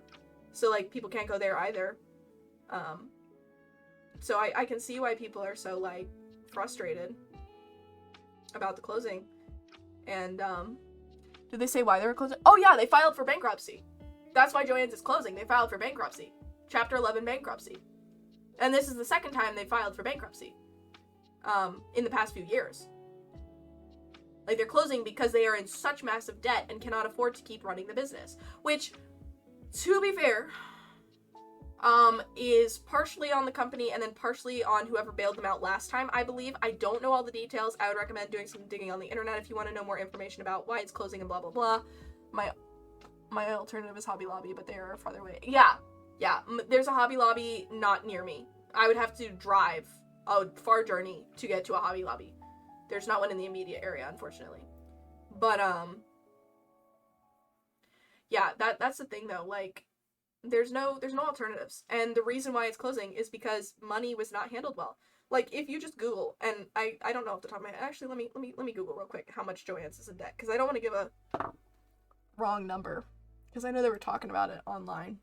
Speaker 1: So, like, people can't go there either. So I can see why people are so, like, frustrated about the closing. And, did they say why they were closing? Oh, yeah, they filed for bankruptcy. That's why Joann's is closing. They filed for bankruptcy. Chapter 11 bankruptcy. And this is the second time they filed for bankruptcy. In the past few years. Like, they're closing because they are in such massive debt and cannot afford to keep running the business. Which, to be fair, is partially on the company and then partially on whoever bailed them out last time, I believe. I don't know all the details. I would recommend doing some digging on the internet if you want to know more information about why it's closing and blah, blah, blah. My alternative is Hobby Lobby, but they are farther away. Yeah. There's a Hobby Lobby not near me. I would have to drive a far journey to get to a Hobby Lobby. There's not one in the immediate area, unfortunately. But, yeah, that's the thing, though. Like, there's no alternatives. And the reason why it's closing is because money was not handled well. Like, if you just Google, and I don't know off the top of my head. Actually, let me Google real quick how much Joann's is in debt, because I don't want to give a wrong number, because I know they were talking about it online.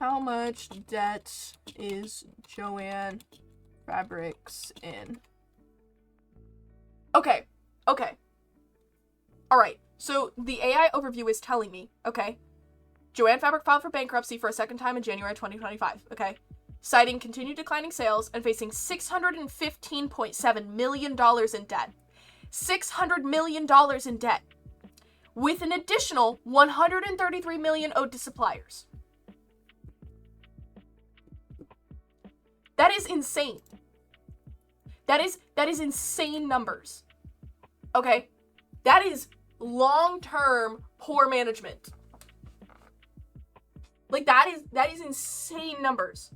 Speaker 1: How much debt is Joann Fabrics in? Okay. Alright, so the AI overview is telling me, okay, Joann Fabric filed for bankruptcy for a second time in January 2025, okay, citing continued declining sales and facing $615.7 million in debt. $600 million in debt, with an additional $133 million owed to suppliers. That is insane. That is insane numbers. Okay? That is long-term poor management. Like, that is insane numbers.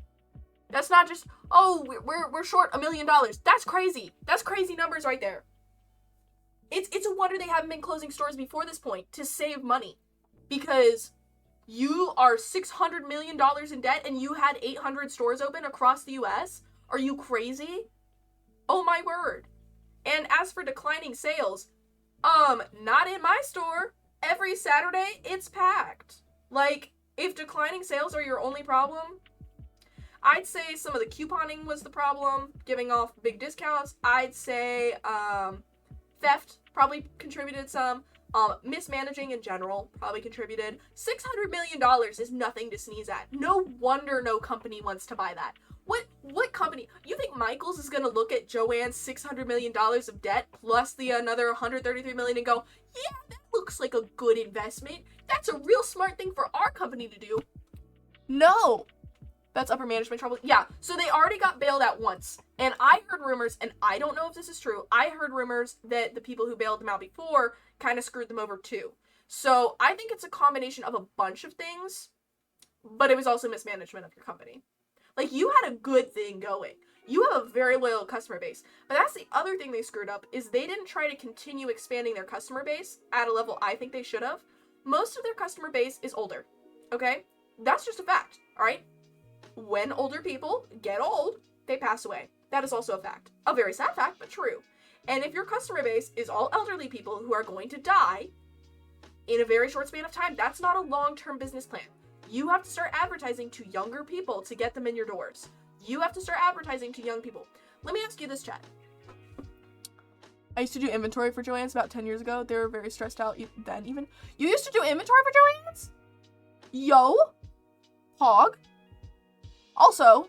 Speaker 1: That's not just, oh, we're short $1 million. That's crazy. That's crazy numbers right there. It's a wonder they haven't been closing stores before this point to save money. Because you are $600 million in debt and you had 800 stores open across the US? Are you crazy? Oh my word. And as for declining sales, not in my store. Every Saturday, it's packed. Like, if declining sales are your only problem, I'd say some of the couponing was the problem, giving off big discounts. I'd say, theft probably contributed some. Mismanaging in general probably contributed. $600 million is nothing to sneeze at. No wonder no company wants to buy that. What company? You think Michaels is gonna look at Joann's $600 million of debt plus the another $133 million and go, yeah, that looks like a good investment. That's a real smart thing for our company to do. No. That's upper management trouble. Yeah, so they already got bailed out once. And I heard rumors, and I don't know if this is true, I heard rumors that the people who bailed them out before kind of screwed them over too. So I think it's a combination of a bunch of things, but it was also mismanagement of your company. Like, you had a good thing going. You have a very loyal customer base. But that's the other thing they screwed up, is they didn't try to continue expanding their customer base at a level I think they should have. Most of their customer base is older, okay? That's just a fact, alright? When older people get old, they pass away. That is also a fact. A very sad fact, but true. And if your customer base is all elderly people who are going to die in a very short span of time, that's not a long-term business plan. You have to start advertising to younger people to get them in your doors. You have to start advertising to young people. Let me ask you this, chat. I used to do inventory for Joann's about 10 years ago. They were very stressed out then even. You used to do inventory for Joann's? Yo? Hog? Also,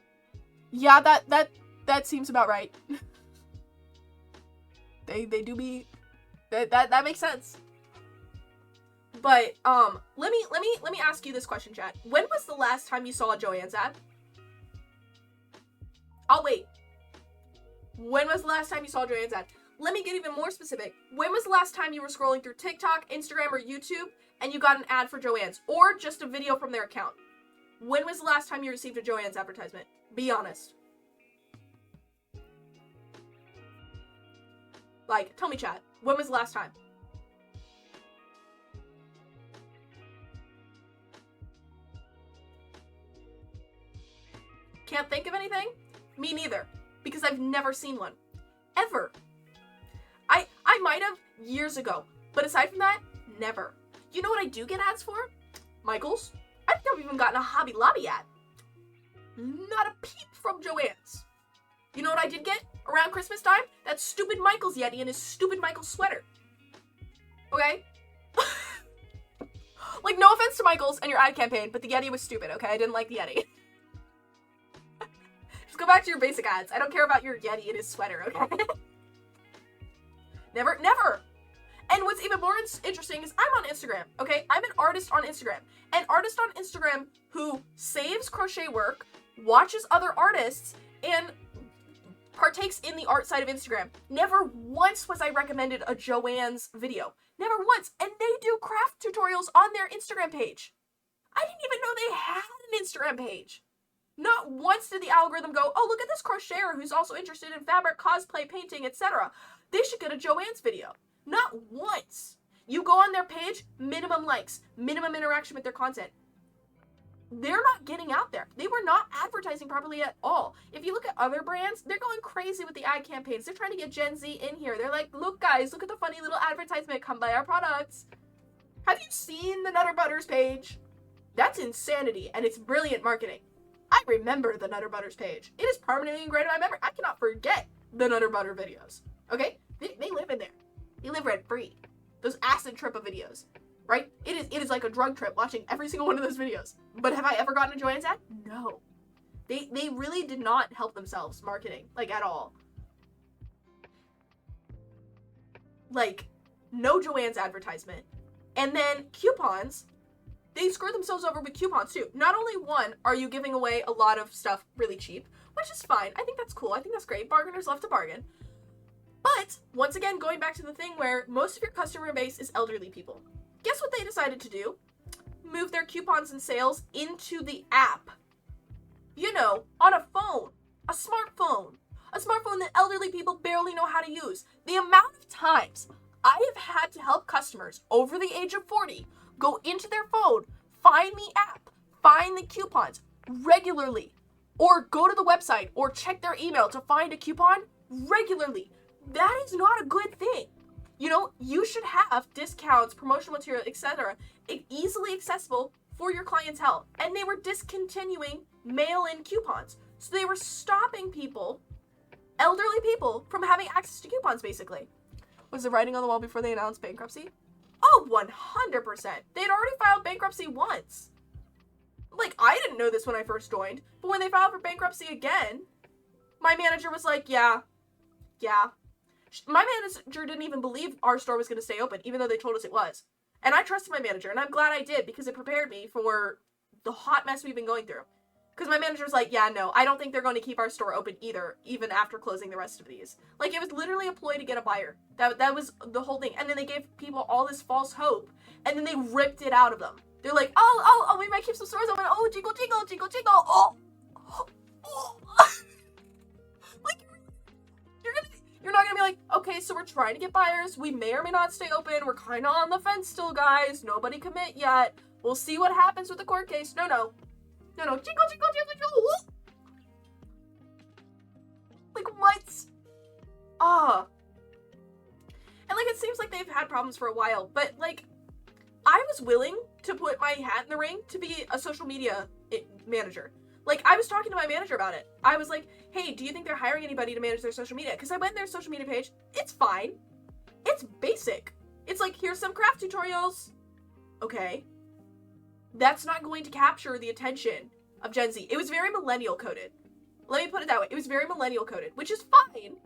Speaker 1: yeah, that seems about right. they do be that makes sense. But let me ask you this question, chat. When was the last time you saw a Joann's ad? I'll wait. When was the last time you saw a Joann's ad? Let me get even more specific. When was the last time you were scrolling through TikTok, Instagram, or YouTube and you got an ad for Joann's, or just a video from their account? When was the last time you received a Joann's advertisement? Be honest. Like, tell me, chat. When was the last time? Can't think of anything? Me neither. Because I've never seen one. Ever. I might have years ago, but aside from that, never. You know what I do get ads for? Michaels. I think I've even gotten a Hobby Lobby ad. Not a peep from Joann's. You know what I did get around Christmas time? That stupid Michaels Yeti and his stupid Michaels sweater. Okay? Like, no offense to Michaels and your ad campaign, but the Yeti was stupid, okay? I didn't like the Yeti. Just go back to your basic ads. I don't care about your Yeti and his sweater, okay? Never. And what's even more interesting is I'm on Instagram, okay? I'm an artist on Instagram. An artist on Instagram who saves crochet work, watches other artists, and partakes in the art side of Instagram. Never once was I recommended a Joann's video. Never once. And they do craft tutorials on their Instagram page. I didn't even know they had an Instagram page. Not once did the algorithm go, oh, look at this crocheter who's also interested in fabric, cosplay, painting, etc. They should get a Joann's video. Not once. You go on their page, minimum likes, minimum interaction with their content. They're not getting out there. They were not advertising properly at all. If you look at other brands, they're going crazy with the ad campaigns. They're trying to get Gen Z in here. They're like, look guys, look at the funny little advertisement. Come buy our products. Have you seen the Nutter Butters page? That's insanity, and it's brilliant marketing. I remember the Nutter Butters page. It is permanently ingrained in my memory. I cannot forget the Nutter Butter videos. Okay? They live in there. They live rent free. Those acid trip of videos. Right? It is like a drug trip watching every single one of those videos. But have I ever gotten a Joann's ad? No. They really did not help themselves marketing, like, at all. Like, no Joann's advertisement. And then coupons, they screw themselves over with coupons too. Not only one, are you giving away a lot of stuff really cheap, which is fine. I think that's cool. I think that's great. Bargainers love to bargain. But, once again, going back to the thing where most of your customer base is elderly people. Guess what they decided to do? Move their coupons and sales into the app. You know, on a phone. A smartphone. A smartphone that elderly people barely know how to use. The amount of times I have had to help customers over the age of 40 go into their phone, find the app, find the coupons regularly, or go to the website or check their email to find a coupon regularly. That is not a good thing. You know, you should have discounts, promotional material, etc. easily accessible for your clientele. And they were discontinuing mail-in coupons. So they were stopping people, elderly people, from having access to coupons, basically. Was the writing on the wall before they announced bankruptcy? Oh, 100%. They had already filed bankruptcy once. Like, I didn't know this when I first joined, but when they filed for bankruptcy again, my manager was like, yeah. My manager didn't even believe our store was going to stay open, even though they told us it was. And I trusted my manager, and I'm glad I did, because it prepared me for the hot mess we've been going through. Because my manager was like, yeah, no, I don't think they're going to keep our store open either, even after closing the rest of these. Like, it was literally a ploy to get a buyer. That was the whole thing. And then they gave people all this false and then they ripped it out of them. They're like, oh, we might keep some stores open. Oh, jingle, jingle, jingle, jingle. Oh. Like, you're not gonna be like, okay, so we're trying to get buyers. We may or may not stay open. We're kind of on the fence still, guys. Nobody commit yet. We'll see what happens with the court case. No. Jingle, jingle, jingle, jingle. Like, what? And, like, it seems like they've had problems for a while, but, like, I was willing to put my hat in the ring to be a social media manager. Like, I was talking to my manager about it. I was like, hey, do you think they're hiring anybody to manage their social media? Because I went to their social media page. It's fine. It's basic. It's like, here's some craft tutorials. Okay. That's not going to capture the attention of Gen Z. It was very millennial coded. Let me put it that way. It was very millennial coded, which is fine.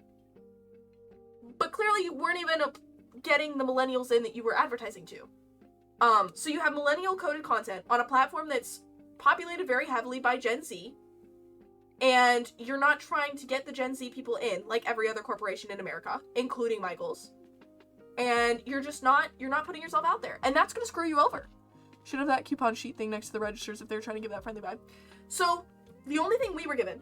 Speaker 1: But clearly you weren't even getting the millennials in that you were advertising to. So you have millennial coded content on a platform that's populated very heavily by Gen Z, and you're not trying to get the Gen Z people in like every other corporation in America, including Michaels. And you're not putting yourself out there, and that's going to screw you over. Should have that coupon sheet thing next to the registers if they're trying to give that friendly vibe. So the only thing we were given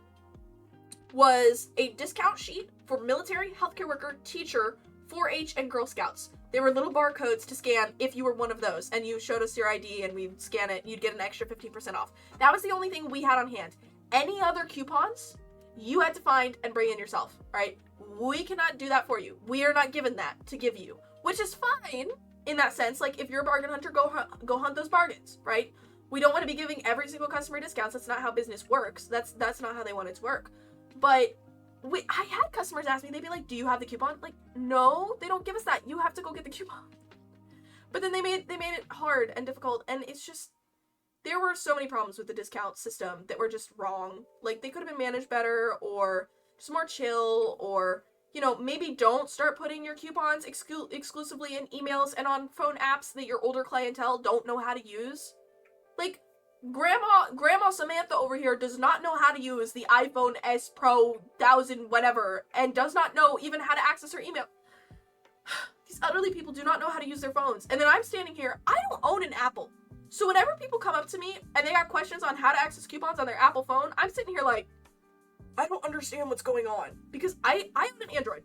Speaker 1: was a discount sheet for military, healthcare worker, teacher, 4-H, and Girl Scouts. There were little barcodes to scan if you were one of those, and you showed us your ID and we'd scan it, you'd get an extra 15% off. That was the only thing we had on hand. Any other coupons, you had to find and bring in yourself, right? We cannot do that for you. We are not given that to give you, which is fine in that sense. Like, if you're a bargain hunter, go hunt those bargains, right? We don't want to be giving every single customer discounts. That's not how business works. That's not how they want it to work. But I had customers ask me, they'd be like, do you have the coupon? Like, no, they don't give us that. You have to go get the coupon. But then they made it hard and difficult, and it's just, there were so many problems with the discount system that were just wrong. Like, they could have been managed better, or just more chill, or, you know, maybe don't start putting your coupons exclusively in emails and on phone apps that your older clientele don't know how to use. Like, Grandma Samantha over here does not know how to use the iPhone S Pro 1000 whatever, and does not know even how to access her email. These elderly people do not know how to use their phones. And then I'm standing here, I don't own an Apple. So whenever people come up to me and they got questions on how to access coupons on their Apple phone, I'm sitting here like, I don't understand what's going on. Because I own an Android.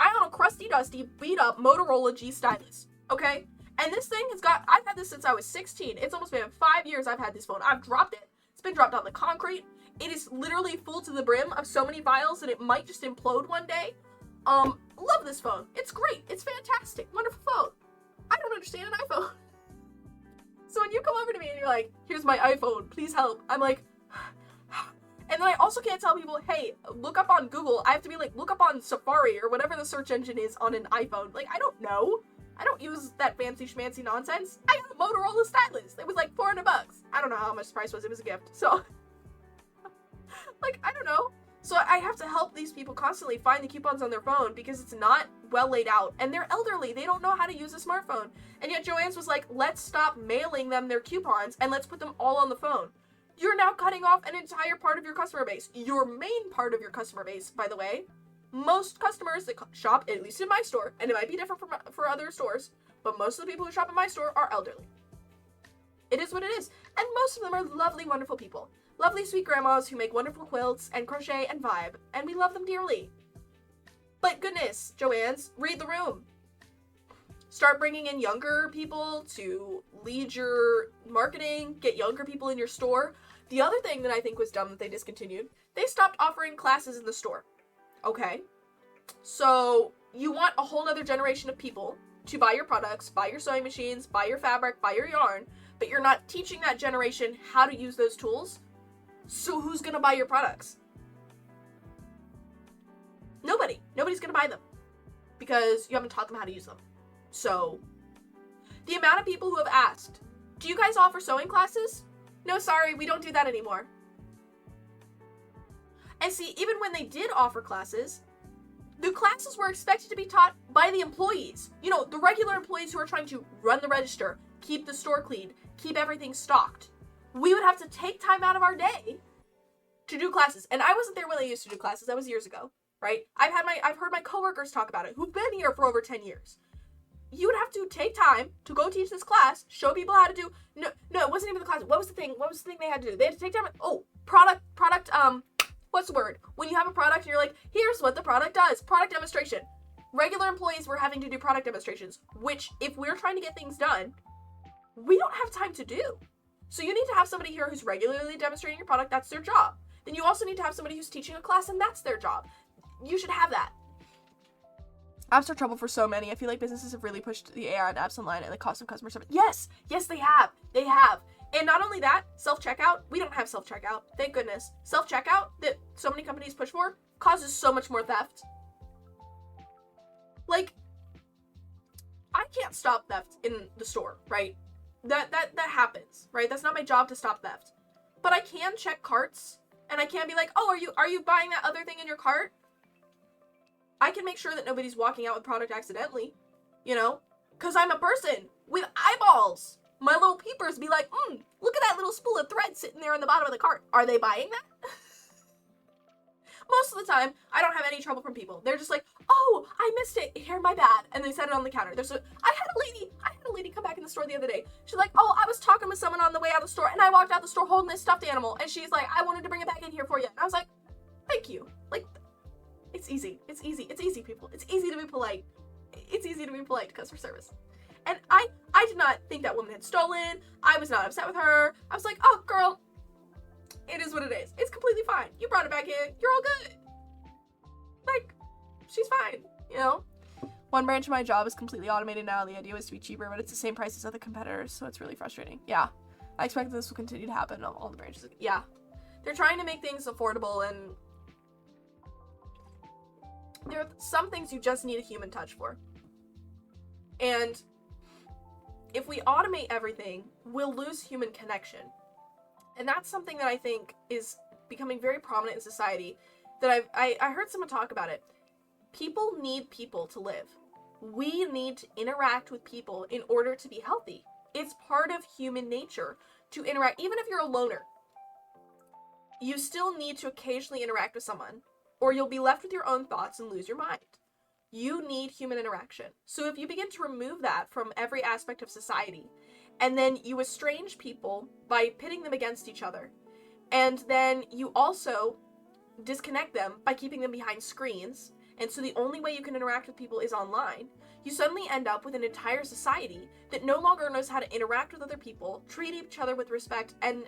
Speaker 1: I own a crusty, dusty, beat up Motorola G stylus. Okay? And this thing I've had this since I was 16. It's almost been 5 years I've had this phone. I've dropped it. It's been dropped on the concrete. It is literally full to the brim of so many files that it might just implode one day. Love this phone. It's great. It's fantastic. Wonderful phone. I don't understand an iPhone. So when you come over to me and you're like, here's my iPhone, please help. I'm like, and then I also can't tell people, hey, look up on Google. I have to be like, look up on Safari or whatever the search engine is on an iPhone. Like, I don't know. I don't use that fancy schmancy nonsense. I got a Motorola stylus. It was like $400. I don't know how much the price was. It was a gift. So, like, I don't know. So I have to help these people constantly find the coupons on their phone because it's not well laid out. And they're elderly. They don't know how to use a smartphone. And yet Joann's was like, let's stop mailing them their coupons and let's put them all on the phone. You're now cutting off an entire part of your customer base. Your main part of your customer base, by the way. Most customers that shop, at least in my store, and it might be different for other stores, but most of the people who shop in my store are elderly. It is what it is. And most of them are lovely, wonderful people. Lovely, sweet grandmas who make wonderful quilts and crochet and vibe, and we love them dearly. But goodness, Joann's, read the room. Start bringing in younger people to lead your marketing, get younger people in your store. The other thing that I think was dumb that they discontinued, they stopped offering classes in the store. Okay, so you want a whole other generation of people to buy your products, buy your sewing machines, buy your fabric, buy your yarn, but you're not teaching that generation how to use those tools. So who's gonna buy your products? Nobody. Nobody's gonna buy them because you haven't taught them how to use them. So the amount of people who have asked, do you guys offer sewing classes? No, sorry, we don't do that anymore. And see, even when they did offer classes, the classes were expected to be taught by the employees. You know, the regular employees who are trying to run the register, keep the store clean, keep everything stocked. We would have to take time out of our day to do classes. And I wasn't there when they used to do classes. That was years ago, right? I've heard my coworkers talk about it, who've been here for over 10 years. You would have to take time to go teach this class, show people how to do, no, it wasn't even the class. What was the thing they had to do? They had to take time, what's the word? When you have a product and you're like, here's what the product does. Product demonstration. Regular employees were having to do product demonstrations, which if we're trying to get things done, we don't have time to do. So you need to have somebody here who's regularly demonstrating your product. That's their job. Then you also need to have somebody who's teaching a class, and that's their job. You should have that. Apps are trouble for so many. I feel like businesses have really pushed the AI on apps online and the cost of customer service. Yes, they have. And not only that, self-checkout. We don't have self-checkout. Thank goodness. Self-checkout that so many companies push for causes so much more theft. Like, I can't stop theft in the store, right? That happens, right? That's not my job to stop theft. But I can check carts, and I can be like, oh, are you buying that other thing in your cart? I can make sure that nobody's walking out with product accidentally, you know? Because I'm a person with eyeballs. My little peepers be like, look at that little spool of thread sitting there in the bottom of the cart. Are they buying that? Most of the time, I don't have any trouble from people. They're just like, oh, I missed it. Here, my bad. And they set it on the counter. I had a lady come back in the store the other day. She's like, oh, I was talking with someone on the way out of the store, and I walked out the store holding this stuffed animal. And she's like, I wanted to bring it back in here for you. And I was like, thank you. Like, it's easy. It's easy, people. It's easy to be polite. It's easy to be polite to customer service. And I did not think that woman had stolen. I was not upset with her. I was like, oh, girl, it is what it is. It's completely fine. You brought it back in. You're all good. Like, she's fine, you know? One branch of my job is completely automated now. The idea was to be cheaper, but it's the same price as other competitors, so it's really frustrating. Yeah. I expect this will continue to happen on all the branches. Yeah. They're trying to make things affordable, and there are some things you just need a human touch for. And if we automate everything, we'll lose human connection. And that's something that I think is becoming very prominent in society, that I heard someone talk about it. People need people to live. We need to interact with people in order to be healthy. It's part of human nature to interact. Even if you're a loner, you still need to occasionally interact with someone, or you'll be left with your own thoughts and lose your mind. You need human interaction. So if you begin to remove that from every aspect of society, and then you estrange people by pitting them against each other, and then you also disconnect them by keeping them behind screens, and so the only way you can interact with people is online, you suddenly end up with an entire society that no longer knows how to interact with other people, treat each other with respect, and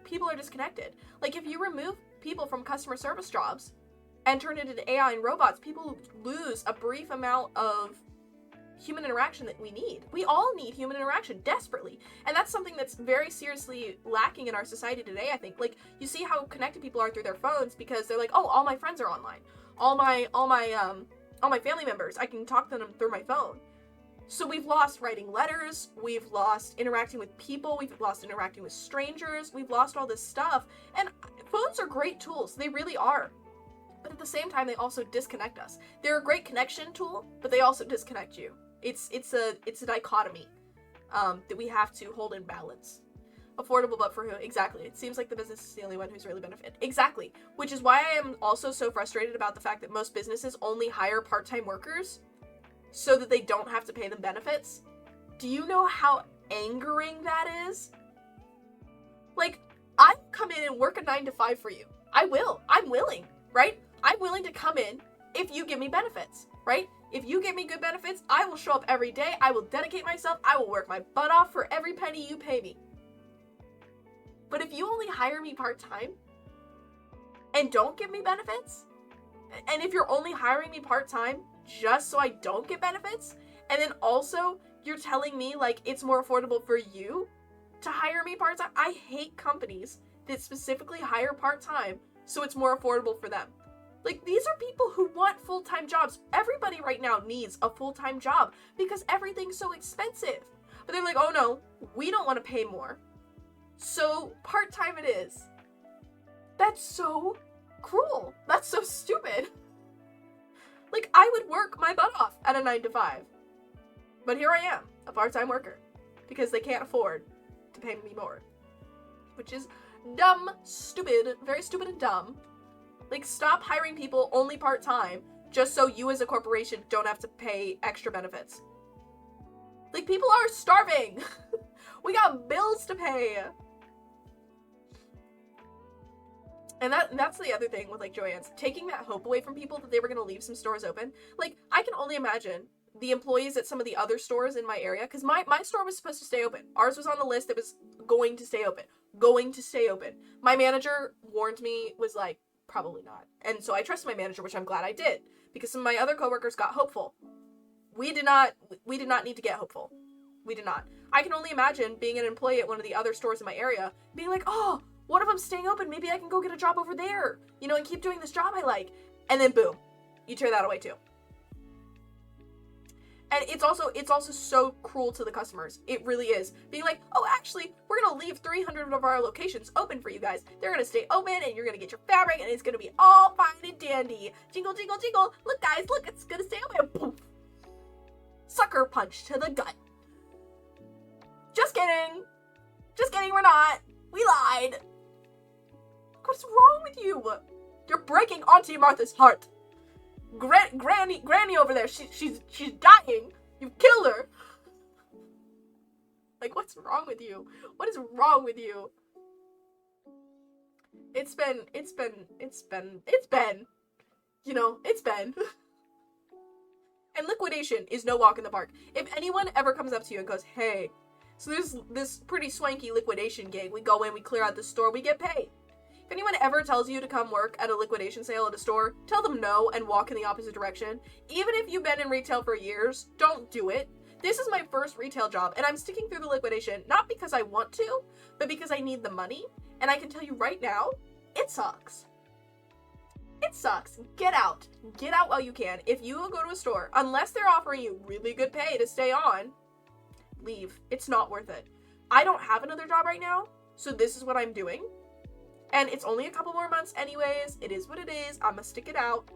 Speaker 1: people are disconnected. Like, if you remove people from customer service jobs and turn it into AI and robots, people lose a brief amount of human interaction that we need. We all need human interaction desperately. And that's something that's very seriously lacking in our society today, I think. Like, you see how connected people are through their phones because they're like, oh, all my friends are online. All my family members, I can talk to them through my phone. So we've lost writing letters, we've lost interacting with people, we've lost interacting with strangers, we've lost all this stuff. And phones are great tools, they really are. But at the same time, they also disconnect us. They're a great connection tool, but they also disconnect you. It's a dichotomy that we have to hold in balance. Affordable, but for who? Exactly. It seems like the business is the only one who's really benefited. Exactly. Which is why I am also so frustrated about the fact that most businesses only hire part-time workers so that they don't have to pay them benefits. Do you know how angering that is? Like, I come in and work a 9 to 5 for you. I will. I'm willing, right? I'm willing to come in if you give me benefits, right? If you give me good benefits, I will show up every day. I will dedicate myself. I will work my butt off for every penny you pay me. But if you only hire me part-time and don't give me benefits, and if you're only hiring me part-time just so I don't get benefits, and then also you're telling me like it's more affordable for you to hire me part-time, I hate companies that specifically hire part-time so it's more affordable for them. Like, these are people who want full-time jobs. Everybody right now needs a full-time job because everything's so expensive. But they're like, oh no, we don't want to pay more, so part-time it is. That's so cruel. That's so stupid. Like, I would work my butt off at a 9 to 5. But here I am, a part-time worker, because they can't afford to pay me more. Which is dumb, stupid, very stupid and dumb. Like, stop hiring people only part-time just so you as a corporation don't have to pay extra benefits. Like, people are starving. We got bills to pay. And that's the other thing with, like, Joann's. Taking that hope away from people that they were going to leave some stores open. Like, I can only imagine the employees at some of the other stores in my area, because my store was supposed to stay open. Ours was on the list that was going to stay open. Going to stay open. My manager warned me, was like, probably not. And so I trusted my manager, which I'm glad I did, because some of my other coworkers got hopeful. We did not need to get hopeful. We did not. I can only imagine being an employee at one of the other stores in my area, being like, oh, one of them's staying open, maybe I can go get a job over there, you know, and keep doing this job I like. And then boom, you tear that away too. And it's also so cruel to the customers. It really is. Being like, oh, actually, we're going to leave 300 of our locations open for you guys. They're going to stay open, and you're going to get your fabric, and it's going to be all fine and dandy. Jingle, jingle, jingle. Look, guys, look, it's going to stay open. Poof. Sucker punch to the gut. Just kidding. Just kidding, we're not. We lied. What's wrong with you? You're breaking Auntie Martha's heart. Granny over there, she's dying. You've killed her. Like, what's wrong with you? What is wrong with you? It's been, you know, it's been. And liquidation is no walk in the park. If anyone ever comes up to you and goes, hey, so there's this pretty swanky liquidation gig. We go in, we clear out the store, we get paid. If anyone ever tells you to come work at a liquidation sale at a store, tell them no and walk in the opposite direction. Even if you've been in retail for years, don't do it. This is my first retail job, and I'm sticking through the liquidation, not because I want to, but because I need the money. And I can tell you right now, it sucks. It sucks. Get out. Get out while you can. If you go to a store, unless they're offering you really good pay to stay on, leave. It's not worth it. I don't have another job right now, so this is what I'm doing. And it's only a couple more months anyways. It is what it is. I'm gonna stick it out.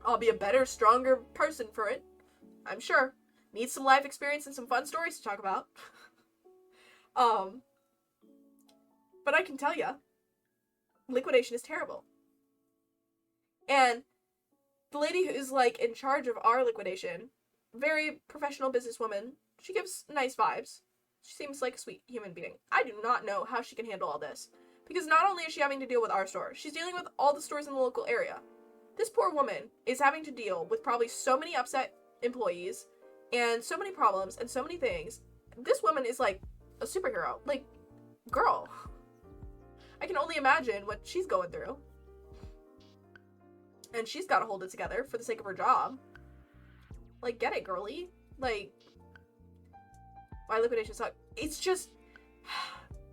Speaker 1: I'll be a better, stronger person for it, I'm sure. Need some life experience and some fun stories to talk about. But I can tell ya, liquidation is terrible. And the lady who's like in charge of our liquidation, very professional businesswoman, she gives nice vibes. She seems like a sweet human being. I do not know how she can handle all this. Because not only is she having to deal with our store, she's dealing with all the stores in the local area. This poor woman is having to deal with probably so many upset employees and so many problems and so many things. This woman is like a superhero. Like, girl. I can only imagine what she's going through. And she's got to hold it together for the sake of her job. Like, get it, girly. Like, why liquidation suck? It's just,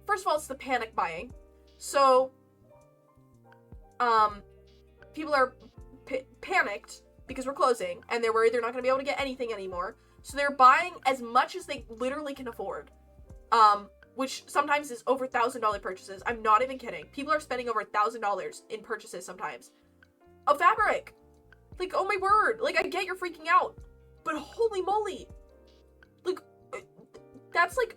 Speaker 1: first of all, it's the panic buying. So, people are panicked because we're closing, and they're worried they're not going to be able to get anything anymore. So they're buying as much as they literally can afford. Which sometimes is over $1,000 purchases. I'm not even kidding. People are spending over $1,000 in purchases sometimes. Of fabric. Like, oh my word. Like, I get you're freaking out. But holy moly. Like, that's like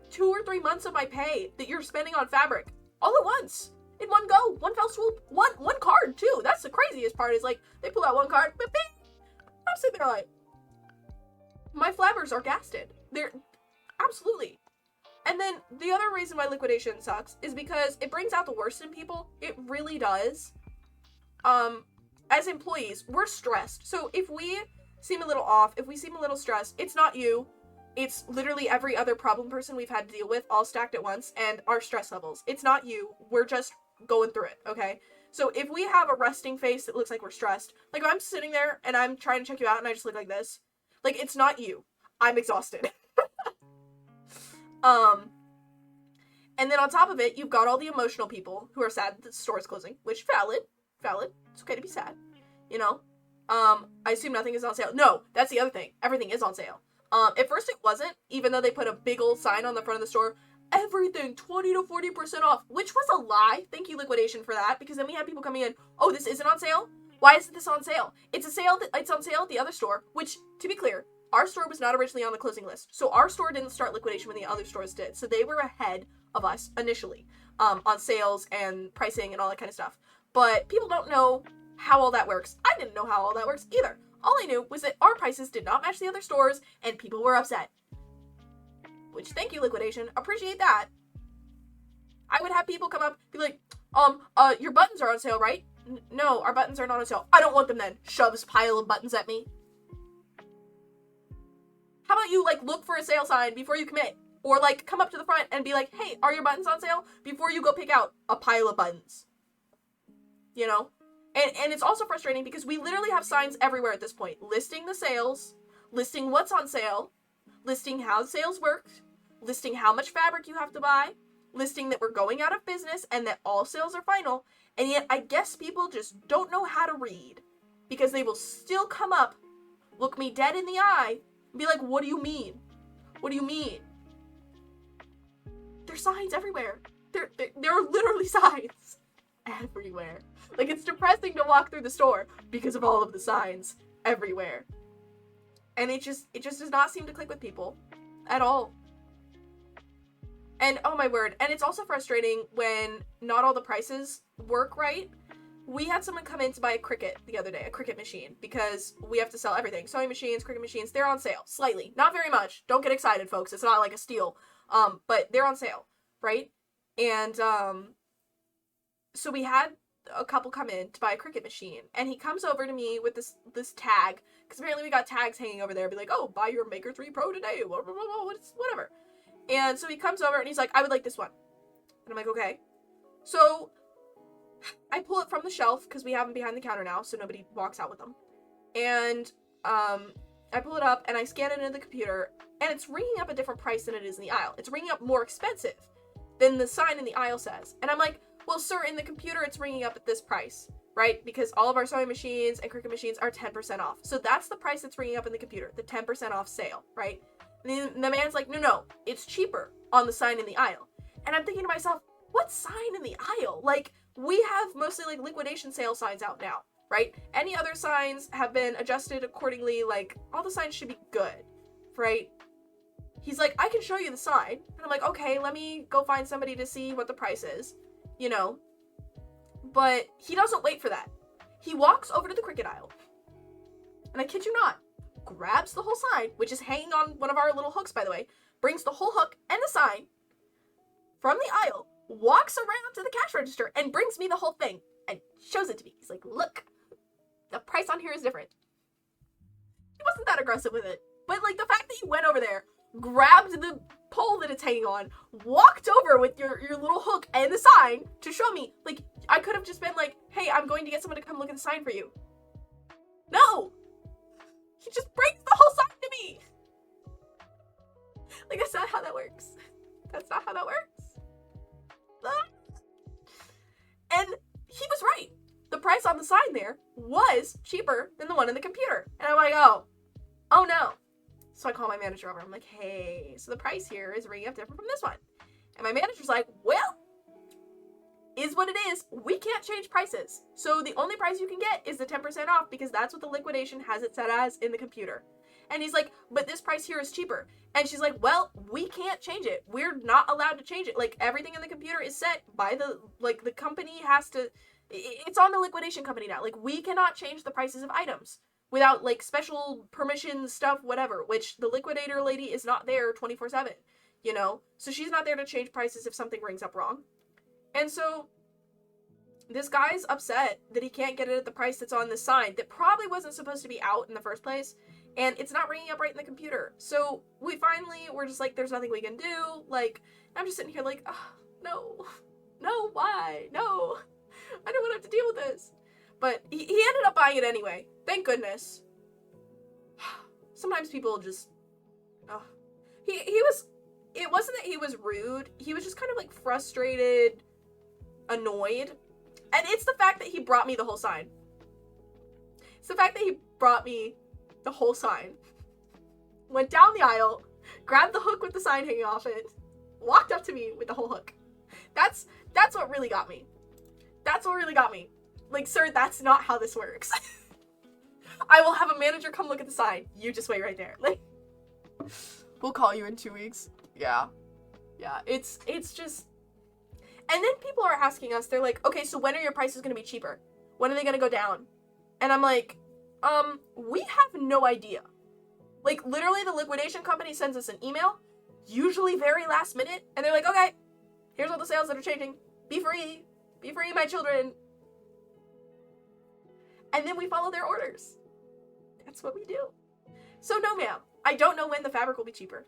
Speaker 1: 2 or 3 months of my pay that you're spending on fabric. All at once. In one go. One fell swoop. One card, too. That's the craziest part is, like, they pull out one card. But I'm sitting there like, my flabbers are gasted. They're, absolutely. And then the other reason why liquidation sucks is because it brings out the worst in people. It really does. As employees, we're stressed. So if we seem a little off, if we seem a little stressed, it's not you. It's literally every other problem person we've had to deal with all stacked at once and our stress levels. It's not you. We're just going through it, okay? So if we have a resting face that looks like we're stressed, like if I'm sitting there and I'm trying to check you out and I just look like this, like it's not you. I'm exhausted. And then on top of it, you've got all the emotional people who are sad that the store is closing, which valid. It's okay to be sad, you know? I assume nothing is on sale. No, that's the other thing. Everything is on sale. At first it wasn't, even though they put a big old sign on the front of the store, everything 20 to 40% off, which was a lie. Thank you, liquidation, for that, because then we had people coming in, oh, this isn't on sale? Why isn't this on sale? It's on sale at the other store, which, to be clear, our store was not originally on the closing list. So our store didn't start liquidation when the other stores did. So they were ahead of us initially, on sales and pricing and all that kind of stuff. But people don't know how all that works. I didn't know how all that works either. All I knew was that our prices did not match the other stores and people were upset. Which, thank you, liquidation. Appreciate that. I would have people come up, be like, your buttons are on sale, right? No, our buttons are not on sale. I don't want them then. Shoves pile of buttons at me. How about you, like, look for a sale sign before you commit? Or, like, come up to the front and be like, hey, are your buttons on sale? Before you go pick out a pile of buttons. You know? And it's also frustrating because we literally have signs everywhere at this point. Listing the sales, listing what's on sale, listing how the sales worked, listing how much fabric you have to buy, listing that we're going out of business and that all sales are final. And yet, I guess people just don't know how to read. Because they will still come up, look me dead in the eye, and be like, what do you mean? What do you mean? There's signs everywhere. There are literally signs everywhere. Like, it's depressing to walk through the store because of all of the signs everywhere. And it just does not seem to click with people at all. And oh my word, and it's also frustrating when not all the prices work right. We had someone come in to buy a Cricut the other day, a Cricut machine, because we have to sell everything. Sewing machines, Cricut machines, they're on sale, slightly. Not very much. Don't get excited, folks. It's not like a steal. But they're on sale, right? And, so we had a couple come in to buy a Cricut machine, and he comes over to me with this tag, because apparently we got tags hanging over there, be like, oh, buy your Maker 3 Pro today, whatever. And so he comes over, and he's like, I would like this one. And I'm like, okay. So I pull it from the shelf because we have them behind the counter now, so nobody walks out with them. And I pull it up and I scan it into the computer, and it's ringing up a different price than it is in the aisle. It's ringing up more expensive than the sign in the aisle says. And I'm like, well, sir, in the computer, it's ringing up at this price, right? Because all of our sewing machines and Cricut machines are 10% off. So that's the price that's ringing up in the computer, the 10% off sale, right? And the man's like, no, it's cheaper on the sign in the aisle. And I'm thinking to myself, what sign in the aisle? Like, we have mostly like liquidation sale signs out now, right? Any other signs have been adjusted accordingly. Like, all the signs should be good, right? He's like, I can show you the sign. And I'm like, okay, let me go find somebody to see what the price is, you know? But he doesn't wait for that. He walks over to the Cricut aisle. And I kid you not, grabs the whole sign, which is hanging on one of our little hooks, by the way, brings the whole hook and the sign from the aisle, walks around to the cash register, and brings me the whole thing and shows it to me. He's like, look, the price on here is different. He wasn't that aggressive with it. But, like, the fact that you went over there, grabbed the pole that it's hanging on, walked over with your little hook and the sign to show me, like, I could have just been like, hey, I'm going to get someone to come look at the sign for you. No! He just brings the whole sign to me! Like, that's not how that works. That's not how that works. And he was right. The price on the sign there was cheaper than the one in the computer. And I'm like, oh no. So I call my manager over. I'm like, hey, so the price here is ringing up different from this one. And my manager's like, well, is what it is. We can't change prices. So the only price you can get is the 10% off because that's what the liquidation has it set as in the computer. And he's like, but this price here is cheaper. And she's like, well, we can't change it. We're not allowed to change it. Like, everything in the computer is set by the company has to, it's on the liquidation company now. Like, we cannot change the prices of items without, like, special permission stuff, whatever, which the liquidator lady is not there 24/7, you know? So she's not there to change prices if something rings up wrong. And so this guy's upset that he can't get it at the price that's on the sign that probably wasn't supposed to be out in the first place. And it's not ringing up right in the computer. So we're just like, there's nothing we can do. Like, I'm just sitting here like, oh, no, why? No, I don't want to have to deal with this. But he ended up buying it anyway. Thank goodness. Sometimes people just, it wasn't that he was rude. He was just kind of like frustrated, annoyed. And it's the fact that he brought me the whole sign. It's the fact that he brought me the whole sign. Went down the aisle, grabbed the hook with the sign hanging off it, walked up to me with the whole hook. That's what really got me. That's what really got me. Like, sir, that's not how this works. I will have a manager come look at the sign. You just wait right there. Like, we'll call you in 2 weeks. Yeah. It's just. And then people are asking us, they're like, okay, so when are your prices going to be cheaper? When are they going to go down? And I'm like, we have no idea. Like, literally, the liquidation company sends us an email, usually very last minute, and they're like, okay, here's all the sales that are changing. Be free, my children. And then we follow their orders. That's what we do. So no, ma'am, I don't know when the fabric will be cheaper.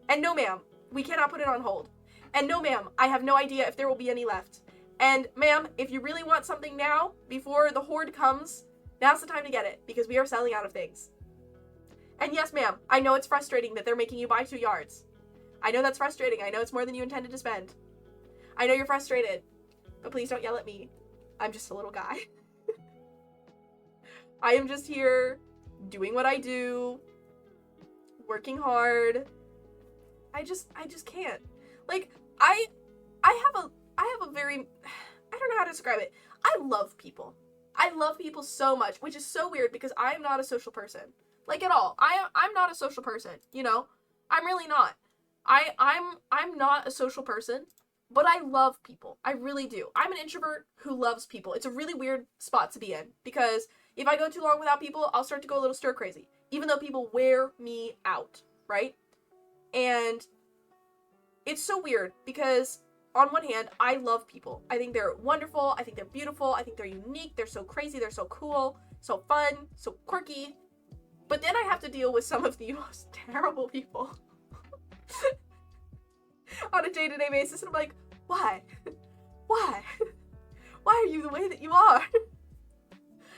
Speaker 1: And no, ma'am, we cannot put it on hold. And no, ma'am, I have no idea if there will be any left. And ma'am, if you really want something now, before the horde comes, now's the time to get it, because we are selling out of things. And yes, ma'am, I know it's frustrating that they're making you buy 2 yards. I know that's frustrating. I know it's more than you intended to spend. I know you're frustrated, but please don't yell at me. I'm just a little guy. I am just here doing what I do, working hard. I just can't. Like, I have a very, I don't know how to describe it. I love people. I love people so much, which is so weird because I am not a social person. Like, at all. I'm not a social person, you know? I'm really not. I'm not a social person, but I love people. I really do. I'm an introvert who loves people. It's a really weird spot to be in because if I go too long without people, I'll start to go a little stir crazy, even though people wear me out, right? And it's so weird because on one hand, I love people. I think they're wonderful. I think they're beautiful. I think they're unique. They're so crazy. They're so cool, so fun, so quirky. But then I have to deal with some of the most terrible people on a day-to-day basis. And I'm like, why? Why? Why are you the way that you are?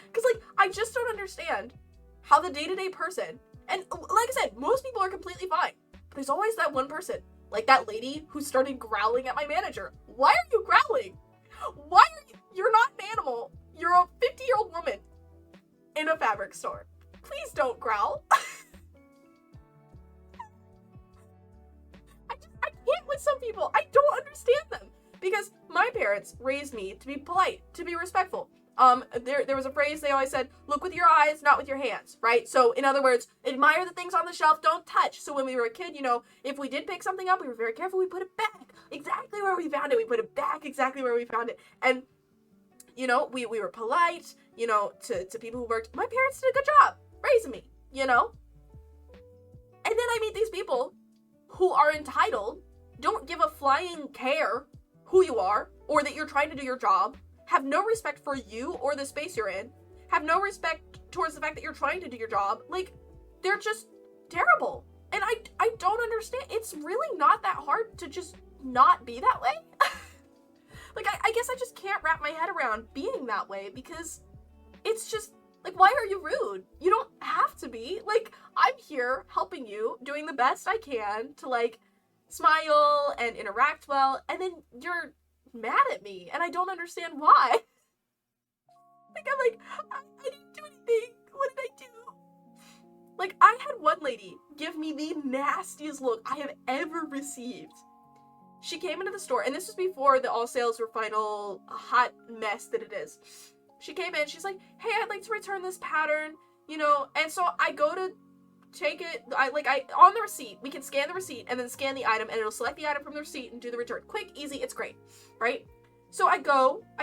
Speaker 1: Because, like, I just don't understand how the day-to-day person, and like I said, most people are completely fine, but there's always that one person, like that lady who started growling at my manager. Why are you growling? Why are you, you're not an animal. You're a 50-year-old woman in a fabric store. Please don't growl. I can't with some people. I don't understand them. Because my parents raised me to be polite, to be respectful. There was a phrase they always said, look with your eyes, not with your hands, right? So in other words, admire the things on the shelf, don't touch. So when we were a kid, you know, if we did pick something up, we were very careful, we put it back exactly where we found it. We put it back exactly where we found it. And, you know, we were polite, you know, to people who worked. My parents did a good job raising me, you know? And then I meet these people who are entitled, don't give a flying care who you are, or that you're trying to do your job, have no respect for you or the space you're in, have no respect towards the fact that you're trying to do your job. Like, they're just terrible. And I don't understand. It's really not that hard to just not be that way. Like, I guess I just can't wrap my head around being that way, because it's just, like, why are you rude? You don't have to be. Like, I'm here helping you, doing the best I can to, like, smile and interact well, and then you're mad at me, and I don't understand why. Like, I'm like, I didn't do anything. What did I do? Like, I had one lady give me the nastiest look I have ever received. She came into the store, and this was before the all sales were final hot mess that it is. She came in, she's like, hey, I'd like to return this pattern, you know, and so I go to take it, on the receipt, we can scan the receipt and then scan the item, and it'll select the item from the receipt and do the return. Quick, easy, it's great, right? So I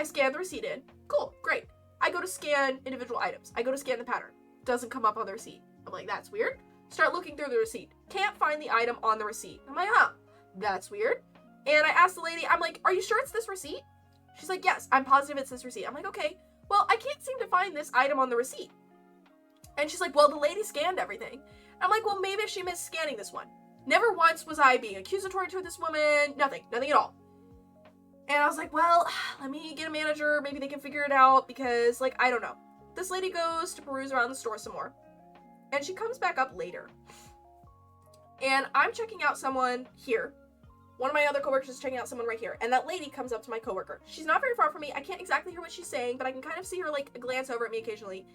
Speaker 1: scan the receipt in, cool, great. I go to scan individual items. I go to scan the pattern. Doesn't come up on the receipt. I'm like, that's weird. Start looking through the receipt. Can't find the item on the receipt. I'm like, huh, that's weird. And I asked the lady, I'm like, are you sure it's this receipt? She's like, yes, I'm positive it's this receipt. I'm like, okay, well, I can't seem to find this item on the receipt. And she's like, well, the lady scanned everything. I'm like, well, maybe she missed scanning this one. Never once was I being accusatory to this woman. Nothing at all. And I was like, well, let me get a manager. Maybe they can figure it out, because, like, I don't know. This lady goes to peruse around the store some more, and she comes back up later. And I'm checking out someone here. One of my other coworkers is checking out someone right here. And that lady comes up to my coworker. She's not very far from me. I can't exactly hear what she's saying, but I can kind of see her, like, glance over at me occasionally.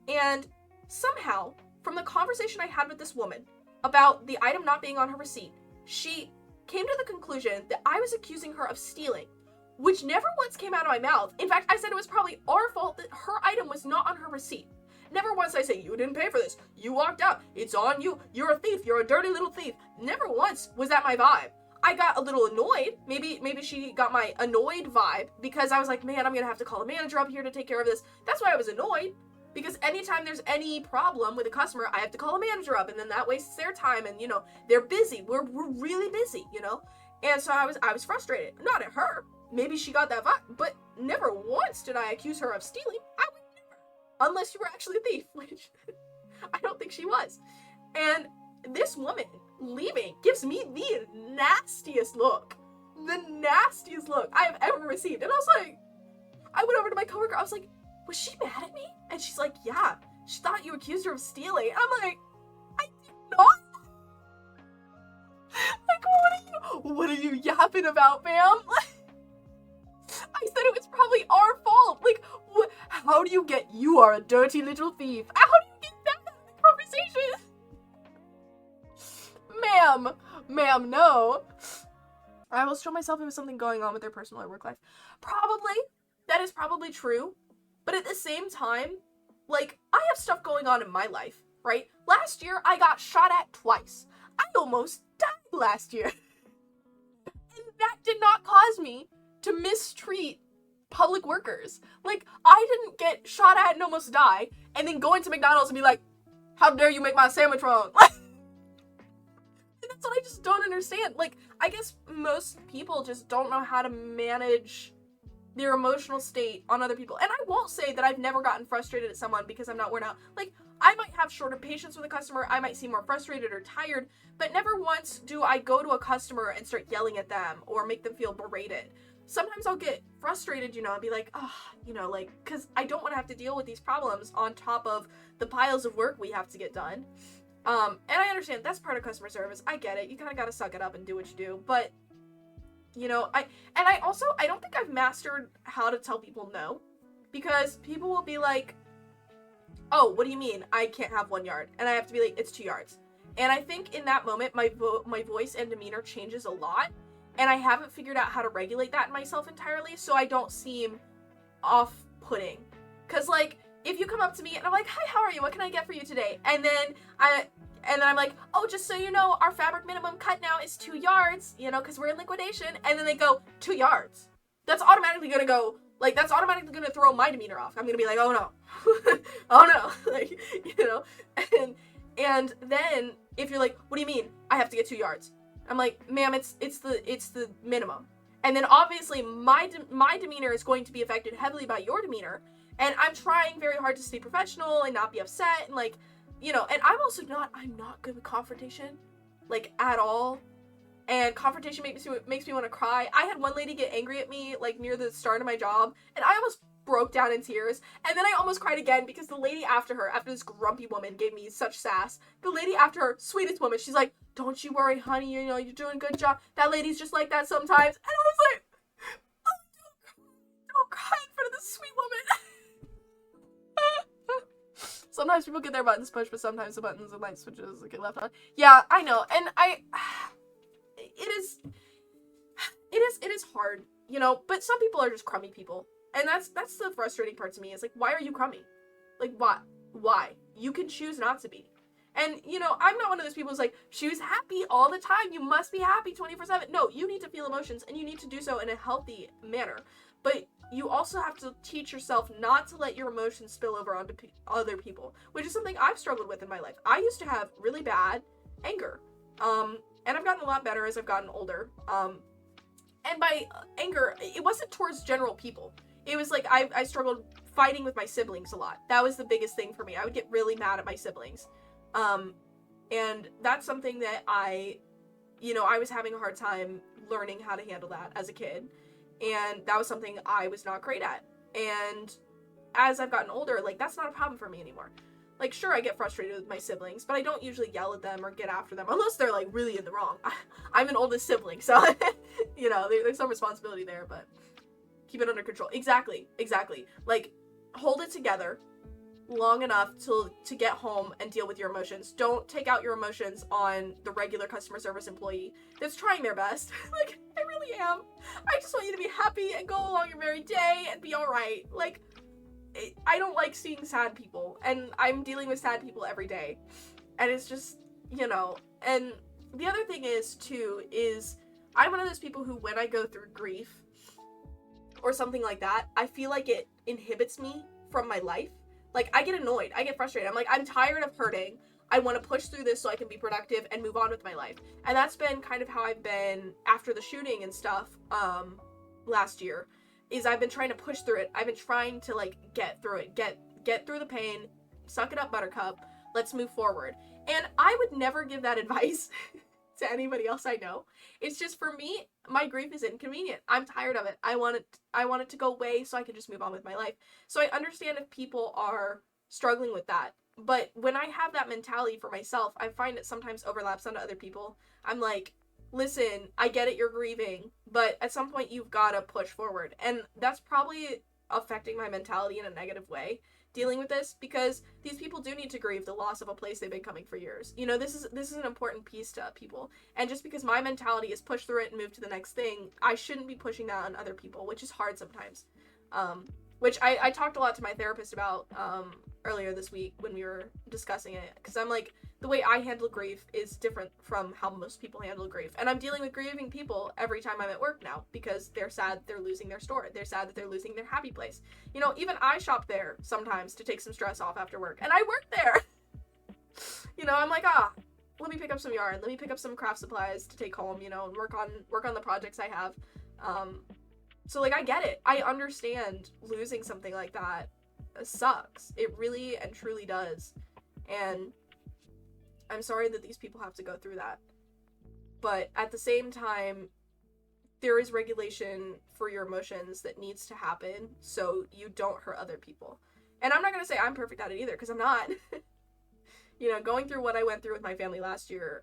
Speaker 1: And somehow, from the conversation I had with this woman about the item not being on her receipt, she came to the conclusion that I was accusing her of stealing, which never once came out of my mouth. In fact, I said it was probably our fault that her item was not on her receipt. Never once did I say, you didn't pay for this. You walked out. It's on you. You're a thief. You're a dirty little thief. Never once was that my vibe. I got a little annoyed. Maybe she got my annoyed vibe, because I was like, man, I'm going to have to call a manager up here to take care of this. That's why I was annoyed. Because anytime there's any problem with a customer, I have to call a manager up, and then that wastes their time, and, you know, they're busy. We're really busy, you know? And so I was frustrated. Not at her. Maybe she got that vibe, but never once did I accuse her of stealing. I would never. Unless you were actually a thief, which I don't think she was. And this woman leaving gives me the nastiest look. The nastiest look I have ever received. And I was like, I went over to my coworker, I was like, was she mad at me? And she's like, yeah, she thought you accused her of stealing. And I'm like, I did not. Like, what are you yapping about, ma'am? I said it was probably our fault. Like, how do you are a dirty little thief. How do you get that out of the conversation? Ma'am, no. I almost told myself it was something going on with their personal or work life. Probably. That is probably true. But at the same time, like, I have stuff going on in my life, right? Last year, I got shot at twice. I almost died last year. And that did not cause me to mistreat public workers. Like, I didn't get shot at and almost die, and then go into McDonald's and be like, how dare you make my sandwich wrong? That's what I just don't understand. Like, I guess most people just don't know how to manage their emotional state on other people. And I won't say that I've never gotten frustrated at someone because I'm not worn out. Like, I might have shorter patience with a customer, I might seem more frustrated or tired, but never once do I go to a customer and start yelling at them or make them feel berated. sometimes I'll get frustrated, you know, and be like, oh, you know, like, because I don't want to have to deal with these problems on top of the piles of work we have to get done. And I understand that's part of customer service. I get it. You kind of got to suck it up and do what you do. But, you know, I don't think I've mastered how to tell people no, because people will be like, oh, what do you mean I can't have 1 yard? And I have to be like, it's 2 yards. And I think in that moment, my voice and demeanor changes a lot. And I haven't figured out how to regulate that in myself entirely, so I don't seem off-putting. Because, like, if you come up to me and I'm like, hi, how are you? What can I get for you today? And then I'm like, oh, just so you know, our fabric minimum cut now is 2 yards, you know, because we're in liquidation. And then they go, 2 yards. That's automatically going to go, like, that's automatically going to throw my demeanor off. I'm going to be like, oh, no. Oh, no. Like, you know. And then if you're like, what do you mean I have to get 2 yards? I'm like, ma'am, it's the minimum. And then obviously my demeanor is going to be affected heavily by your demeanor. And I'm trying very hard to stay professional and not be upset and, like, you know, and I'm not good with confrontation, like, at all. And confrontation makes me want to cry. I had one lady get angry at me, like, near the start of my job, and I almost broke down in tears. And then I almost cried again because the lady after this grumpy woman gave me such sass. The lady after her, sweetest woman, she's like, don't you worry, honey, you know, you're doing a good job. That lady's just like that sometimes. And I was like, oh, don't cry in front of this sweet woman. Sometimes people get their buttons pushed, but sometimes the buttons and light switches get left on. Yeah, I know. And it is hard, you know, but some people are just crummy people. And that's the frustrating part to me, is like, why are you crummy? Like, why? You can choose not to be. And, you know, I'm not one of those people who's like, she was happy all the time. You must be happy 24/7. No, you need to feel emotions, and you need to do so in a healthy manner. But you also have to teach yourself not to let your emotions spill over onto other people, which is something I've struggled with in my life. I used to have really bad anger. And I've gotten a lot better as I've gotten older. And by anger, it wasn't towards general people. It was like I struggled fighting with my siblings a lot. That was the biggest thing for me. I would get really mad at my siblings. And that's something that I was having a hard time learning how to handle that as a kid. And that was something I was not great at. And as I've gotten older, like, that's not a problem for me anymore. Like, sure, I get frustrated with my siblings, but I don't usually yell at them or get after them, unless they're, like, really in the wrong. I'm an oldest sibling, so, you know, there's some responsibility there, but keep it under control. Exactly. Like, hold it together long enough to get home and deal with your emotions. Don't take out your emotions on the regular customer service employee that's trying their best. Like, I really am. I just want you to be happy and go along your merry day and be alright. Like, I don't like seeing sad people, and I'm dealing with sad people every day. And it's just, you know, and the other thing is, too, is I'm one of those people who, when I go through grief or something like that, I feel like it inhibits me from my life. Like, I get annoyed. I get frustrated. I'm like, I'm tired of hurting. I want to push through this so I can be productive and move on with my life. And that's been kind of how I've been after the shooting and stuff, last year, is I've been trying to push through it. I've been trying to, like, get through it. Get through the pain. Suck it up, buttercup. Let's move forward. And I would never give that advice to anybody else I know. It's just, for me, my grief is inconvenient. I'm tired of it. I want it to go away so I can just move on with my life. So I understand if people are struggling with that. But when I have that mentality for myself, I find it sometimes overlaps onto other people. I'm like, listen, I get it, you're grieving, but at some point you've got to push forward. And that's probably affecting my mentality in a negative way, dealing with this, because these people do need to grieve the loss of a place they've been coming for years. You know, this is an important piece to people. And just because my mentality is push through it and move to the next thing, I shouldn't be pushing that on other people, which is hard sometimes. Which I talked a lot to my therapist about earlier this week when we were discussing it, because I'm like, the way I handle grief is different from how most people handle grief. And I'm dealing with grieving people every time I'm at work now, because they're sad they're losing their store. They're sad that they're losing their happy place. You know, even I shop there sometimes to take some stress off after work, and I work there. You know, I'm like, let me pick up some yarn, let me pick up some craft supplies to take home, you know, and work on the projects I have. So, like, I get it. I understand losing something like that sucks. It really and truly does. And I'm sorry that these people have to go through that. But at the same time, there is regulation for your emotions that needs to happen so you don't hurt other people. And I'm not going to say I'm perfect at it either, because I'm not. You know, going through what I went through with my family last year,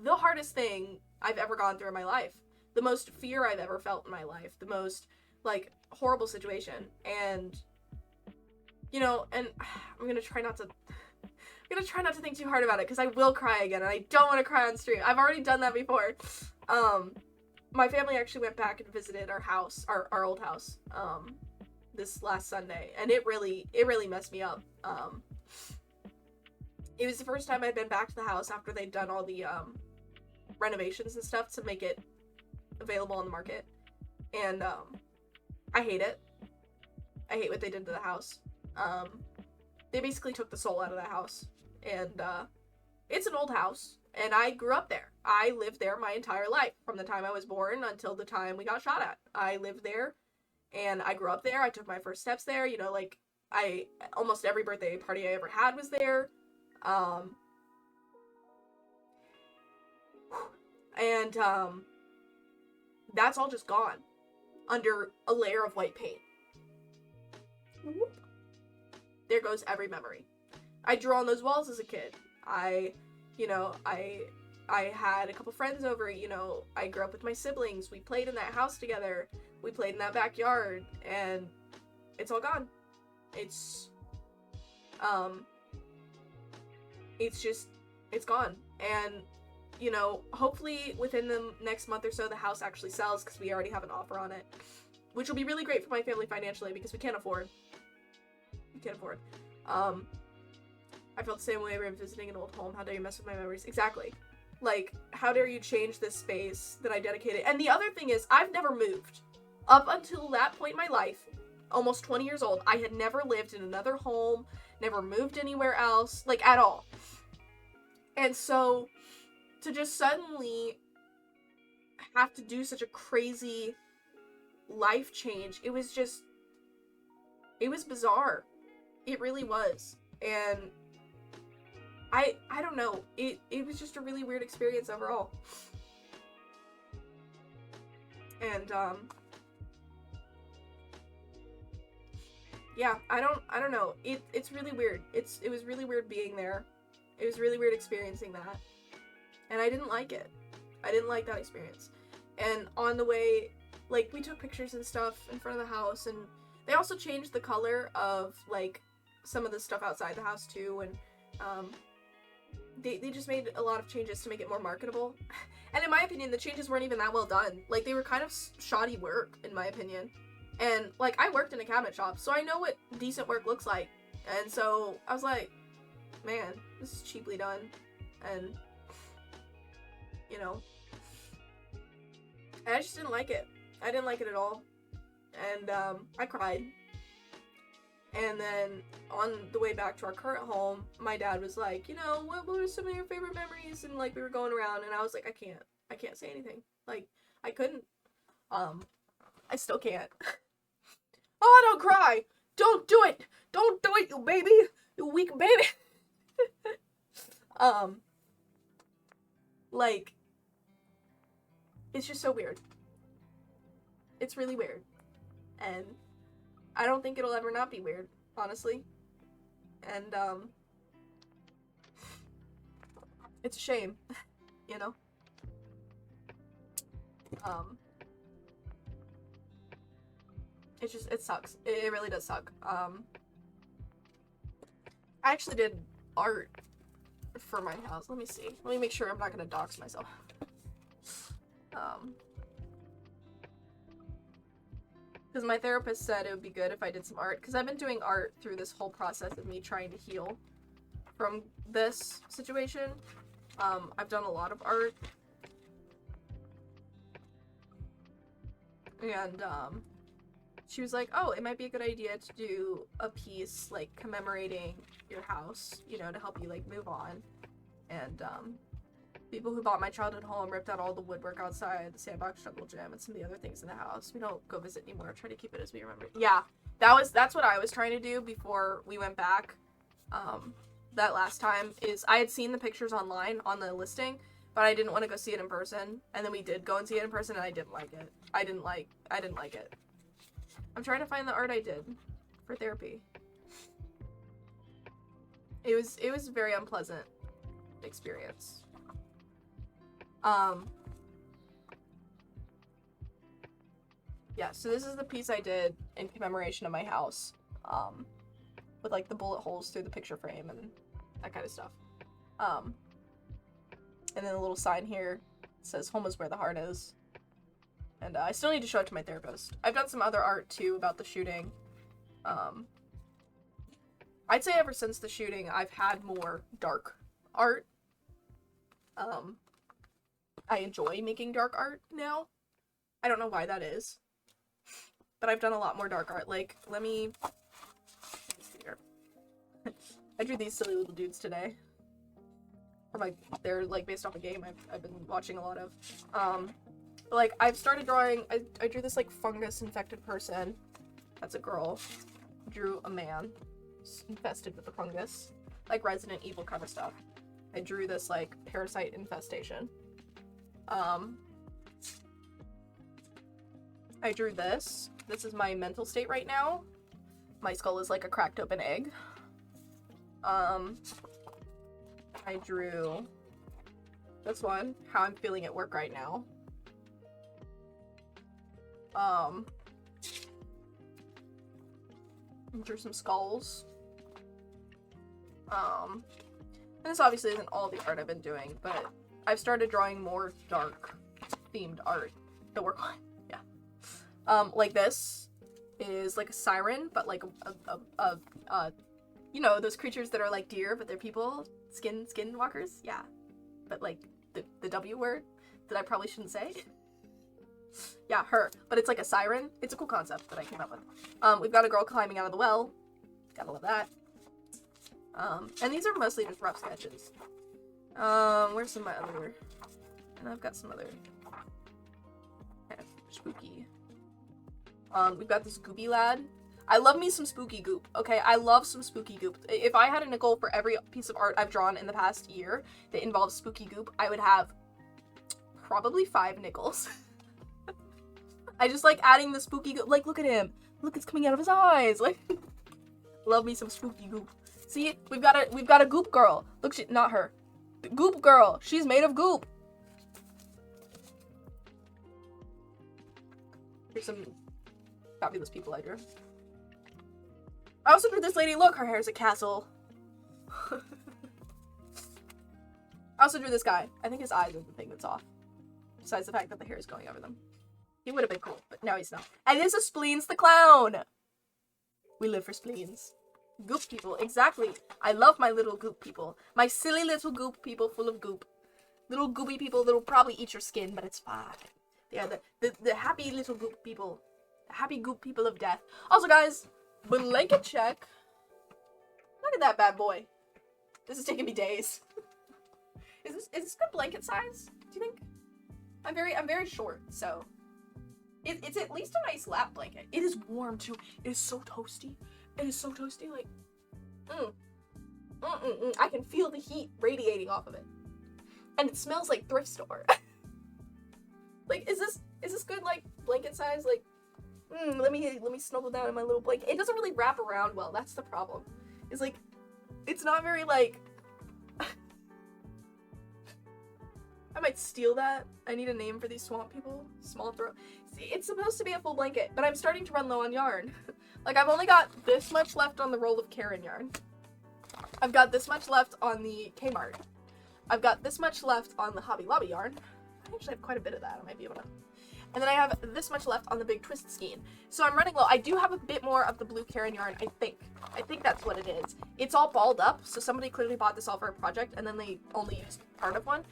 Speaker 1: the hardest thing I've ever gone through in my life, the most fear I've ever felt in my life, the most, like, horrible situation. And, you know, and I'm going to try not to think too hard about it, because I will cry again, and I don't want to cry on stream. I've already done that before. My family actually went back and visited our house, our old house, this last Sunday, and it really messed me up. It was the first time I'd been back to the house after they'd done all the renovations and stuff to make it available on the market, and I hate it. I hate what they did to the house. They basically took the soul out of the house, and it's an old house, and I grew up there. I lived there my entire life, from the time I was born until the time we got shot at. I lived there, and I grew up there. I took my first steps there, you know, like, almost every birthday party I ever had was there. And that's all just gone under a layer of white paint. Whoop. There goes every memory. I drew on those walls as a kid. I had a couple friends over, you know, I grew up with my siblings. We played in that house together. We played in that backyard, and it's all gone. It's gone. And, you know, hopefully within the next month or so, the house actually sells, because we already have an offer on it, which will be really great for my family financially, because we can't afford. I felt the same way when visiting an old home. How dare you mess with my memories? Exactly. Like, how dare you change this space that I dedicated? And the other thing is, I've never moved. Up until that point in my life, almost 20 years old, I had never lived in another home, never moved anywhere else, like, at all. And so, to just suddenly have to do such a crazy life change, it was bizarre. It really was. And I don't know, it was just a really weird experience overall. And, yeah, I don't know, it's really weird. It was really weird being there. It was really weird experiencing that. And I didn't like it. I didn't like that experience. And on the way, like, we took pictures and stuff in front of the house, and they also changed the color of, like, some of the stuff outside the house too, and they just made a lot of changes to make it more marketable. And in my opinion, the changes weren't even that well done. Like, they were kind of shoddy work, in my opinion. And, like, I worked in a cabinet shop, so I know what decent work looks like. And so I was like, man, this is cheaply done. And, you know, I just didn't like it. I didn't like it at all. And I cried. And then on the way back to our current home, my dad was like, you know, what are some of your favorite memories? And, like, we were going around, and I was like, I can't say anything. Like, I couldn't. I still can't. Oh, don't cry! Don't do it! Don't do it, you baby! You weak baby! Like, it's just so weird. It's really weird. And I don't think it'll ever not be weird, honestly. And, it's a shame, you know? It sucks. It really does suck. I actually did art for my house. Let me see. Let me make sure I'm not gonna dox myself. Because my therapist said it would be good if I did some art, because I've been doing art through this whole process of me trying to heal from this situation. I've done a lot of art. And, she was like, oh, it might be a good idea to do a piece, like, commemorating your house, you know, to help you, like, move on. And, people who bought my childhood home ripped out all the woodwork outside, the sandbox, jungle gym, and some of the other things in the house. We don't go visit anymore. Try to keep it as we remember. Yeah, that's what I was trying to do before we went back, that last time, is I had seen the pictures online on the listing, but I didn't want to go see it in person. And then we did go and see it in person, and I didn't like it. I didn't like it. I'm trying to find the art I did for therapy. It was a very unpleasant experience. Yeah, so this is the piece I did in commemoration of my house. With like the bullet holes through the picture frame and that kind of stuff. And then a little sign here says home is where the heart is. And I still need to show it to my therapist. I've done some other art too about the shooting. I'd say ever since the shooting, I've had more dark art. I enjoy making dark art now. I don't know why that is. But I've done a lot more dark art. Like, let me see here. I drew these silly little dudes today. They're like based off a game I've been watching a lot of. Like, I've started drawing, I drew this like fungus infected person. That's a girl. Drew a man infested with the fungus. Like Resident Evil kind of stuff. I drew this like parasite infestation. I drew this. This is my mental state right now. My skull is like a cracked open egg. I drew this one, how I'm feeling at work right now. I drew some skulls. And this obviously isn't all the art I've been doing, but I've started drawing more dark themed art to work on. Yeah. Like this is like a siren, but like a you know, those creatures that are like deer, but they're people, skin walkers. Yeah. But like the W word that I probably shouldn't say. Yeah, her. But it's like a siren. It's a cool concept that I came up with. We've got a girl climbing out of the well. Gotta love that. And these are mostly just rough sketches. Where's some of my other... And I've got some other kind of spooky. We've got this goopy lad. I love me some spooky goop, okay? I love some spooky goop. If I had a nickel for every piece of art I've drawn in the past year that involves spooky goop, I would have probably 5 nickels. I just like adding the spooky goop. Like, look at him. Look, it's coming out of his eyes. Like, love me some spooky goop. See, we've got a goop girl. Look, not her. The goop girl. She's made of goop. Here's some fabulous people I drew. I also drew this lady. Look, her hair's a castle. I also drew this guy. I think his eyes are the thing that's off. Besides the fact that the hair is going over them. He would have been cool, but now he's not. And this is Spleens the Clown! We live for spleens. Goop people, exactly. I love my little goop people. My silly little goop people full of goop. Little goopy people that'll probably eat your skin, but it's fine. They are the happy little goop people. The happy goop people of death. Also, guys, blanket check. Look at that bad boy. This is taking me days. Is this good blanket size, do you think? I'm very short, so... It's at least a nice lap blanket. It is warm, too. It is so toasty. It is so toasty, like... I can feel the heat radiating off of it. And it smells like thrift store. Like, is this good, like, blanket size? Like, let me snuggle down in my little blanket. It doesn't really wrap around well. That's the problem. It's like, it's not very, like... I might steal that. I need a name for these swamp people. Small throat. See, it's supposed to be a full blanket, but I'm starting to run low on yarn. Like, I've only got this much left on the roll of Karen yarn. I've got this much left on the Kmart. I've got this much left on the Hobby Lobby yarn. I actually have quite a bit of that. I might be able to... And then I have this much left on the Big Twist Skein. So I'm running low. I do have a bit more of the blue Karen yarn, I think. I think that's what it is. It's all balled up, so somebody clearly bought this all for a project, and then they only used part of one.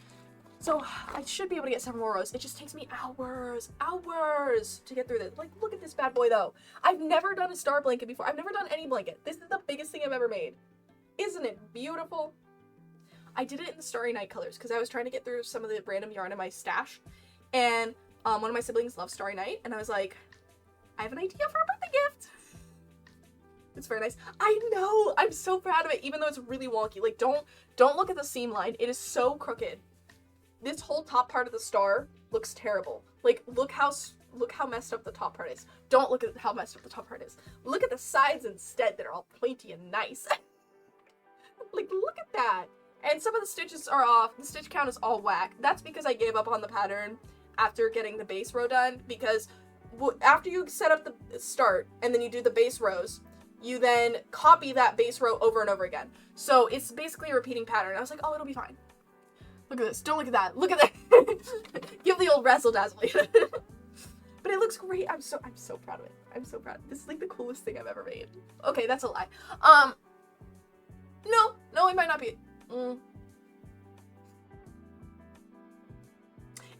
Speaker 1: So I should be able to get several more rows. It just takes me hours to get through this. Like, look at this bad boy, though. I've never done a star blanket before. I've never done any blanket. This is the biggest thing I've ever made. Isn't it beautiful? I did it in the Starry Night colors because I was trying to get through some of the random yarn in my stash. And one of my siblings loves Starry Night, and I was like, I have an idea for a birthday gift. It's very nice. I know. I'm so proud of it, even though it's really wonky. Like, don't look at the seam line. It is so crooked. this whole top part of the star looks terrible. Like, look how messed up the top part is. Don't look at how messed up the top part is. Look at the sides instead that are all pointy and nice. Like, look at that. And some of the stitches are off. The stitch count is all whack. That's because I gave up on the pattern after getting the base row done, because after you set up the start and then you do the base rows, you then copy that base row over and over again. So it's basically a repeating pattern. I was like, oh, it'll be fine. Look at this. Don't look at that. Look at that. Give the old razzle dazzle. But it looks great. I'm so proud of it. I'm so proud. This is like the coolest thing I've ever made. Okay, that's a lie. No, it might not be.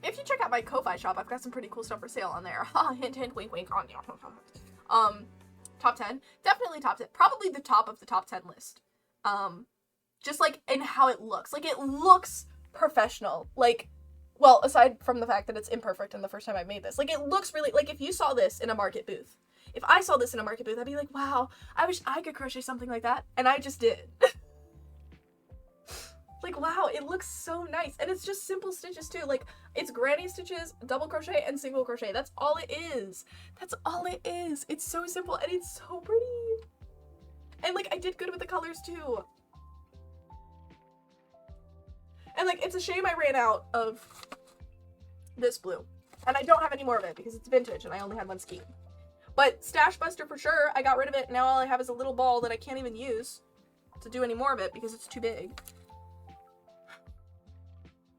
Speaker 1: If you check out my Ko-Fi shop, I've got some pretty cool stuff for sale on there. Hint, hint, wink, wink. Top 10. Definitely top 10. Probably the top of the top 10 list. Just like in how it looks. Like, it looks professional. Like, well, aside from the fact that it's imperfect and the first time I made this. Like, it looks really, like, if you saw this in a market booth. If I saw this in a market booth, I'd be like, wow, I wish I could crochet something like that. And I just did. Like, wow, it looks so nice. And it's just simple stitches too. Like, it's granny stitches, double crochet, and single crochet. That's all it is. That's all it is. It's so simple and it's so pretty. And like, I did good with the colors too. And like, it's a shame I ran out of this blue. And I don't have any more of it because it's vintage and I only had one skein. But Stash Buster for sure, I got rid of it. Now all I have is a little ball that I can't even use to do any more of it because it's too big.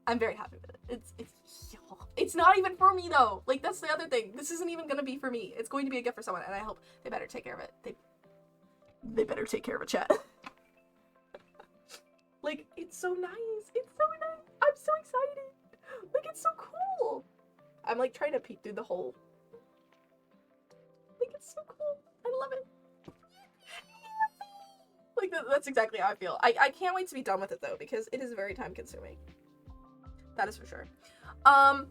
Speaker 1: I'm very happy with it. It's not even for me though. Like, that's the other thing. This isn't even gonna be for me. It's going to be a gift for someone, and I hope they better take care of it. They better take care of it, chat. Like, it's so nice. It's so nice. I'm so excited. Like, it's so cool. I'm like trying to peek through the hole. Like, it's so cool. I love it. Like, that's exactly how I feel. I can't wait to be done with it though, because it is very time consuming. That is for sure. I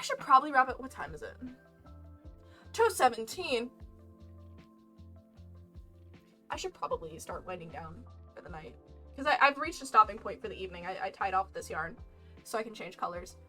Speaker 1: should probably wrap it. What time is it? 2:17. I should probably start winding down for the night. Because I've reached a stopping point for the evening. I tied off this yarn so I can change colors.